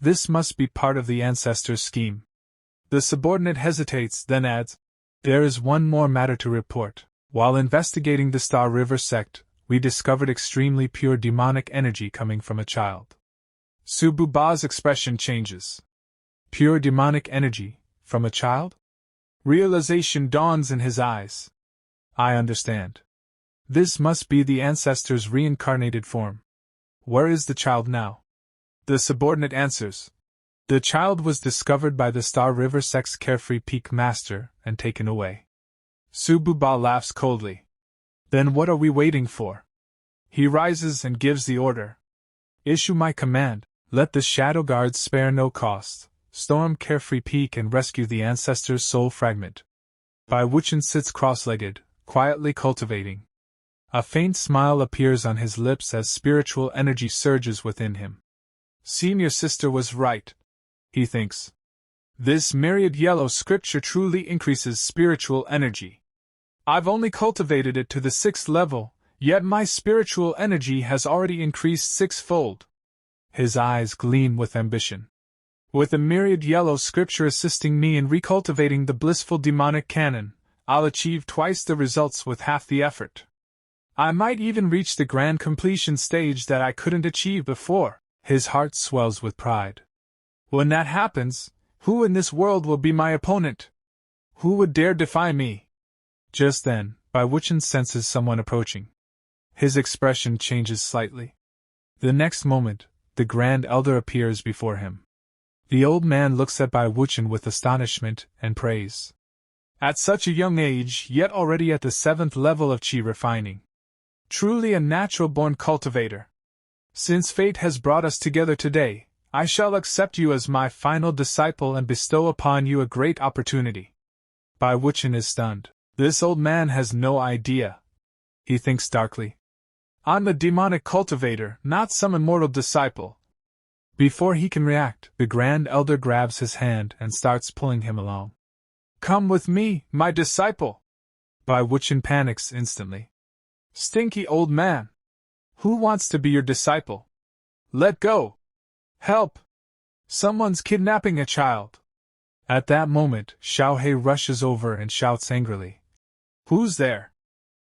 S1: This must be part of the ancestor's scheme. The subordinate hesitates, then adds, there is one more matter to report. While investigating the Star River sect, we discovered extremely pure demonic energy coming from a child. Sububa's expression changes. Pure demonic energy, from a child? Realization dawns in his eyes. I understand. This must be the ancestor's reincarnated form. Where is the child now? The subordinate answers. The child was discovered by the Star River sect's carefree peak master and taken away. Sububa laughs coldly. Then what are we waiting for? He rises and gives the order. Issue my command, let the shadow guards spare no cost, storm carefree peak and rescue the ancestor's soul fragment. Bai Wuchen sits cross-legged, quietly cultivating. A faint smile appears on his lips as spiritual energy surges within him. Senior sister was right, he thinks. This myriad yellow scripture truly increases spiritual energy. I've only cultivated it to the 6th level, yet my spiritual energy has already increased 6-fold. His eyes gleam with ambition. With the myriad yellow scripture assisting me in recultivating the blissful demonic canon, I'll achieve twice the results with half the effort. I might even reach the grand completion stage that I couldn't achieve before. His heart swells with pride. When that happens, who in this world will be my opponent? Who would dare defy me? Just then, Bai Wuchen senses someone approaching. His expression changes slightly. The next moment, the Grand Elder appears before him. The old man looks at Bai Wuchen with astonishment and praise. At such a young age, yet already at the 7th level of qi refining. Truly a natural-born cultivator. Since fate has brought us together today, I shall accept you as my final disciple and bestow upon you a great opportunity. Bai Wuchen is stunned. This old man has no idea. He thinks darkly. I'm a demonic cultivator, not some immortal disciple. Before he can react, the Grand Elder grabs his hand and starts pulling him along. Come with me, my disciple! Bai Wuchen panics instantly. Stinky old man! Who wants to be your disciple? Let go! Help! Someone's kidnapping a child! At that moment, Xiao He rushes over and shouts angrily. Who's there?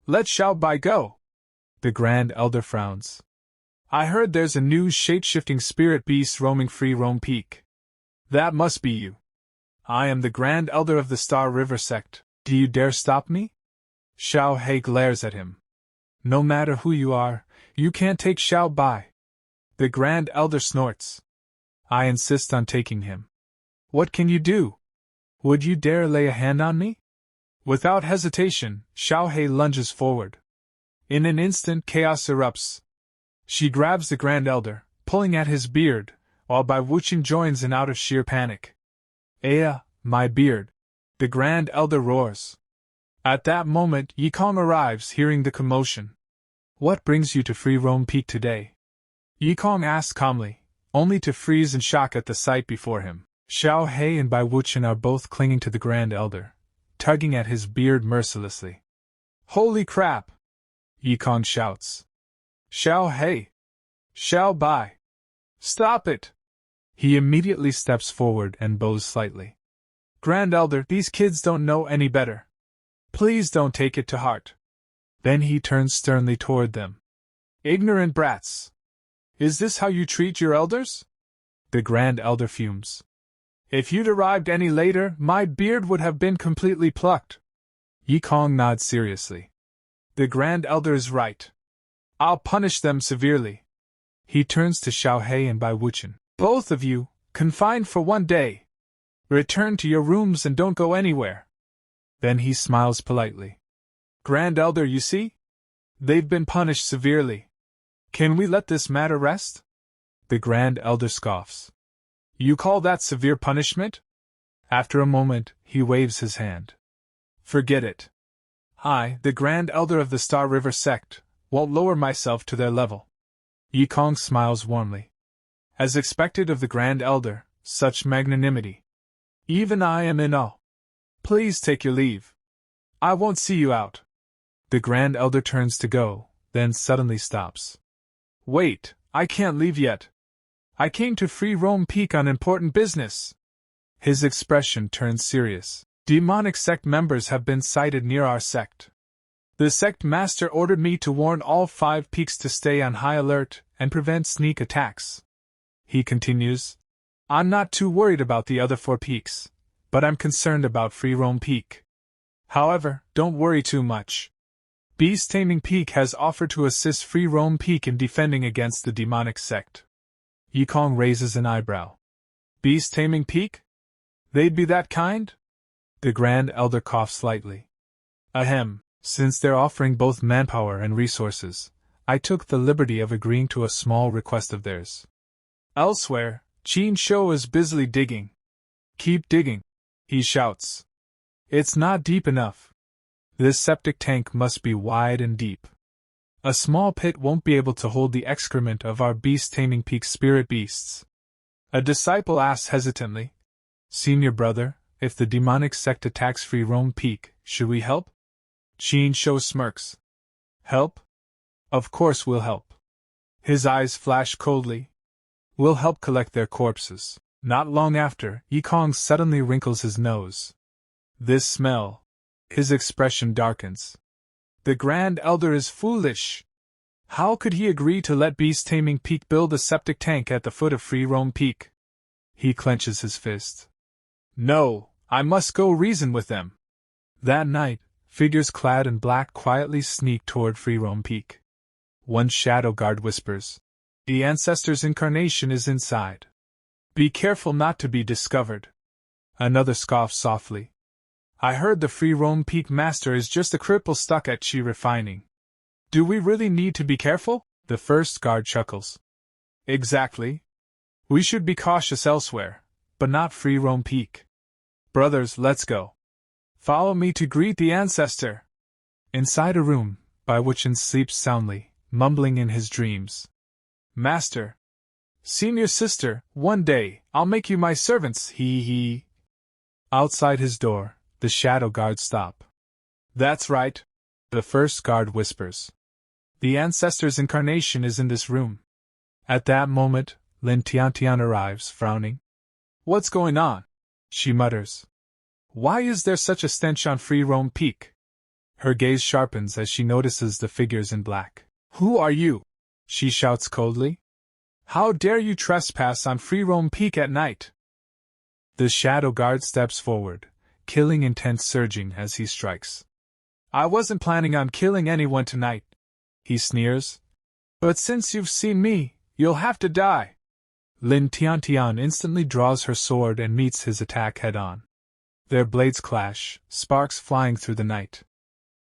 S1: Let Xiao Bai go! The Grand Elder frowns. I heard there's a new shape-shifting spirit beast roaming free roam peak. That must be you. I am the Grand Elder of the Star River sect. Do you dare stop me? Xiao He glares at him. No matter who you are, you can't take Xiao Bai. The Grand Elder snorts. I insist on taking him. What can you do? Would you dare lay a hand on me? Without hesitation, Xiao He lunges forward. In an instant, chaos erupts. She grabs the Grand Elder, pulling at his beard, while Bai Wuchen joins in out of sheer panic. Aya, my beard! The Grand Elder roars. At that moment, Yikong arrives, hearing the commotion. What brings you to Free Roam Peak today? Yikong asks calmly, only to freeze in shock at the sight before him. Xiao He and Bai Wuchen are both clinging to the Grand Elder, tugging at his beard mercilessly. Holy crap! Yikong shouts. Xiao He! Xiao Bai! Stop it! He immediately steps forward and bows slightly. Grand Elder, these kids don't know any better. Please don't take it to heart. Then he turns sternly toward them. Ignorant brats! Is this how you treat your elders? The Grand Elder fumes. If you'd arrived any later, my beard would have been completely plucked. Yikong nods seriously. The Grand Elder is right. I'll punish them severely. He turns to Xiao He and Bai Wuchen. Both of you, confined for 1 day. Return to your rooms and don't go anywhere. Then he smiles politely. Grand Elder, you see? They've been punished severely. Can we let this matter rest? The Grand Elder scoffs. You call that severe punishment? After a moment, he waves his hand. Forget it. I, the Grand Elder of the Star River sect, won't lower myself to their level. Yikong smiles warmly. As expected of the Grand Elder, such magnanimity. Even I am in awe. Please take your leave. I won't see you out. The Grand Elder turns to go, then suddenly stops. Wait, I can't leave yet. I came to Free Roam Peak on important business. His expression turns serious. Demonic sect members have been sighted near our sect. The sect master ordered me to warn all 5 peaks to stay on high alert and prevent sneak attacks. He continues, I'm not too worried about the other 4 peaks, but I'm concerned about Free Roam Peak. However, don't worry too much. Beast Taming Peak has offered to assist Free Roam Peak in defending against the demonic sect. Yikong raises an eyebrow. Beast Taming Peak? They'd be that kind? The Grand Elder coughs slightly. Ahem, since they're offering both manpower and resources, I took the liberty of agreeing to a small request of theirs. Elsewhere, Qin Shou is busily digging. Keep digging, he shouts. It's not deep enough. This septic tank must be wide and deep. A small pit won't be able to hold the excrement of our beast-taming peak spirit beasts. A disciple asks hesitantly, Senior brother, if the demonic sect attacks Free Roam Peak, should we help? Qin Shou smirks. Help? Of course we'll help. His eyes flash coldly. We'll help collect their corpses. Not long after, Yikong suddenly wrinkles his nose. This smell. His expression darkens. The Grand Elder is foolish. How could he agree to let Beast Taming Peak build a septic tank at the foot of Free Roam Peak? He clenches his fist. No, I must go reason with them. That night, figures clad in black quietly sneak toward Free Roam Peak. One shadow guard whispers, "The ancestor's incarnation is inside. Be careful not to be discovered." Another scoffs softly. "I heard the Free Roam Peak master is just a cripple stuck at Chi refining. Do we really need to be careful?" The first guard chuckles. "Exactly. We should be cautious elsewhere, but not Free Roam Peak. Brothers, let's go. Follow me to greet the ancestor." Inside a room, Baiwuchen sleeps soundly, mumbling in his dreams. "Master. Senior sister, one day, I'll make you my servants, he. Outside his door, the shadow guards stop. "That's right," the first guard whispers. "The ancestor's incarnation is in this room." At that moment, Lin Tiantian arrives, frowning. "What's going on?" she mutters. "Why is there such a stench on Free Roam Peak?" Her gaze sharpens as she notices the figures in black. "Who are you?" she shouts coldly. "How dare you trespass on Free Roam Peak at night?" The shadow guard steps forward, killing intent surging as he strikes. "I wasn't planning on killing anyone tonight," he sneers. "But since you've seen me, you'll have to die." Lin Tiantian instantly draws her sword and meets his attack head-on. Their blades clash, sparks flying through the night.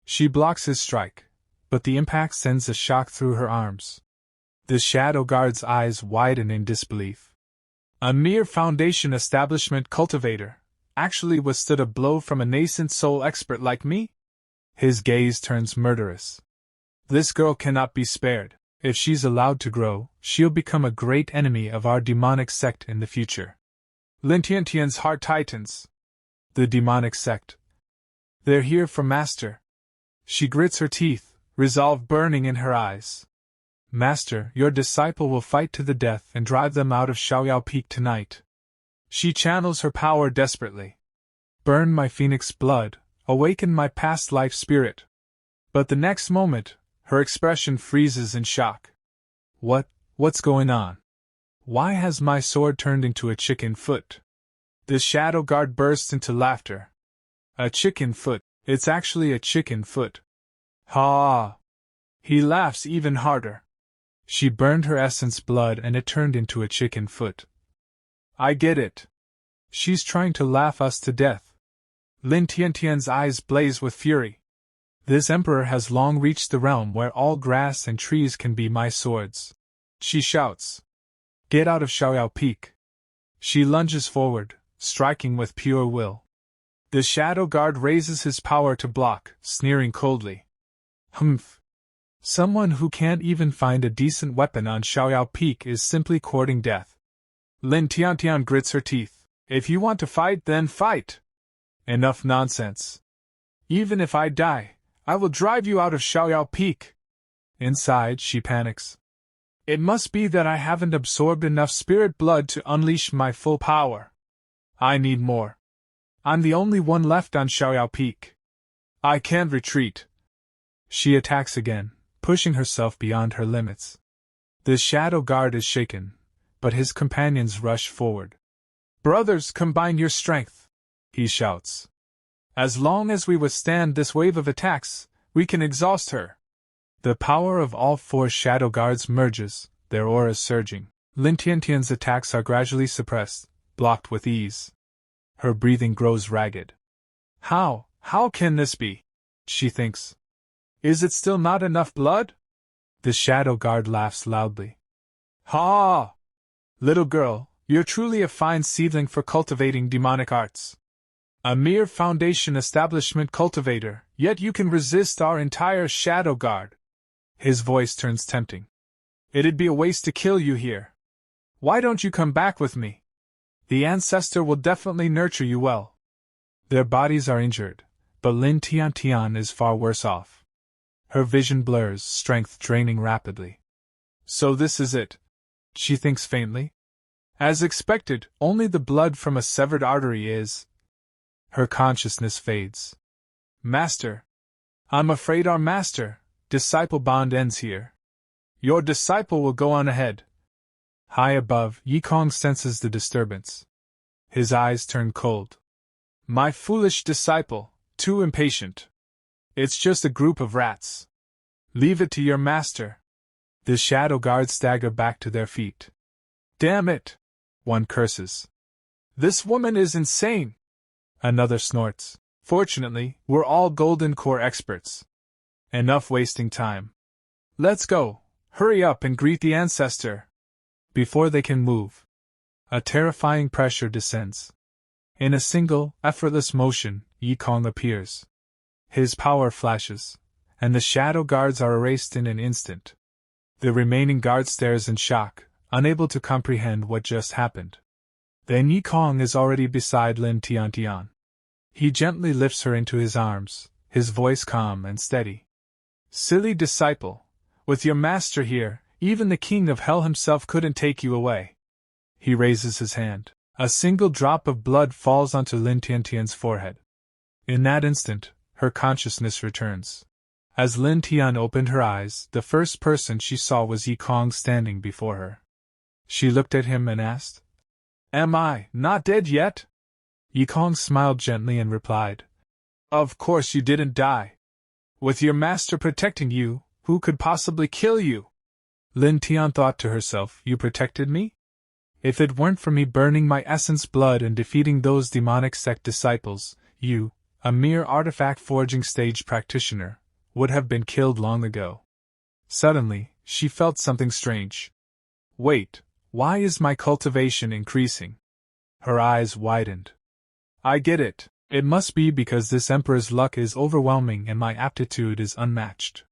S1: She blocks his strike, but the impact sends a shock through her arms. The shadow guard's eyes widen in disbelief. A mere foundation establishment cultivator actually withstood a blow from a nascent soul expert like me? His gaze turns murderous. This girl cannot be spared. If she's allowed to grow, she'll become a great enemy of our demonic sect in the future. Lin Tiantian's heart tightens. The demonic sect. They're here for Master. She grits her teeth, resolve burning in her eyes. "Master, your disciple will fight to the death and drive them out of Xiaoyao Peak tonight." She channels her power desperately. "Burn my phoenix blood, awaken my past life spirit." But the next moment, her expression freezes in shock. What's going on? Why has my sword turned into a chicken foot? The shadow guard bursts into laughter. "A chicken foot, it's actually a chicken foot." "Ha!" He laughs even harder. "She burned her essence blood and it turned into a chicken foot. I get it. She's trying to laugh us to death." Lin Tiantian's eyes blaze with fury. "This emperor has long reached the realm where all grass and trees can be my swords," she shouts. "Get out of Xiaoyao Peak." She lunges forward, striking with pure will. The shadow guard raises his power to block, sneering coldly. "Humph. Someone who can't even find a decent weapon on Xiaoyao Peak is simply courting death." Lin Tiantian grits her teeth. "If you want to fight, then fight. Enough nonsense. Even if I die, I will drive you out of Xiaoyao Peak." Inside, she panics. "It must be that I haven't absorbed enough spirit blood to unleash my full power. I need more. I'm the only one left on Xiaoyao Peak. I can't retreat." She attacks again, pushing herself beyond her limits. The shadow guard is shaken, but his companions rush forward. "Brothers, combine your strength," he shouts. "As long as we withstand this wave of attacks, we can exhaust her." The power of all four shadow guards merges, their auras surging. Lin Tiantian's attacks are gradually suppressed, blocked with ease. Her breathing grows ragged. How can this be?" she thinks. "Is it still not enough blood?" The shadow guard laughs loudly. "Ha! Little girl, you're truly a fine seedling for cultivating demonic arts. A mere foundation establishment cultivator, yet you can resist our entire shadow guard." His voice turns tempting. "It'd be a waste to kill you here. Why don't you come back with me? The ancestor will definitely nurture you well." Their bodies are injured, but Lin Tiantian is far worse off. Her vision blurs, strength draining rapidly. "So this is it," she thinks faintly. "As expected, only the blood from a severed artery is—" Her consciousness fades. Master. I'm afraid our master-disciple bond ends here. Your disciple will go on ahead. High above, Yikong senses the disturbance. His eyes turn cold. My foolish disciple, too impatient. It's just a group of rats. Leave it to your master. The shadow guards stagger back to their feet. Damn it! One curses. This woman is insane! Another snorts. Fortunately, we're all Golden Core experts. Enough wasting time. Let's go. Hurry up and greet the ancestor. Before they can move, a terrifying pressure descends. In a single, effortless motion, Yikong appears. His power flashes, and the shadow guards are erased in an instant. The remaining guard stares in shock, unable to comprehend what just happened. Then Yikong is already beside Lin Tiantian. He gently lifts her into his arms, his voice calm and steady. Silly disciple, with your master here, even the king of hell himself couldn't take you away. He raises his hand. A single drop of blood falls onto Lin Tiantian's forehead. In that instant, her consciousness returns. As Lin Tian opened her eyes, the first person she saw was Yikong standing before her. She looked at him and asked, Am I not dead yet? Yikong smiled gently and replied, Of course you didn't die. With your master protecting you, who could possibly kill you? Lin Tian thought to herself, You protected me? If it weren't for me burning my essence blood and defeating those demonic sect disciples, you, a mere artifact forging stage practitioner, would have been killed long ago. Suddenly, she felt something strange. Wait, why is my cultivation increasing? Her eyes widened. I get it. It must be because this emperor's luck is overwhelming and my aptitude is unmatched.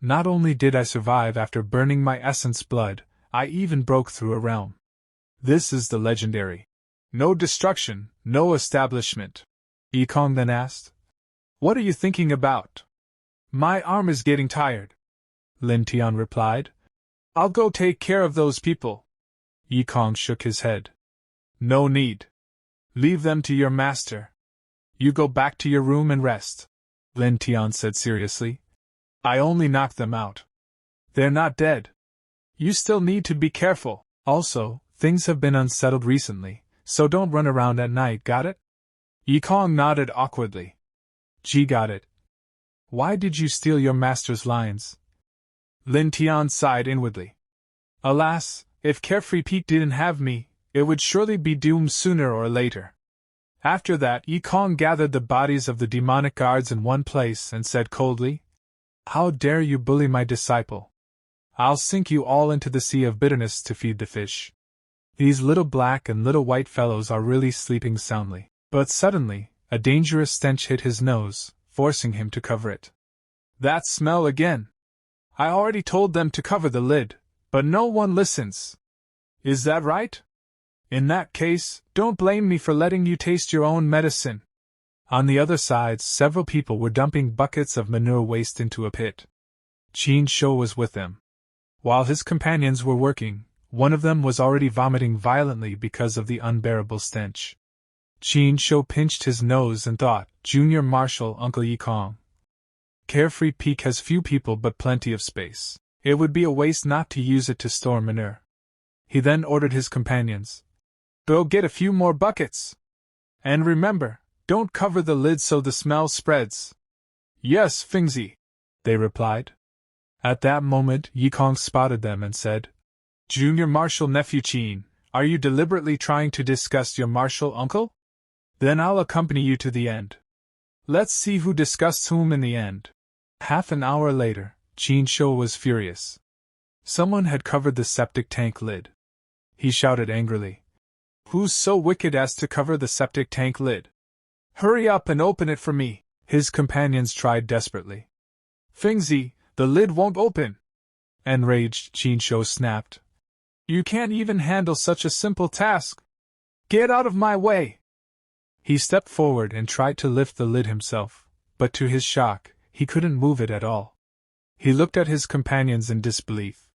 S1: Not only did I survive after burning my essence blood, I even broke through a realm. This is the legendary. No destruction, no establishment. Yikong then asked, What are you thinking about? My arm is getting tired. Lin Tian replied, I'll go take care of those people. Yikong shook his head. No need. Leave them to your master. You go back to your room and rest. Lin Tian said seriously. I only knocked them out. They're not dead. You still need to be careful. Also, things have been unsettled recently, so don't run around at night, got it? Yikong nodded awkwardly. Gee, got it. Why did you steal your master's lines? Lin Tian sighed inwardly. Alas, if Carefree Peak didn't have me, it would surely be doomed sooner or later. After that, Yikong gathered the bodies of the demonic guards in one place and said coldly, How dare you bully my disciple? I'll sink you all into the sea of bitterness to feed the fish. These little black and little white fellows are really sleeping soundly. But suddenly, a dangerous stench hit his nose, forcing him to cover it. That smell again! I already told them to cover the lid, but no one listens. Is that right? In that case, don't blame me for letting you taste your own medicine. On the other side, several people were dumping buckets of manure waste into a pit. Qin Shou was with them. While his companions were working, one of them was already vomiting violently because of the unbearable stench. Qin Shou pinched his nose and thought, Junior Marshal Uncle Yikong. Carefree Peak has few people but plenty of space. It would be a waste not to use it to store manure. He then ordered his companions, Go get a few more buckets. And remember, don't cover the lid so the smell spreads. Yes, Fingzi, they replied. At that moment, Yikong spotted them and said, Junior Marshal Nephew Qin, are you deliberately trying to disgust your martial uncle? Then I'll accompany you to the end. Let's see who disgusts whom in the end. Half an hour later, Qin Shou was furious. Someone had covered the septic tank lid. He shouted angrily, Who's so wicked as to cover the septic tank lid? Hurry up and open it for me. His companions tried desperately. Fingzi, the lid won't open. Enraged, Qin Shou snapped. You can't even handle such a simple task. Get out of my way. He stepped forward and tried to lift the lid himself, but to his shock, he couldn't move it at all. He looked at his companions in disbelief.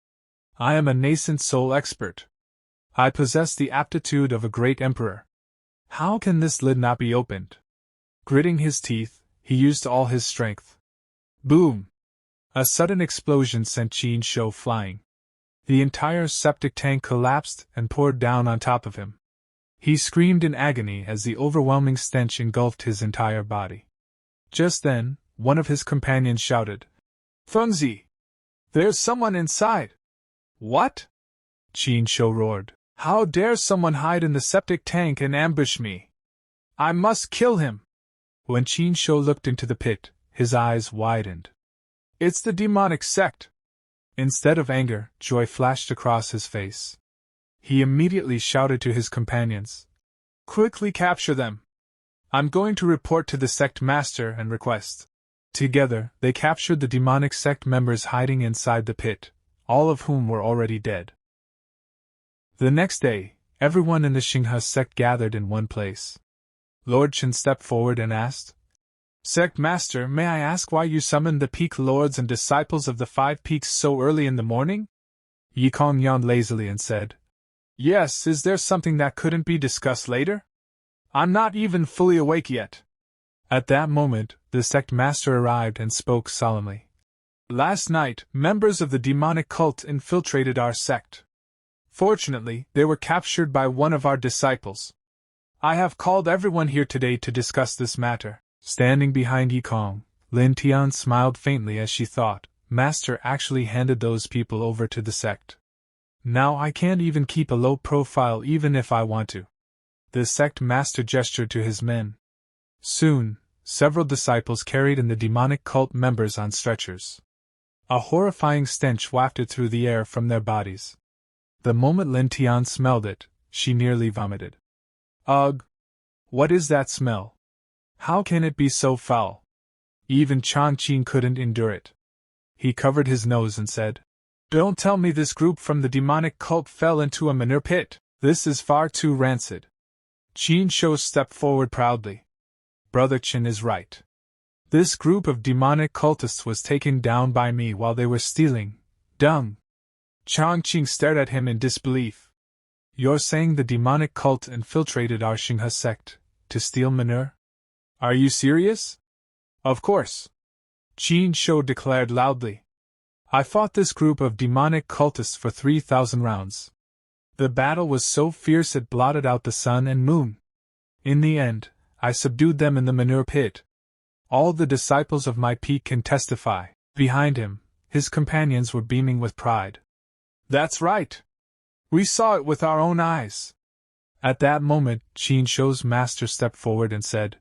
S1: I am a nascent soul expert. I possess the aptitude of a great emperor. How can this lid not be opened? Gritting his teeth, He used all his strength. Boom! A sudden explosion sent Qin Shou flying. The entire septic tank collapsed and poured down on top of him. He screamed in agony as the overwhelming stench engulfed his entire body. Just then, one of his companions shouted, "Fengzi! There's someone inside!" "What?" Qin Shou roared. "How dare someone hide in the septic tank and ambush me? I must kill him!" When Qin Shou looked into the pit, his eyes widened. "It's the demonic sect!" Instead of anger, joy flashed across his face. He immediately shouted to his companions, "Quickly capture them! I'm going to report to the sect master and request." Together, they captured the demonic sect members hiding inside the pit, all of whom were already dead. The next day, everyone in the Xinghe sect gathered in one place. Lord Chen stepped forward and asked, "Sect Master, may I ask why you summoned the peak lords and disciples of the 5 peaks so early in the morning?" Yi Kong yawned lazily and said, "Yes, is there something that couldn't be discussed later? I'm not even fully awake yet." At that moment, the sect master arrived and spoke solemnly. "Last night, members of the demonic cult infiltrated our sect. Fortunately, they were captured by one of our disciples. I have called everyone here today to discuss this matter." Standing behind Yi Kong, Lin Tian smiled faintly as she thought, Master actually handed those people over to the sect. Now I can't even keep a low profile even if I want to. The sect master gestured to his men. Soon, several disciples carried in the demonic cult members on stretchers. A horrifying stench wafted through the air from their bodies. The moment Lin Tian smelled it, she nearly vomited. "Ugh! What is that smell? How can it be so foul?" Even Changqing couldn't endure it. He covered his nose and said, "Don't tell me this group from the demonic cult fell into a manure pit. This is far too rancid." Qin Shou stepped forward proudly. "Brother Chen is right. This group of demonic cultists was taken down by me while they were stealing dung." Changqing stared at him in disbelief. "You're saying the demonic cult infiltrated our Xinghe sect to steal manure? Are you serious?" "Of course," Qin Shou declared loudly. "I fought this group of demonic cultists for 3,000 rounds. The battle was so fierce it blotted out the sun and moon. In the end, I subdued them in the manure pit. All the disciples of my peak can testify." Behind him, his companions were beaming with pride. "That's right! We saw it with our own eyes." At that moment, Qin Shou's master stepped forward and said,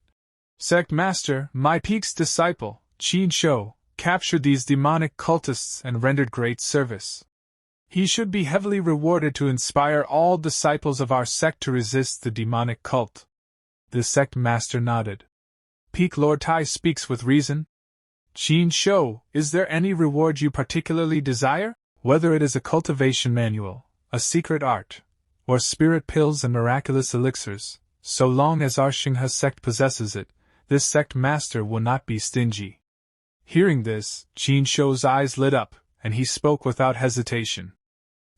S1: "Sect Master, my peak's disciple, Qin Shou, captured these demonic cultists and rendered great service. He should be heavily rewarded to inspire all disciples of our sect to resist the demonic cult." The sect master nodded. "Peak Lord Tai speaks with reason. Qin Shou, is there any reward you particularly desire? Whether it is a cultivation manual, a secret art, or spirit pills and miraculous elixirs, so long as our Xinghe sect possesses it, this sect master will not be stingy." Hearing this, Qin Shou's eyes lit up, and he spoke without hesitation.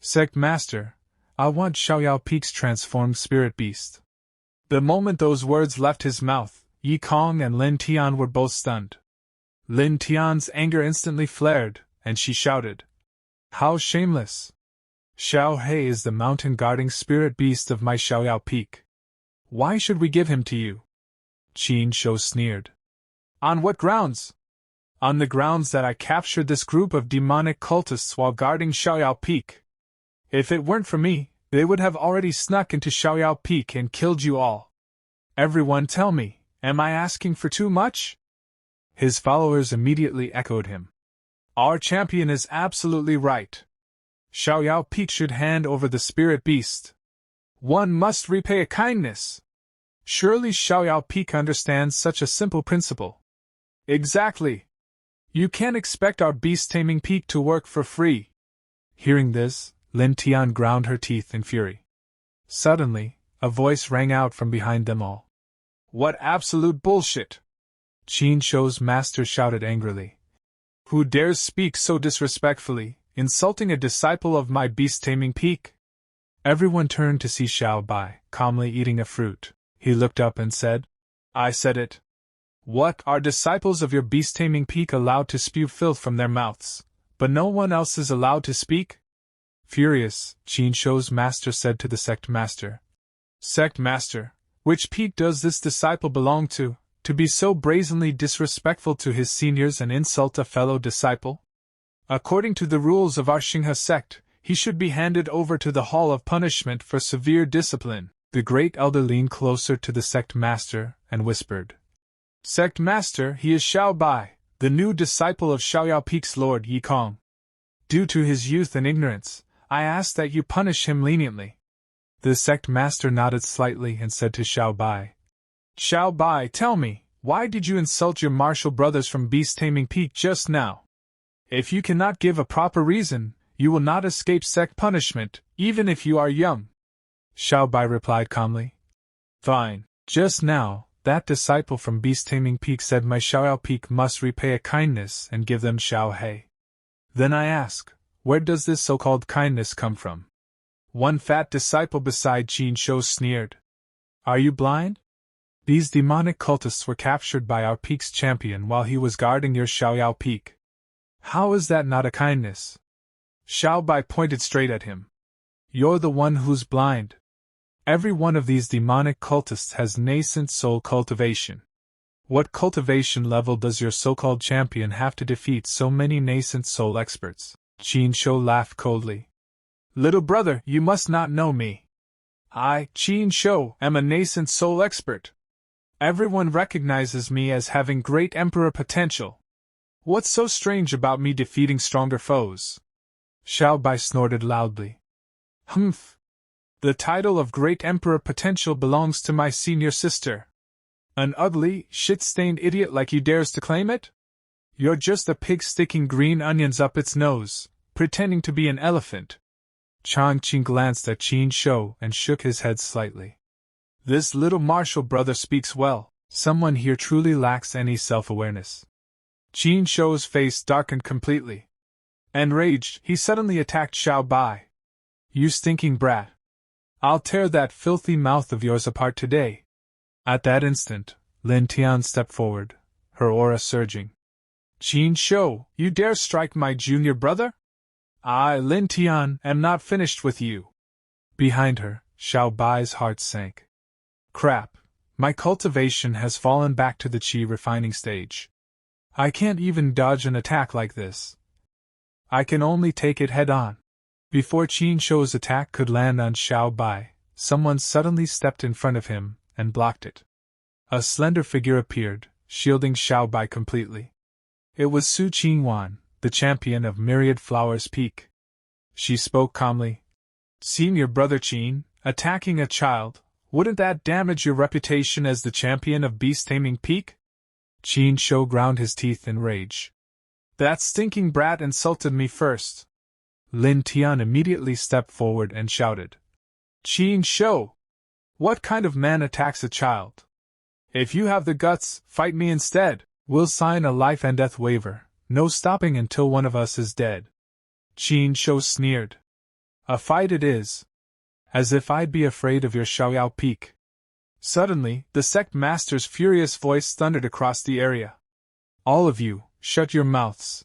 S1: "Sect master, I want Xiaoyao Peak's transformed spirit beast." The moment those words left his mouth, Yi Kong and Lin Tian were both stunned. Lin Tian's anger instantly flared, and she shouted, "How shameless! Xiao He is the mountain-guarding spirit beast of my Xiaoyao Peak. Why should we give him to you?" Qin Shou sneered. "On what grounds?" "On the grounds that I captured this group of demonic cultists while guarding Xiaoyao Peak. If it weren't for me, they would have already snuck into Xiaoyao Peak and killed you all. Everyone tell me, am I asking for too much?" His followers immediately echoed him. "Our champion is absolutely right. Xiaoyao Peak should hand over the spirit beast. One must repay a kindness. Surely Xiaoyao Peak understands such a simple principle." "Exactly. You can't expect our beast-taming peak to work for free." Hearing this, Lin Tian ground her teeth in fury. Suddenly, a voice rang out from behind them all. "What absolute bullshit!" Qin Shou's master shouted angrily. "Who dares speak so disrespectfully, insulting a disciple of my beast-taming peak?" Everyone turned to see Xiao Bai, calmly eating a fruit. He looked up and said, "I said it." What, are disciples of your beast-taming peak allowed to spew filth from their mouths, but no one else is allowed to speak? Furious, Chinsho's master said to the sect master. Sect master, which peak does this disciple belong to be so brazenly disrespectful to his seniors and insult a fellow disciple? According to the rules of our Shingha sect, he should be handed over to the Hall of Punishment for severe discipline. The great elder leaned closer to the sect master and whispered. Sect master, he is Xiao Bai, the new disciple of Xiaoyao Peak's Lord Yikong. Due to his youth and ignorance, I ask that you punish him leniently. The sect master nodded slightly and said to Xiao Bai. Xiao Bai, tell me, why did you insult your martial brothers from Beast Taming Peak just now? If you cannot give a proper reason, you will not escape sect punishment, even if you are young. Xiao Bai replied calmly. Fine. Just now, that disciple from Beast Taming Peak said my Xiaoyao Peak must repay a kindness and give them Xiao Hei. Then I ask, where does this so-called kindness come from? One fat disciple beside Chinsho sneered. Are you blind? These demonic cultists were captured by our peak's champion while he was guarding your Xiaoyao Peak. How is that not a kindness? Xiao Bai pointed straight at him. You're the one who's blind. Every one of these demonic cultists has nascent soul cultivation. What cultivation level does your so-called champion have to defeat so many nascent soul experts? Chinsho laughed coldly. Little brother, you must not know me. I, Chinsho, am a nascent soul expert. Everyone recognizes me as having great emperor potential. What's so strange about me defeating stronger foes? Xiao Bai snorted loudly. Humph. The title of Great Emperor Potential belongs to my senior sister. An ugly, shit-stained idiot like you dares to claim it? You're just a pig sticking green onions up its nose, pretending to be an elephant. Changqing glanced at Chinsho and shook his head slightly. This little martial brother speaks well. Someone here truly lacks any self-awareness. Chinsho's face darkened completely. Enraged, he suddenly attacked Xiao Bai. You stinking brat. I'll tear that filthy mouth of yours apart today. At that instant, Lin Tian stepped forward, her aura surging. Chinsho, you dare strike my junior brother? I, Lin Tian, am not finished with you. Behind her, Xiao Bai's heart sank. Crap, my cultivation has fallen back to the qi refining stage. I can't even dodge an attack like this. I can only take it head-on. Before Chinsho's attack could land on Xiao Bai, someone suddenly stepped in front of him and blocked it. A slender figure appeared, shielding Xiao Bai completely. It was Su Qingwan, the champion of Myriad Flowers Peak. She spoke calmly. Senior brother Qin, attacking a child, wouldn't that damage your reputation as the champion of Beast Taming Peak? Chinsho ground his teeth in rage. That stinking brat insulted me first. Lin Tian immediately stepped forward and shouted. Chinsho! What kind of man attacks a child? If you have the guts, fight me instead. We'll sign a life and death waiver, no stopping until one of us is dead. Chinsho sneered. A fight it is. As if I'd be afraid of your Xiaoyao Peak. Suddenly, the sect master's furious voice thundered across the area. All of you, shut your mouths.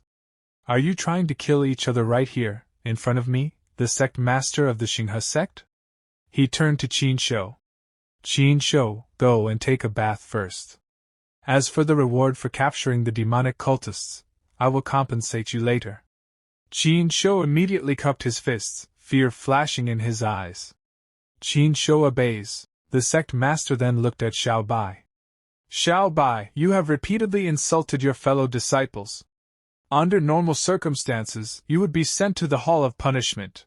S1: Are you trying to kill each other right here, in front of me, the sect master of the Xinghe sect? He turned to Chinsho. Chinsho, go and take a bath first. As for the reward for capturing the demonic cultists, I will compensate you later. Chinsho immediately cupped his fists, fear flashing in his eyes. Chinsho obeys. The sect master then looked at Xiao Bai. Xiao Bai, you have repeatedly insulted your fellow disciples. Under normal circumstances, you would be sent to the Hall of Punishment.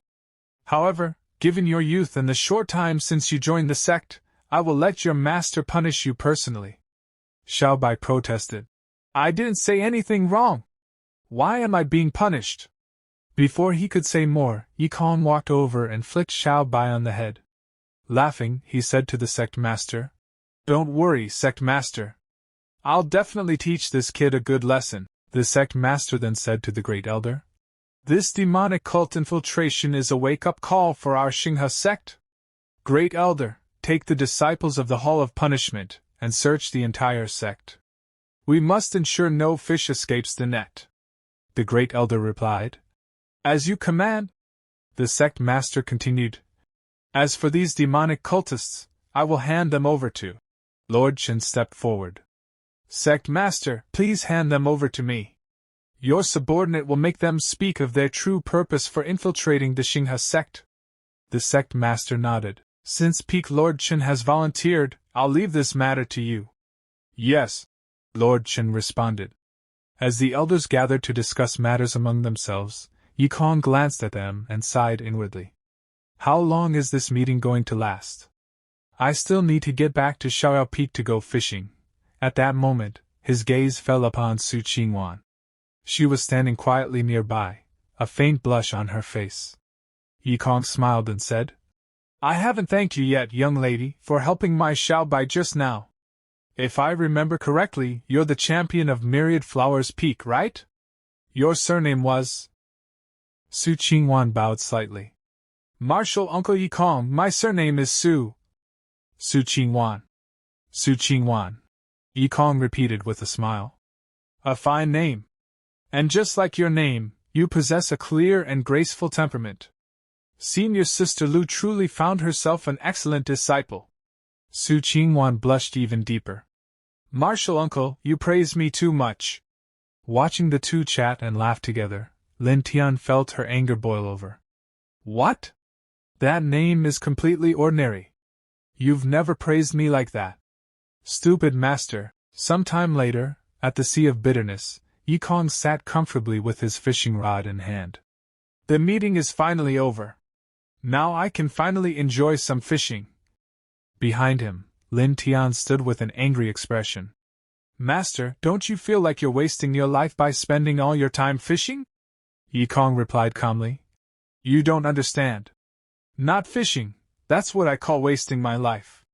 S1: However, given your youth and the short time since you joined the sect, I will let your master punish you personally. Xiao Bai protested. I didn't say anything wrong. Why am I being punished? Before he could say more, Yikong walked over and flicked Xiao Bai on the head. Laughing, he said to the sect master, Don't worry, sect master. I'll definitely teach this kid a good lesson. The sect master then said to the great elder, This demonic cult infiltration is a wake-up call for our Xinghe sect. Great elder, take the disciples of the Hall of Punishment and search the entire sect. We must ensure no fish escapes the net. The great elder replied. As you command. The sect master continued. As for these demonic cultists, I will hand them over to. Lord Chen stepped forward. Sect master, please hand them over to me. Your subordinate will make them speak of their true purpose for infiltrating the Xingha sect. The sect master nodded. Since Peak Lord Chen has volunteered, I'll leave this matter to you. Yes, Lord Chen responded. As the elders gathered to discuss matters among themselves, Yikong glanced at them and sighed inwardly. How long is this meeting going to last? I still need to get back to Xiaoyao Peak to go fishing. At that moment, his gaze fell upon Su Qingwan. She was standing quietly nearby, a faint blush on her face. Yikong smiled and said, I haven't thanked you yet, young lady, for helping my Xiaobai just now. If I remember correctly, you're the champion of Myriad Flowers Peak, right? Your surname was… Su Qingwan bowed slightly. Martial Uncle Yikong, my surname is Su. Su Qingwan. Su Qingwan. Yikong repeated with a smile. A fine name. And just like your name, you possess a clear and graceful temperament. Senior Sister Lu truly found herself an excellent disciple. Su Qingwan blushed even deeper. Martial uncle, you praise me too much. Watching the two chat and laugh together, Lin Tian felt her anger boil over. What? That name is completely ordinary. You've never praised me like that. Stupid master. Some time later, at the Sea of Bitterness, Yikong sat comfortably with his fishing rod in hand. The meeting is finally over. Now I can finally enjoy some fishing. Behind him, Lin Tian stood with an angry expression. Master, don't you feel like you're wasting your life by spending all your time fishing? Yikong replied calmly. You don't understand. Not fishing, that's what I call wasting my life.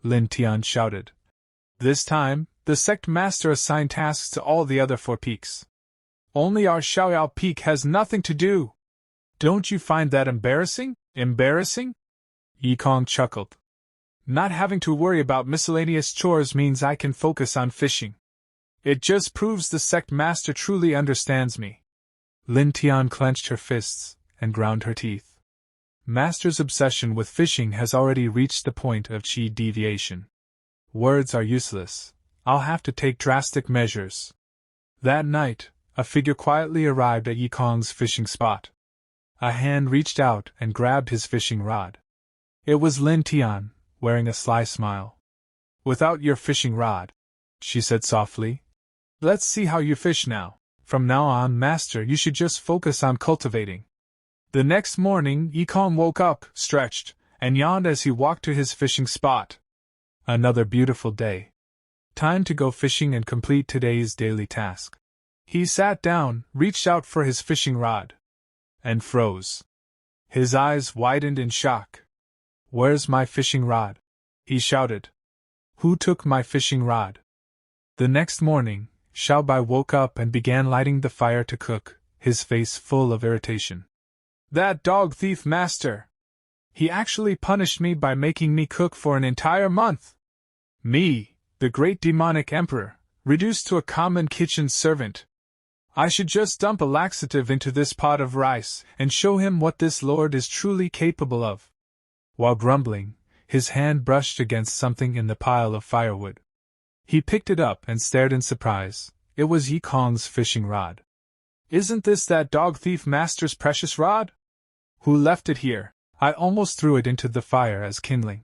S1: Lin Tian shouted. This time, the sect master assigned tasks to all the other 4 peaks. Only our Xiaoyao Peak has nothing to do. Don't you find that embarrassing? Embarrassing? Yikong chuckled. Not having to worry about miscellaneous chores means I can focus on fishing. It just proves the sect master truly understands me. Lin Tian clenched her fists and ground her teeth. Master's obsession with fishing has already reached the point of chi deviation. Words are useless. I'll have to take drastic measures. That night, a figure quietly arrived at Yikong's fishing spot. A hand reached out and grabbed his fishing rod. It was Lin Tian, wearing a sly smile. Without your fishing rod, she said softly. Let's see how you fish now. From now on, master, you should just focus on cultivating. The next morning, Yikong woke up, stretched, and yawned as he walked to his fishing spot. Another beautiful day. Time to go fishing and complete today's daily task. He sat down, reached out for his fishing rod, and froze. His eyes widened in shock. Where's my fishing rod? He shouted. Who took my fishing rod? The next morning, Xiaobai woke up and began lighting the fire to cook, his face full of irritation. That dog thief master! He actually punished me by making me cook for an entire month. Me, the great demonic emperor, reduced to a common kitchen servant. I should just dump a laxative into this pot of rice and show him what this lord is truly capable of. While grumbling, his hand brushed against something in the pile of firewood. He picked it up and stared in surprise. It was Yikong's fishing rod. Isn't this that dog thief master's precious rod? Who left it here? I almost threw it into the fire as kindling.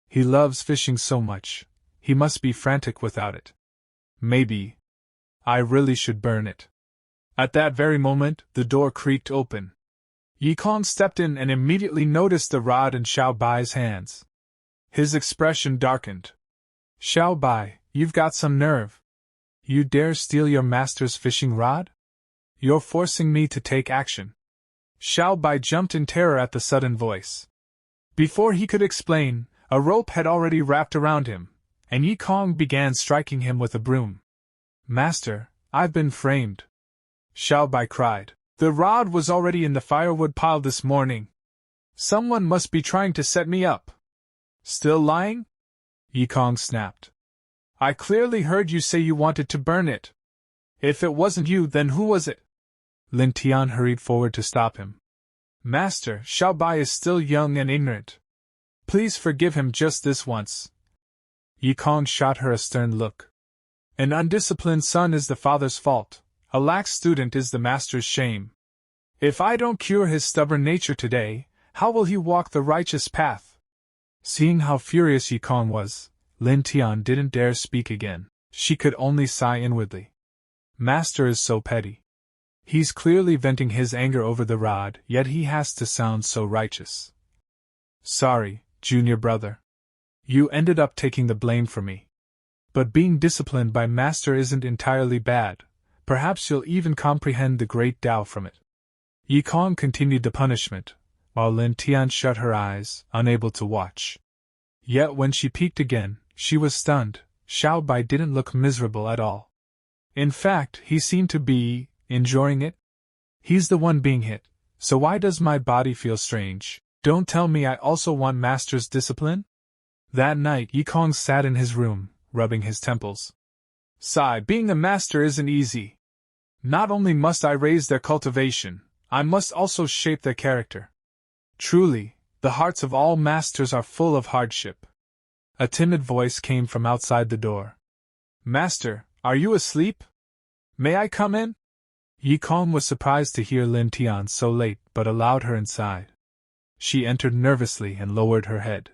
S1: He loves fishing so much. He must be frantic without it. Maybe I really should burn it. At that very moment, the door creaked open. Yikong stepped in and immediately noticed the rod in Xiaobai's hands. His expression darkened. Xiaobai, you've got some nerve. You dare steal your master's fishing rod? You're forcing me to take action. Xiaobai jumped in terror at the sudden voice. Before he could explain, a rope had already wrapped around him, and Yikong began striking him with a broom. Master, I've been framed. Xiaobai cried. The rod was already in the firewood pile this morning. Someone must be trying to set me up. Still lying? Yikong snapped. I clearly heard you say you wanted to burn it. If it wasn't you, then who was it? Lin Tian hurried forward to stop him. Master, Xiao Bai is still young and ignorant. Please forgive him just this once. Yi Kong shot her a stern look. An undisciplined son is the father's fault. A lax student is the master's shame. If I don't cure his stubborn nature today, how will he walk the righteous path? Seeing how furious Yi Kong was, Lin Tian didn't dare speak again. She could only sigh inwardly. Master is so petty. He's clearly venting his anger over the rod, yet he has to sound so righteous. Sorry, junior brother. You ended up taking the blame for me. But being disciplined by Master isn't entirely bad. Perhaps you'll even comprehend the great Tao from it. Yi Kong continued the punishment, while Lin Tian shut her eyes, unable to watch. Yet when she peeked again, she was stunned. Xiao Bai didn't look miserable at all. In fact, he seemed to be enjoying it. He's the one being hit, so why does my body feel strange? Don't tell me I also want Master's discipline? That night Yi Kong sat in his room, rubbing his temples. Sigh, being a master isn't easy. Not only must I raise their cultivation, I must also shape their character. Truly, the hearts of all masters are full of hardship. A timid voice came from outside the door. Master, are you asleep? May I come in? Yi Kong was surprised to hear Lin Tian so late, but allowed her inside. She entered nervously and lowered her head.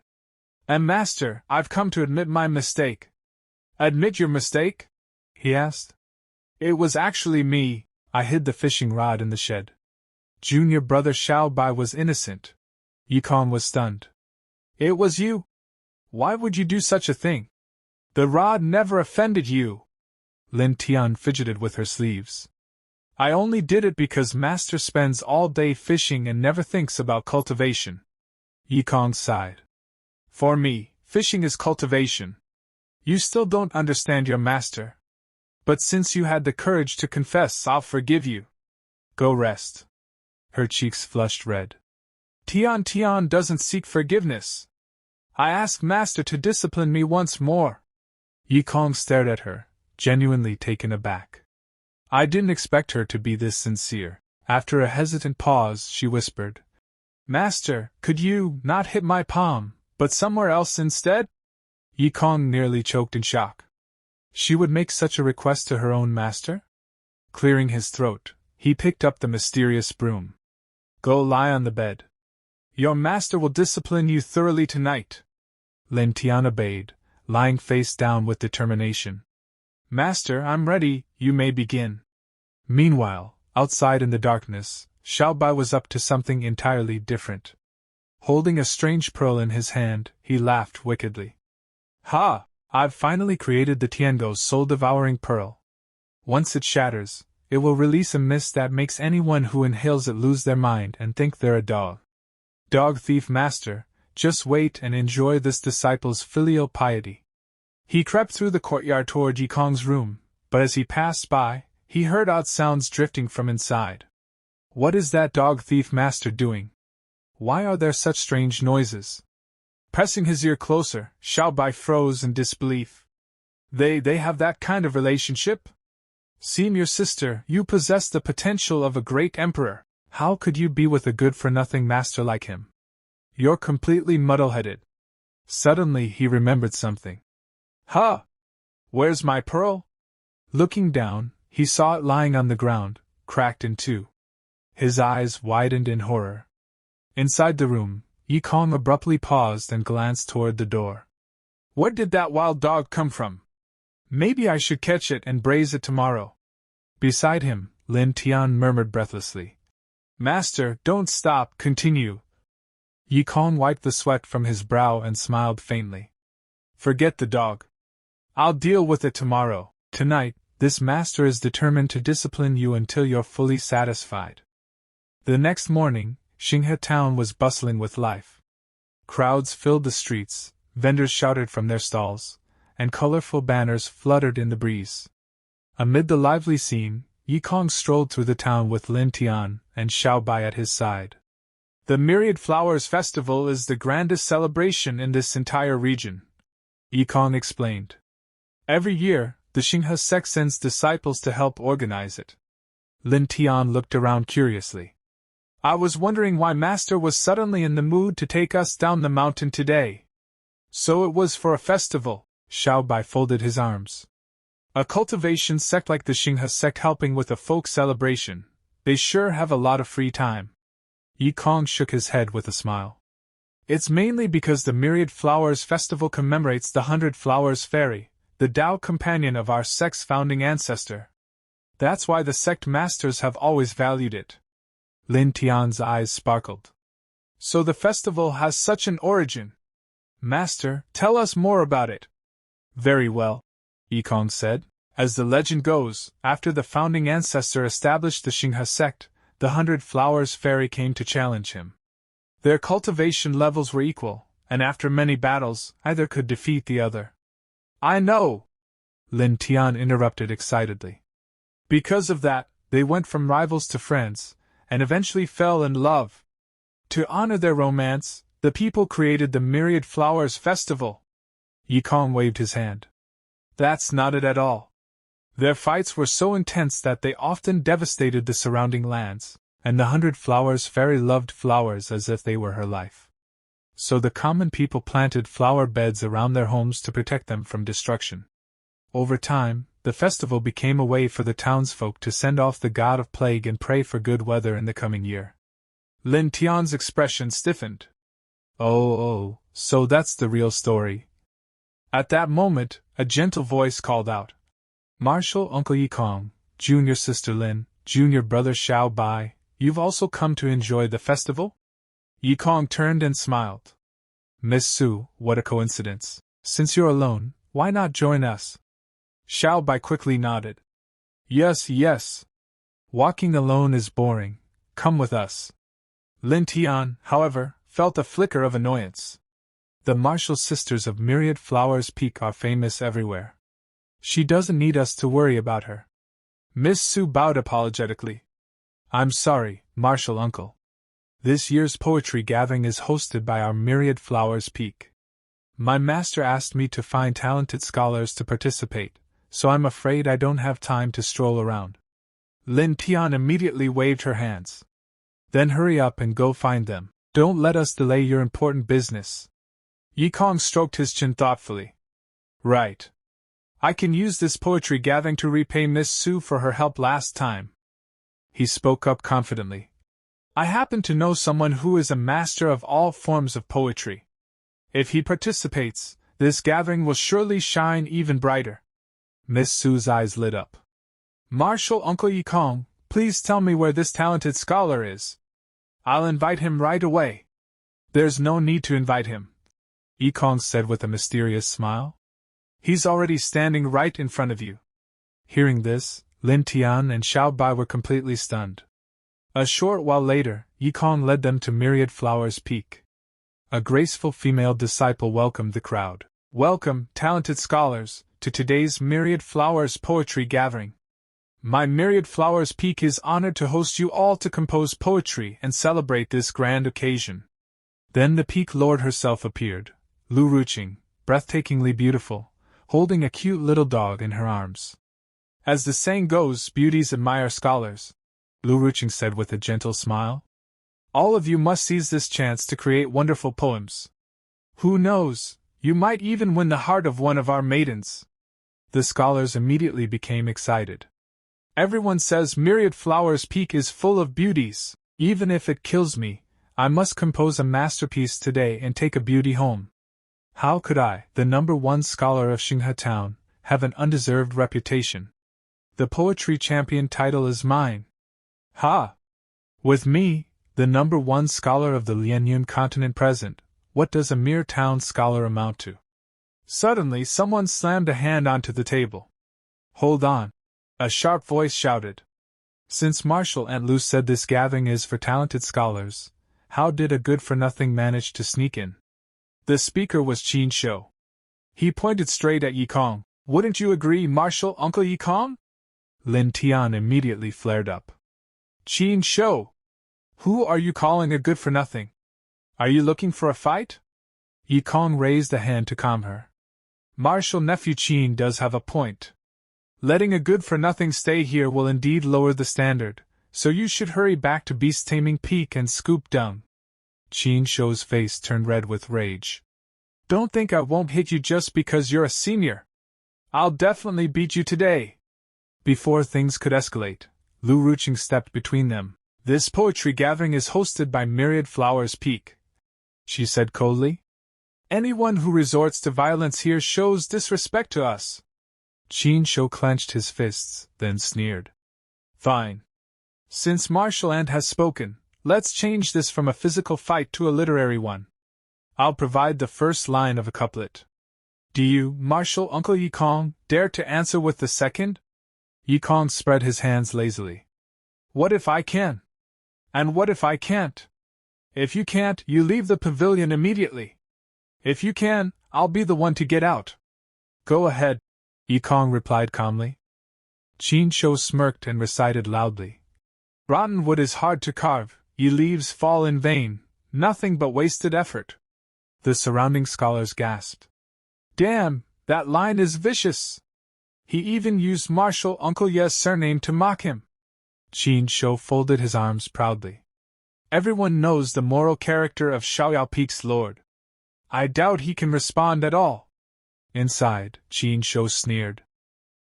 S1: Master, I've come to admit my mistake. Admit your mistake? He asked. It was actually me. I hid the fishing rod in the shed. Junior brother Xiao Bai was innocent. Yi Kong was stunned. It was you? Why would you do such a thing? The rod never offended you. Lin Tian fidgeted with her sleeves. I only did it because Master spends all day fishing and never thinks about cultivation. Yi Kong sighed. For me, fishing is cultivation. You still don't understand your master. But since you had the courage to confess, I'll forgive you. Go rest. Her cheeks flushed red. Tian doesn't seek forgiveness. I ask Master to discipline me once more. Yi Kong stared at her, genuinely taken aback. I didn't expect her to be this sincere. After a hesitant pause, she whispered, Master, could you not hit my palm, but somewhere else instead? Yi Kong nearly choked in shock. She would make such a request to her own master? Clearing his throat, he picked up the mysterious broom. Go lie on the bed. Your master will discipline you thoroughly tonight. Lin Tian obeyed, lying face down with determination. Master, I'm ready, you may begin. Meanwhile, outside in the darkness, Xiao Bai was up to something entirely different. Holding a strange pearl in his hand, he laughed wickedly. Ha! I've finally created the Tiango's soul-devouring pearl. Once it shatters, it will release a mist that makes anyone who inhales it lose their mind and think they're a dog. Dog thief master, just wait and enjoy this disciple's filial piety. He crept through the courtyard toward Yi Kong's room, but as he passed by, he heard odd sounds drifting from inside. What is that dog thief master doing? Why are there such strange noises? Pressing his ear closer, Xiao Bai froze in disbelief. They have that kind of relationship? Seem your sister, you possess the potential of a great emperor. How could you be with a good-for-nothing master like him? You're completely muddle-headed. Suddenly he remembered something. Huh! Where's my pearl? Looking down, he saw it lying on the ground, cracked in two. His eyes widened in horror. Inside the room, Yi Kong abruptly paused and glanced toward the door. Where did that wild dog come from? Maybe I should catch it and braise it tomorrow. Beside him, Lin Tian murmured breathlessly. Master, don't stop, continue. Yi Kong wiped the sweat from his brow and smiled faintly. Forget the dog. I'll deal with it tomorrow. Tonight, this master is determined to discipline you until you're fully satisfied. The next morning, Xinghe town was bustling with life. Crowds filled the streets, vendors shouted from their stalls, and colorful banners fluttered in the breeze. Amid the lively scene, Yi Kong strolled through the town with Lin Tian and Xiao Bai at his side. The Myriad Flowers Festival is the grandest celebration in this entire region, Yi Kong explained. Every year, the Xinghe sect sends disciples to help organize it. Lin Tian looked around curiously. I was wondering why Master was suddenly in the mood to take us down the mountain today. So it was for a festival, Xiao Bai folded his arms. A cultivation sect like the Xinghe sect helping with a folk celebration, they sure have a lot of free time. Yi Kong shook his head with a smile. It's mainly because the Myriad Flowers Festival commemorates the 100 Flowers Fairy, the Tao companion of our sect's founding ancestor. That's why the sect masters have always valued it. Lin Tian's eyes sparkled. So the festival has such an origin. Master, tell us more about it. Very well, Yi Kong said. As the legend goes, after the founding ancestor established the Xinghe sect, the 100 Flowers Fairy came to challenge him. Their cultivation levels were equal, and after many battles, either could defeat the other. I know! Lin Tian interrupted excitedly. Because of that, they went from rivals to friends, and eventually fell in love. To honor their romance, the people created the Myriad Flowers Festival. Yi Kong waved his hand. That's not it at all. Their fights were so intense that they often devastated the surrounding lands, and the 100 Flowers Fairy loved flowers as if they were her life. So the common people planted flower beds around their homes to protect them from destruction. Over time, the festival became a way for the townsfolk to send off the god of plague and pray for good weather in the coming year. Lin Tian's expression stiffened. Oh, so that's the real story. At that moment, a gentle voice called out. Marshal Uncle Yi Kong, Junior Sister Lin, Junior Brother Xiao Bai, you've also come to enjoy the festival? Yi Kong turned and smiled. Miss Su, what a coincidence. Since you're alone, why not join us? Xiao Bai quickly nodded. Yes. Walking alone is boring. Come with us. Lin Tian, however, felt a flicker of annoyance. The martial sisters of Myriad Flowers Peak are famous everywhere. She doesn't need us to worry about her. Miss Su bowed apologetically. I'm sorry, Martial Uncle. This year's poetry gathering is hosted by our Myriad Flowers Peak. My master asked me to find talented scholars to participate, so I'm afraid I don't have time to stroll around. Lin Tian immediately waved her hands. Then hurry up and go find them. Don't let us delay your important business. Yi Kong stroked his chin thoughtfully. Right. I can use this poetry gathering to repay Miss Su for her help last time. He spoke up confidently. I happen to know someone who is a master of all forms of poetry. If he participates, this gathering will surely shine even brighter. Miss Su's eyes lit up. Marshal Uncle Yi Kong, please tell me where this talented scholar is. I'll invite him right away. There's no need to invite him, Yi Kong said with a mysterious smile. He's already standing right in front of you. Hearing this, Lin Tian and Xiao Bai were completely stunned. A short while later, Yi Kong led them to Myriad Flowers Peak. A graceful female disciple welcomed the crowd. Welcome, talented scholars, to today's Myriad Flowers Poetry Gathering. My Myriad Flowers Peak is honored to host you all to compose poetry and celebrate this grand occasion. Then the Peak Lord herself appeared, Lu Ruqing, breathtakingly beautiful, holding a cute little dog in her arms. As the saying goes, beauties admire scholars, Lu Ruqing said with a gentle smile. All of you must seize this chance to create wonderful poems. Who knows, you might even win the heart of one of our maidens. The scholars immediately became excited. Everyone says Myriad Flowers Peak is full of beauties. Even if it kills me, I must compose a masterpiece today and take a beauty home. How could I, the #1 scholar of Xinghe Town, have an undeserved reputation? The poetry champion title is mine. Ha! With me, the #1 scholar of the Lianyun continent present, what does a mere town scholar amount to? Suddenly someone slammed a hand onto the table. Hold on! A sharp voice shouted. Since Marshal Aunt Lu said this gathering is for talented scholars, how did a good-for-nothing manage to sneak in? The speaker was Qin Shou. He pointed straight at Yi Kong. Wouldn't you agree, Marshal Uncle Yi Kong? Lin Tian immediately flared up. Qin Shou! Who are you calling a good-for-nothing? Are you looking for a fight? Yi Kong raised a hand to calm her. Martial nephew Qin does have a point. Letting a good-for-nothing stay here will indeed lower the standard, so you should hurry back to beast-taming peak and scoop down. Qin Shou's face turned red with rage. Don't think I won't hit you just because you're a senior. I'll definitely beat you today. Before things could escalate, Lu Ruqing stepped between them. This poetry gathering is hosted by Myriad Flowers Peak, she said coldly. Anyone who resorts to violence here shows disrespect to us. Qin Shou clenched his fists, then sneered. Fine. Since Martial Ant has spoken, let's change this from a physical fight to a literary one. I'll provide the first line of a couplet. Do you, Martial Uncle Yikong, dare to answer with the second? Yikong spread his hands lazily. What if I can? And what if I can't? If you can't, you leave the pavilion immediately. If you can, I'll be the one to get out. Go ahead, Yikong replied calmly. Qin Shou smirked and recited loudly. Rotten wood is hard to carve, ye leaves fall in vain, nothing but wasted effort. The surrounding scholars gasped. Damn, that line is vicious. He even used Martial Uncle Ye's surname to mock him. Qin Shou folded his arms proudly. Everyone knows the moral character of Xiaoyao Peak's lord. I doubt he can respond at all. Inside, Qin Shou sneered.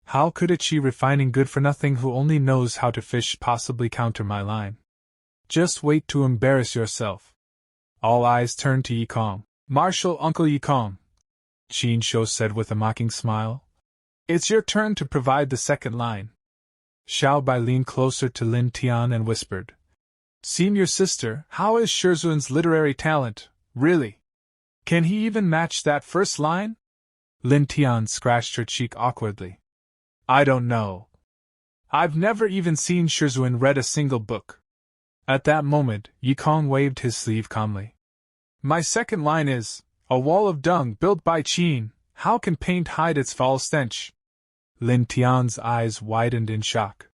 S1: How could a chi refining good-for-nothing who only knows how to fish possibly counter my line? Just wait to embarrass yourself. All eyes turned to Yikong. Martial Uncle Yikong, Qin Shou said with a mocking smile. It's your turn to provide the second line. Xiao Bai leaned closer to Lin Tian and whispered. Senior sister, how is Shizun's literary talent, really? Can he even match that first line? Lin Tian scratched her cheek awkwardly. I don't know. I've never even seen Shizun read a single book. At that moment, Yikong waved his sleeve calmly. My second line is, a wall of dung built by Qin, how can paint hide its foul stench? Lin Tian's eyes widened in shock.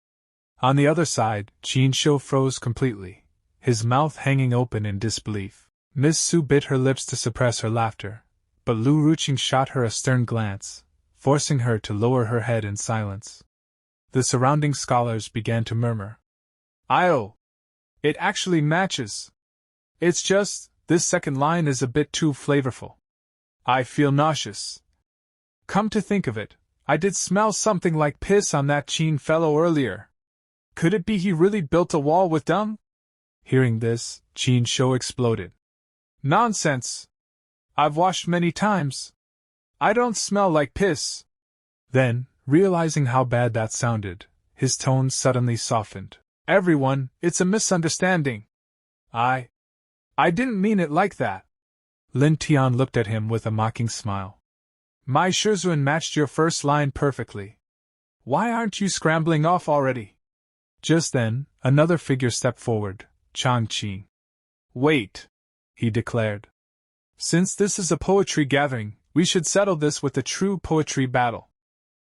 S1: On the other side, Qin Shou froze completely, his mouth hanging open in disbelief. Miss Su bit her lips to suppress her laughter, but Lu Ruqing shot her a stern glance, forcing her to lower her head in silence. The surrounding scholars began to murmur. Io! It actually matches. It's just, this second line is a bit too flavorful. I feel nauseous. Come to think of it, I did smell something like piss on that Qin fellow earlier. Could it be he really built a wall with dung? Hearing this, Qin Shou exploded. Nonsense! I've washed many times. I don't smell like piss. Then, realizing how bad that sounded, his tone suddenly softened. Everyone, it's a misunderstanding. I didn't mean it like that. Lin Tian looked at him with a mocking smile. My Shizun matched your first line perfectly. Why aren't you scrambling off already? Just then, another figure stepped forward, Chang Qi. Wait, he declared. Since this is a poetry gathering, we should settle this with a true poetry battle.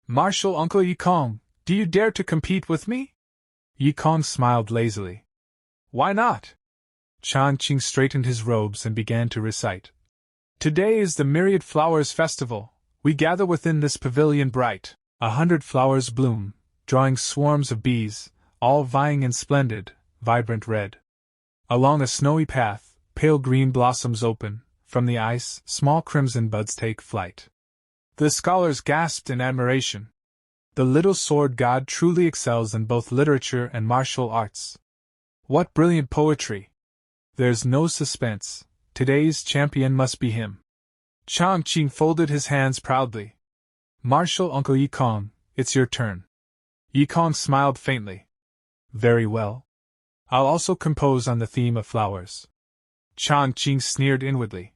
S1: Martial Uncle Yikong, do you dare to compete with me? Yikong smiled lazily. Why not? Chang Qi straightened his robes and began to recite. Today is the Myriad Flowers Festival. We gather within this pavilion bright. 100 flowers bloom, drawing swarms of bees, all vying in splendid, vibrant red. Along a snowy path, pale green blossoms open, from the ice, small crimson buds take flight. The scholars gasped in admiration. The little sword god truly excels in both literature and martial arts. What brilliant poetry! There's no suspense, today's champion must be him. Chang Qi folded his hands proudly. Martial Uncle Yikong, it's your turn. Yikong smiled faintly. Very well. I'll also compose on the theme of flowers. Chang Qi sneered inwardly.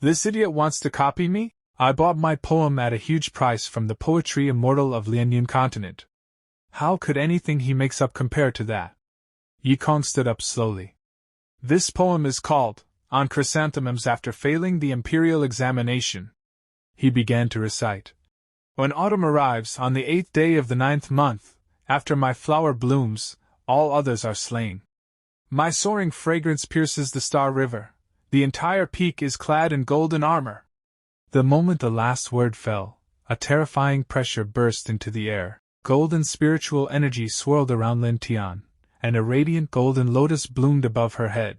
S1: This idiot wants to copy me? I bought my poem at a huge price from the poetry immortal of Lianyun continent. How could anything he makes up compare to that? Yikong stood up slowly. This poem is called, On Chrysanthemums After Failing the Imperial Examination. He began to recite. When autumn arrives on the 8th day of the 9th month, after my flower blooms, all others are slain. My soaring fragrance pierces the Star River. The entire peak is clad in golden armor. The moment the last word fell, a terrifying pressure burst into the air. Golden spiritual energy swirled around Lin Tian, and a radiant golden lotus bloomed above her head.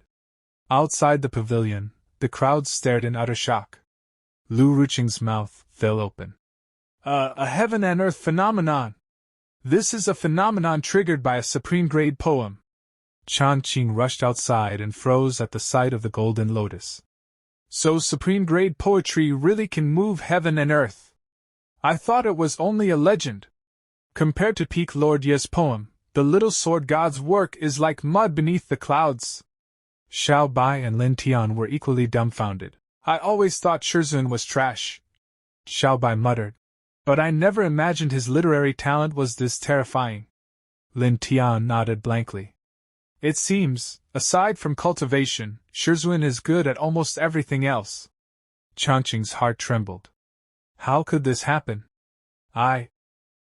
S1: Outside the pavilion, the crowd stared in utter shock. Lu Ruqing's mouth fell open. A heaven and earth phenomenon! This is a phenomenon triggered by a supreme-grade poem. Chan Qing rushed outside and froze at the sight of the golden lotus. So supreme-grade poetry really can move heaven and earth. I thought it was only a legend. Compared to Peak Lord Ye's poem, the Little Sword God's work is like mud beneath the clouds. Xiao Bai and Lin Tian were equally dumbfounded. I always thought Shizun was trash, Xiao Bai muttered. But I never imagined his literary talent was this terrifying. Lin Tian nodded blankly. It seems, aside from cultivation, Shizun is good at almost everything else. Changqing's heart trembled. How could this happen? I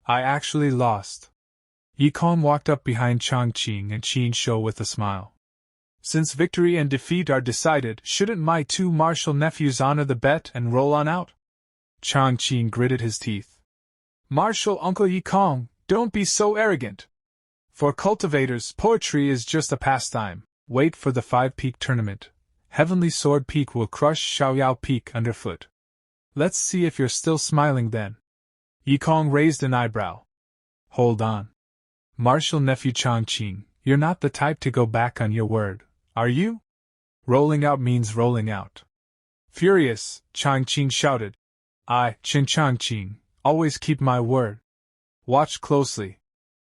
S1: actually lost. Yikong walked up behind Changqing and Qin Shou with a smile. Since victory and defeat are decided, shouldn't my two martial nephews honor the bet and roll on out? Changqing gritted his teeth. Martial Uncle Yikong, don't be so arrogant. For cultivators, poetry is just a pastime. Wait for the 5-peak tournament. Heavenly Sword Peak will crush Xiaoyao Peak underfoot. Let's see if you're still smiling then. Yikong raised an eyebrow. Hold on. Martial nephew Changqing, you're not the type to go back on your word, are you? Rolling out means rolling out. Furious, Changqing shouted. I, Changqing, always keep my word. Watch closely.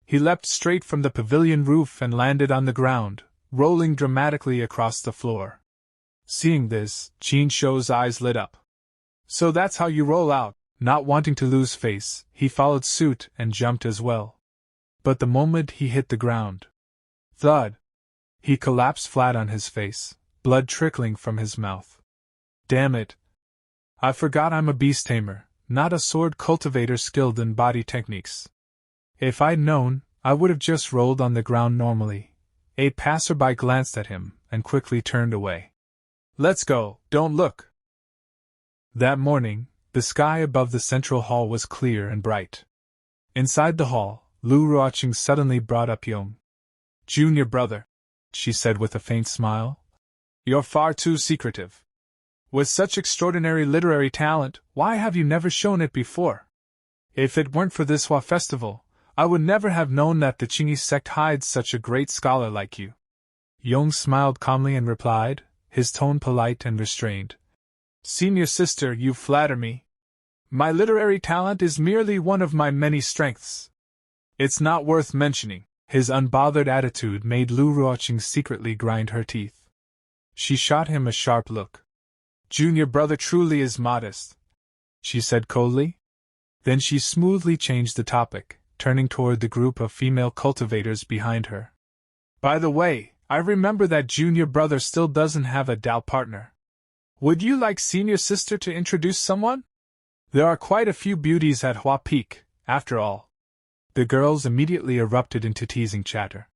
S1: He leapt straight from the pavilion roof and landed on the ground, rolling dramatically across the floor. Seeing this, Qin Shou's eyes lit up. So that's how you roll out. Not wanting to lose face, he followed suit and jumped as well. But the moment he hit the ground, thud! He collapsed flat on his face, blood trickling from his mouth. Damn it! I forgot I'm a beast tamer, not a sword cultivator skilled in body techniques. If I'd known, I would have just rolled on the ground normally. A passerby glanced at him and quickly turned away. Let's go, don't look! That morning, the sky above the central hall was clear and bright. Inside the hall, Lu Ruqing suddenly brought up Yong. Junior brother, she said with a faint smile. You're far too secretive. With such extraordinary literary talent, why have you never shown it before? If it weren't for this Hua festival, I would never have known that the Qingyi sect hides such a great scholar like you. Yong smiled calmly and replied, his tone polite and restrained. Senior sister, you flatter me. My literary talent is merely one of my many strengths. It's not worth mentioning. His unbothered attitude made Lu Ruqing secretly grind her teeth. She shot him a sharp look. Junior brother truly is modest, she said coldly. Then she smoothly changed the topic, turning toward the group of female cultivators behind her. By the way, I remember that junior brother still doesn't have a Dao partner. Would you like senior sister to introduce someone? There are quite a few beauties at Hua Peak, after all. The girls immediately erupted into teasing chatter.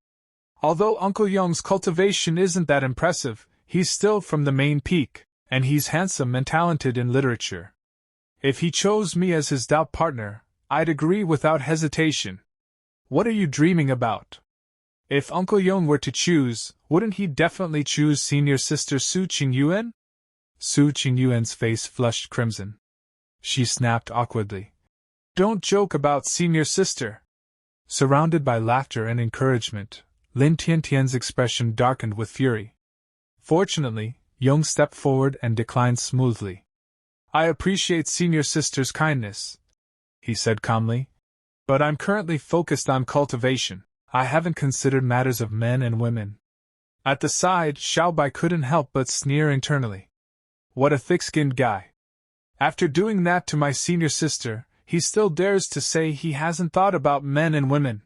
S1: Although Uncle Yong's cultivation isn't that impressive, he's still from the main peak, and he's handsome and talented in literature. If he chose me as his Dao partner, I'd agree without hesitation. What are you dreaming about? If Uncle Yong were to choose, wouldn't he definitely choose senior sister Su Qingyuan? Su Qingyuan's face flushed crimson. She snapped awkwardly. Don't joke about senior sister. Surrounded by laughter and encouragement, Lin Tiantian's expression darkened with fury. Fortunately, Yong stepped forward and declined smoothly. I appreciate senior sister's kindness, he said calmly. But I'm currently focused on cultivation. I haven't considered matters of men and women. At the side, Xiao Bai couldn't help but sneer internally. What a thick-skinned guy. After doing that to my senior sister, he still dares to say he hasn't thought about men and women.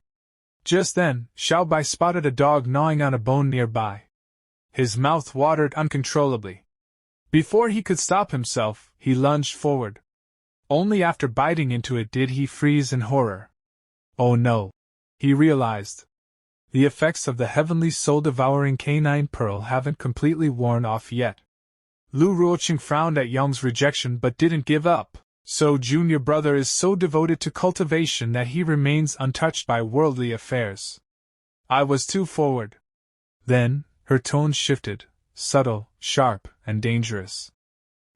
S1: Just then, Xiao Bai spotted a dog gnawing on a bone nearby. His mouth watered uncontrollably. Before he could stop himself, he lunged forward. Only after biting into it did he freeze in horror. Oh no! He realized. The effects of the heavenly soul-devouring canine pearl haven't completely worn off yet. Lu Ruoqing frowned at Young's rejection but didn't give up. So junior brother is so devoted to cultivation that he remains untouched by worldly affairs. I was too forward. Then, her tone shifted, subtle, sharp, and dangerous.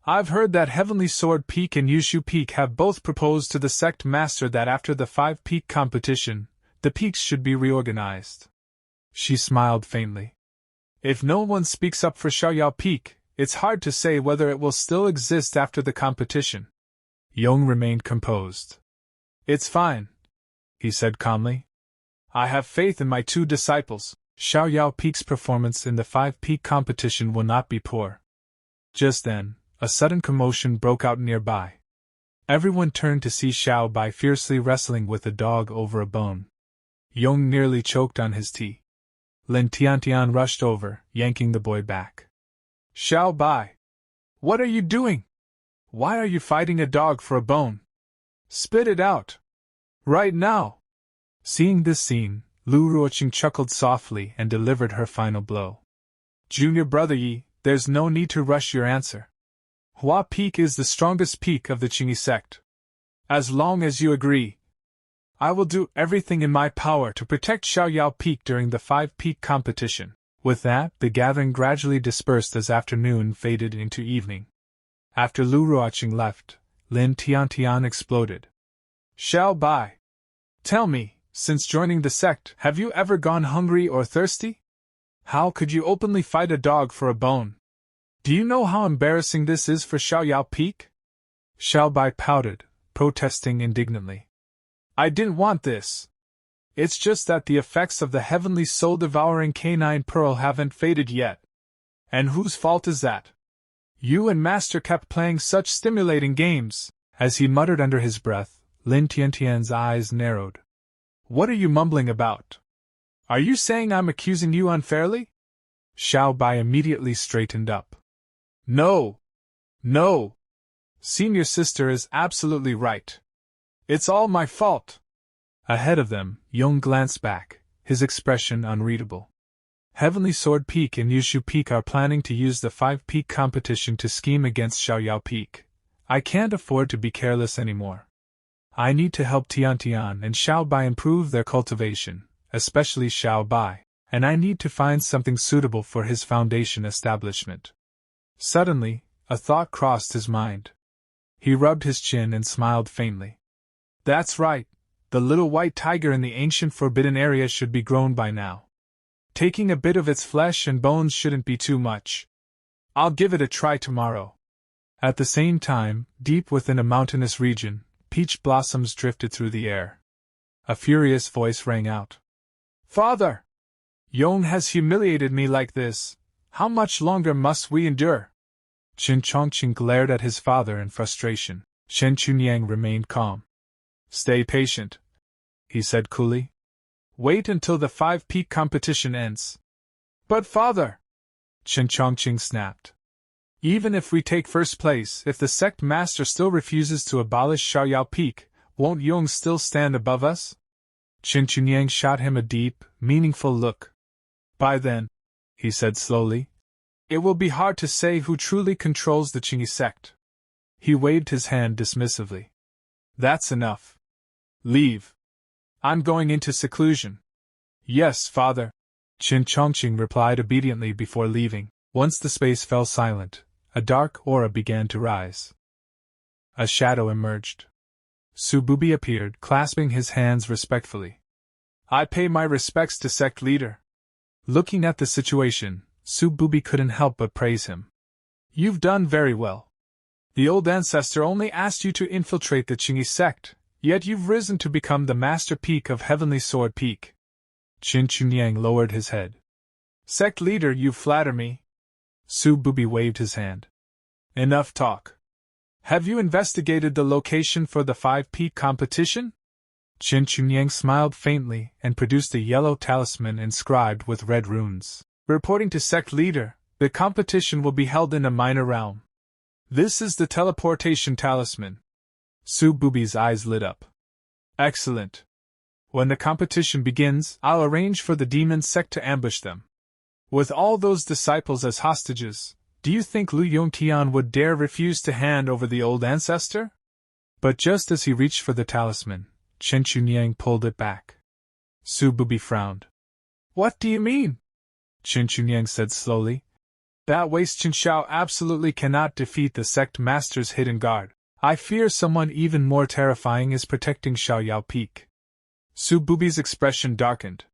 S1: I've heard that Heavenly Sword Peak and Yushu Peak have both proposed to the sect master that after the 5-peak competition, the peaks should be reorganized. She smiled faintly. If no one speaks up for Xiaoyao Peak, it's hard to say whether it will still exist after the competition. Yong remained composed. It's fine, he said calmly. I have faith in my 2 disciples. Xiaoyao Peak's performance in the 5-peak competition will not be poor. Just then, a sudden commotion broke out nearby. Everyone turned to see Xiao Bai fiercely wrestling with a dog over a bone. Yong nearly choked on his tea. Lin Tiantian rushed over, yanking the boy back. Xiao Bai! What are you doing? Why are you fighting a dog for a bone? Spit it out! Right now! Seeing this scene, Lu Ruoqing chuckled softly and delivered her final blow. Junior brother Yi, there's no need to rush your answer. Hua Peak is the strongest peak of the Qingyi sect. As long as you agree, I will do everything in my power to protect Xiaoyao Peak during the 5-peak competition. With that, the gathering gradually dispersed as afternoon faded into evening. After Lu Ruoqing left, Lin Tiantian exploded. Xiao Bai! Tell me, since joining the sect, have you ever gone hungry or thirsty? How could you openly fight a dog for a bone? Do you know how embarrassing this is for Xiaoyao Peak? Xiao Bai pouted, protesting indignantly. I didn't want this. It's just that the effects of the heavenly soul-devouring canine pearl haven't faded yet. And whose fault is that? You and Master kept playing such stimulating games. As he muttered under his breath, Lin Tiantian's eyes narrowed. What are you mumbling about? Are you saying I'm accusing you unfairly? Xiao Bai immediately straightened up. No! No! Senior sister is absolutely right. It's all my fault. Ahead of them, Yong glanced back, his expression unreadable. Heavenly Sword Peak and Yushu Peak are planning to use the 5-peak competition to scheme against Xiaoyao Peak. I can't afford to be careless anymore. I need to help Tiantian and Xiao Bai improve their cultivation, especially Xiao Bai, and I need to find something suitable for his foundation establishment. Suddenly, a thought crossed his mind. He rubbed his chin and smiled faintly. That's right, the little white tiger in the ancient forbidden area should be grown by now. Taking a bit of its flesh and bones shouldn't be too much. I'll give it a try tomorrow. At the same time, deep within a mountainous region, peach blossoms drifted through the air. A furious voice rang out. Father! Yong has humiliated me like this. How much longer must we endure? Qin Chongqing glared at his father in frustration. Shen Chunyang remained calm. Stay patient, he said coolly. Wait until the 5-peak competition ends. But father! Qin Chongqing snapped. Even if we take first place, if the sect master still refuses to abolish Xiaoyao Peak, won't Yong still stand above us? Qin Chunyang shot him a deep, meaningful look. By then, he said slowly, it will be hard to say who truly controls the Qingyi sect. He waved his hand dismissively. That's enough. Leave. I'm going into seclusion. Yes, father, Qin Chongqing replied obediently before leaving. Once the space fell silent, a dark aura began to rise. A shadow emerged. Sububi appeared, clasping his hands respectfully. I pay my respects to sect leader. Looking at the situation, Sububi couldn't help but praise him. You've done very well. The old ancestor only asked you to infiltrate the Qingyi sect, yet you've risen to become the master peak of Heavenly Sword Peak. Qin Chunyang lowered his head. Sect leader, you flatter me. Sububi waved his hand. Enough talk. Have you investigated the location for the 5-peak competition? Qin Chunyang smiled faintly and produced a yellow talisman inscribed with red runes. Reporting to sect leader, the competition will be held in a minor realm. This is the teleportation talisman. Sububi's eyes lit up. Excellent. When the competition begins, I'll arrange for the demon sect to ambush them. With all those disciples as hostages, Do you think Lu Yongtian would dare refuse to hand over the old ancestor? But just as he reached for the talisman, Chen Chunyang pulled it back. Su Bubi frowned. What do you mean? Chen Chunyang said slowly. That waste Chen Xiao absolutely cannot defeat the sect master's hidden guard. I fear someone even more terrifying is protecting Xiaoyao Peak. Su Bubi's expression darkened.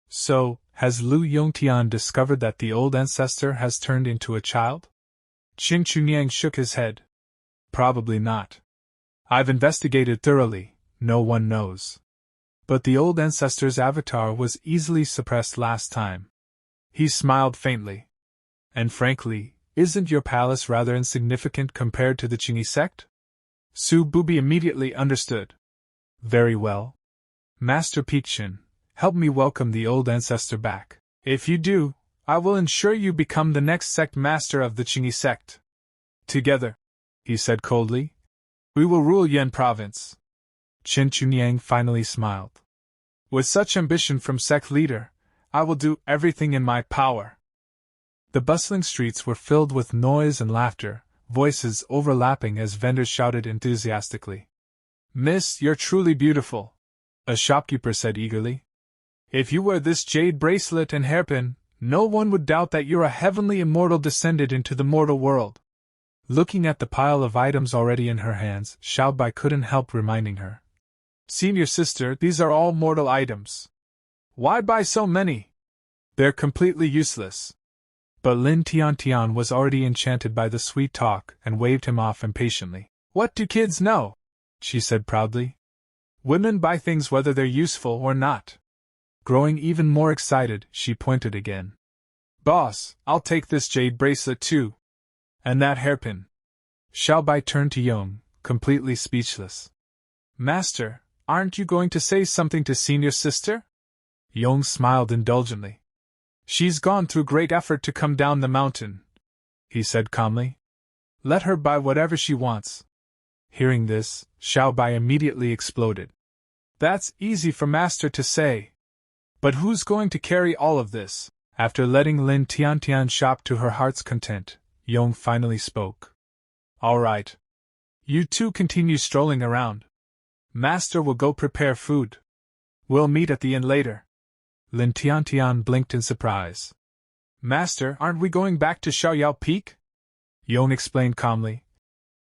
S1: So, has Lu Yongtian discovered that the old ancestor has turned into a child? Qin Chunyang shook his head. Probably not. I've investigated thoroughly, no one knows. But the old ancestor's avatar was easily suppressed last time. He smiled faintly. And frankly, isn't your palace rather insignificant compared to the Qingyi sect? Su Bubi immediately understood. Very well. Master Peakshin, help me welcome the old ancestor back. If you do, I will ensure you become the next sect master of the Qingyi sect. Together, he said coldly, we will rule Yan province. Qin Chunyang finally smiled. With such ambition from sect leader, I will do everything in my power. The bustling streets were filled with noise and laughter, voices overlapping as vendors shouted enthusiastically. Miss, you're truly beautiful, a shopkeeper said eagerly. If you wear this jade bracelet and hairpin, no one would doubt that you're a heavenly immortal descended into the mortal world. Looking at the pile of items already in her hands, Xiaobai couldn't help reminding her. Senior sister, these are all mortal items. Why buy so many? They're completely useless. But Lin Tiantian was already enchanted by the sweet talk and waved him off impatiently. What do kids know? She said proudly. Women buy things whether they're useful or not. Growing even more excited, she pointed again. Boss, I'll take this jade bracelet too. And that hairpin. Xiaobai turned to Yong, completely speechless. Master, aren't you going to say something to senior sister? Yong smiled indulgently. She's gone through great effort to come down the mountain, he said calmly. Let her buy whatever she wants. Hearing this, Xiaobai immediately exploded. That's easy for master to say. But who's going to carry all of this? After letting Lin Tiantian shop to her heart's content, Yong finally spoke. All right. You two continue strolling around. Master will go prepare food. We'll meet at the inn later. Lin Tiantian blinked in surprise. Master, aren't we going back to Xiaoyao Peak? Yong explained calmly.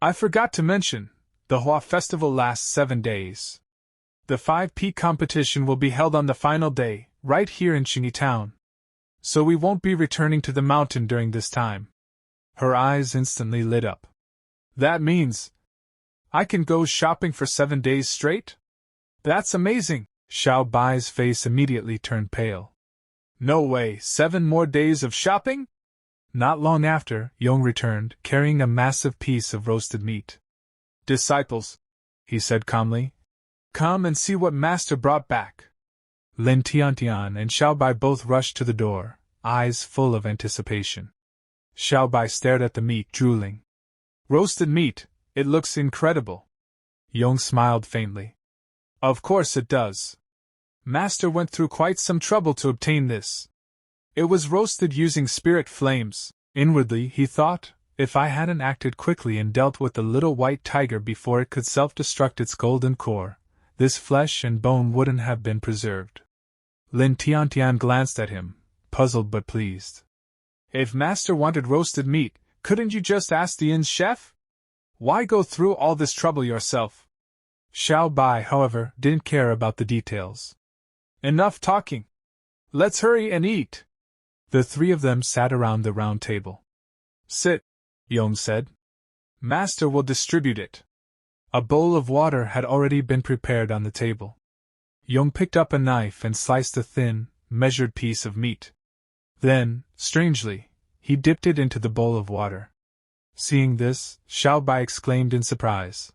S1: I forgot to mention, the Hua festival lasts 7 days. The 5 peak competition will be held on the final day, right here in Qingyi town. So we won't be returning to the mountain during this time. Her eyes instantly lit up. That means I can go shopping for 7 days straight? That's amazing! Xiaobai's face immediately turned pale. No way, 7 more days of shopping? Not long after, Yong returned, carrying a massive piece of roasted meat. Disciples, he said calmly, come and see what master brought back. Lin Tiantian and Xiaobai both rushed to the door, eyes full of anticipation. Xiaobai stared at the meat, drooling. Roasted meat, it looks incredible. Yong smiled faintly. Of course it does. Master went through quite some trouble to obtain this. It was roasted using spirit flames. Inwardly, he thought, if I hadn't acted quickly and dealt with the little white tiger before it could self-destruct its golden core, this flesh and bone wouldn't have been preserved. Lin Tiantian glanced at him, puzzled but pleased. If master wanted roasted meat, couldn't you just ask the inn's chef? Why go through all this trouble yourself? Xiaobai, however, didn't care about the details. Enough talking. Let's hurry and eat. The 3 of them sat around the round table. Sit, Yong said. Master will distribute it. A bowl of water had already been prepared on the table. Yong picked up a knife and sliced a thin, measured piece of meat. Then, strangely, he dipped it into the bowl of water. Seeing this, Xiaobai exclaimed in surprise.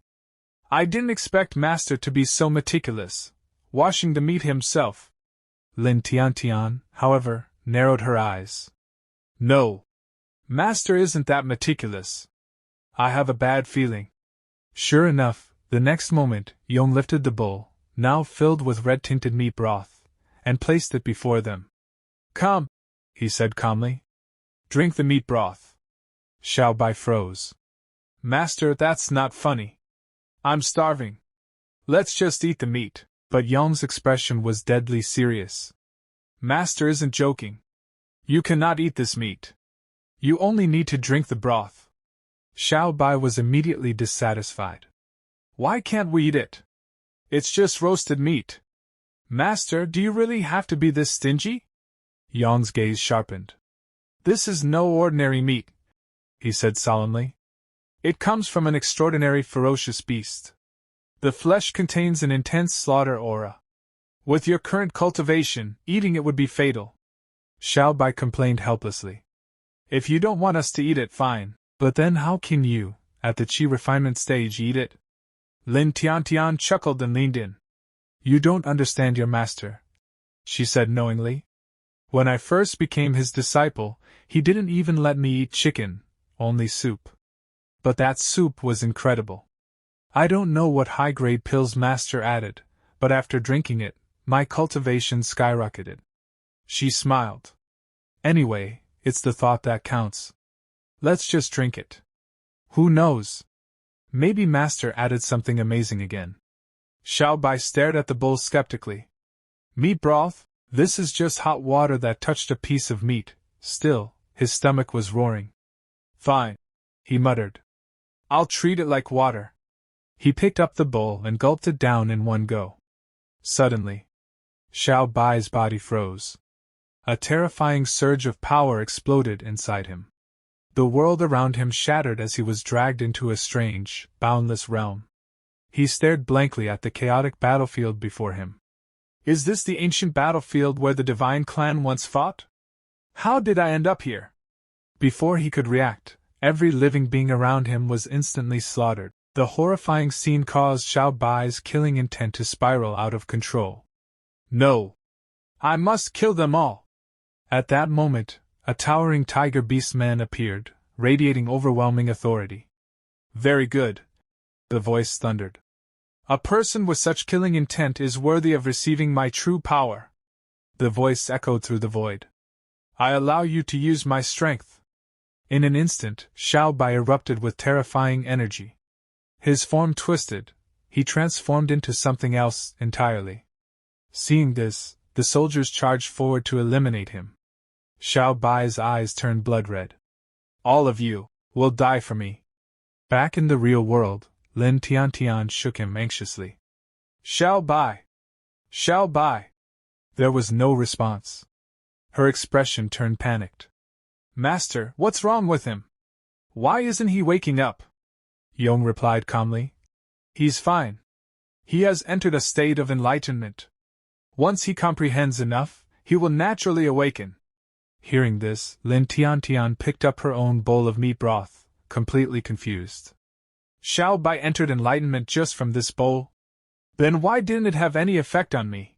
S1: I didn't expect master to be so meticulous, washing the meat himself. Lin Tiantian, however, narrowed her eyes. No. Master isn't that meticulous. I have a bad feeling. Sure enough, the next moment, Yong lifted the bowl, now filled with red-tinted meat broth, and placed it before them. Come, he said calmly. Drink the meat broth. Xiao Bai froze. Master, that's not funny. I'm starving. Let's just eat the meat. But Yong's expression was deadly serious. Master isn't joking. You cannot eat this meat. You only need to drink the broth. Xiao Bai was immediately dissatisfied. Why can't we eat it? It's just roasted meat. Master, do you really have to be this stingy? Yong's gaze sharpened. This is no ordinary meat, he said solemnly. It comes from an extraordinary ferocious beast. The flesh contains an intense slaughter aura. With your current cultivation, eating it would be fatal. Xiao Bai complained helplessly. If you don't want us to eat it, fine, but then how can you, at the qi refinement stage, eat it? Lin Tiantian chuckled and leaned in. You don't understand your master, she said knowingly. When I first became his disciple, he didn't even let me eat chicken, only soup. But that soup was incredible. I don't know what high-grade pills master added, but after drinking it, my cultivation skyrocketed. She smiled. Anyway, it's the thought that counts. Let's just drink it. Who knows? Maybe master added something amazing again. Xiao Bai stared at the bowl skeptically. Meat broth? This is just hot water that touched a piece of meat. Still, his stomach was roaring. Fine, he muttered. I'll treat it like water. He picked up the bowl and gulped it down in one go. Suddenly, Xiao Bai's body froze. A terrifying surge of power exploded inside him. The world around him shattered as he was dragged into a strange, boundless realm. He stared blankly at the chaotic battlefield before him. Is this the ancient battlefield where the divine clan once fought? How did I end up here? Before he could react, every living being around him was instantly slaughtered. The horrifying scene caused Xiao Bai's killing intent to spiral out of control. No! I must kill them all! At that moment, a towering tiger beast man appeared, radiating overwhelming authority. Very good, the voice thundered. A person with such killing intent is worthy of receiving my true power. The voice echoed through the void. I allow you to use my strength. In an instant, Xiao Bai erupted with terrifying energy. His form twisted, he transformed into something else entirely. Seeing this, the soldiers charged forward to eliminate him. Xiao Bai's eyes turned blood-red. All of you will die for me. Back in the real world, Lin Tiantian shook him anxiously. Xiao Bai! Xiao Bai! There was no response. Her expression turned panicked. Master, what's wrong with him? Why isn't he waking up? Yong replied calmly. He's fine. He has entered a state of enlightenment. Once he comprehends enough, he will naturally awaken. Hearing this, Lin Tiantian picked up her own bowl of meat broth, completely confused. Xiao Bai entered enlightenment just from this bowl? Then why didn't it have any effect on me?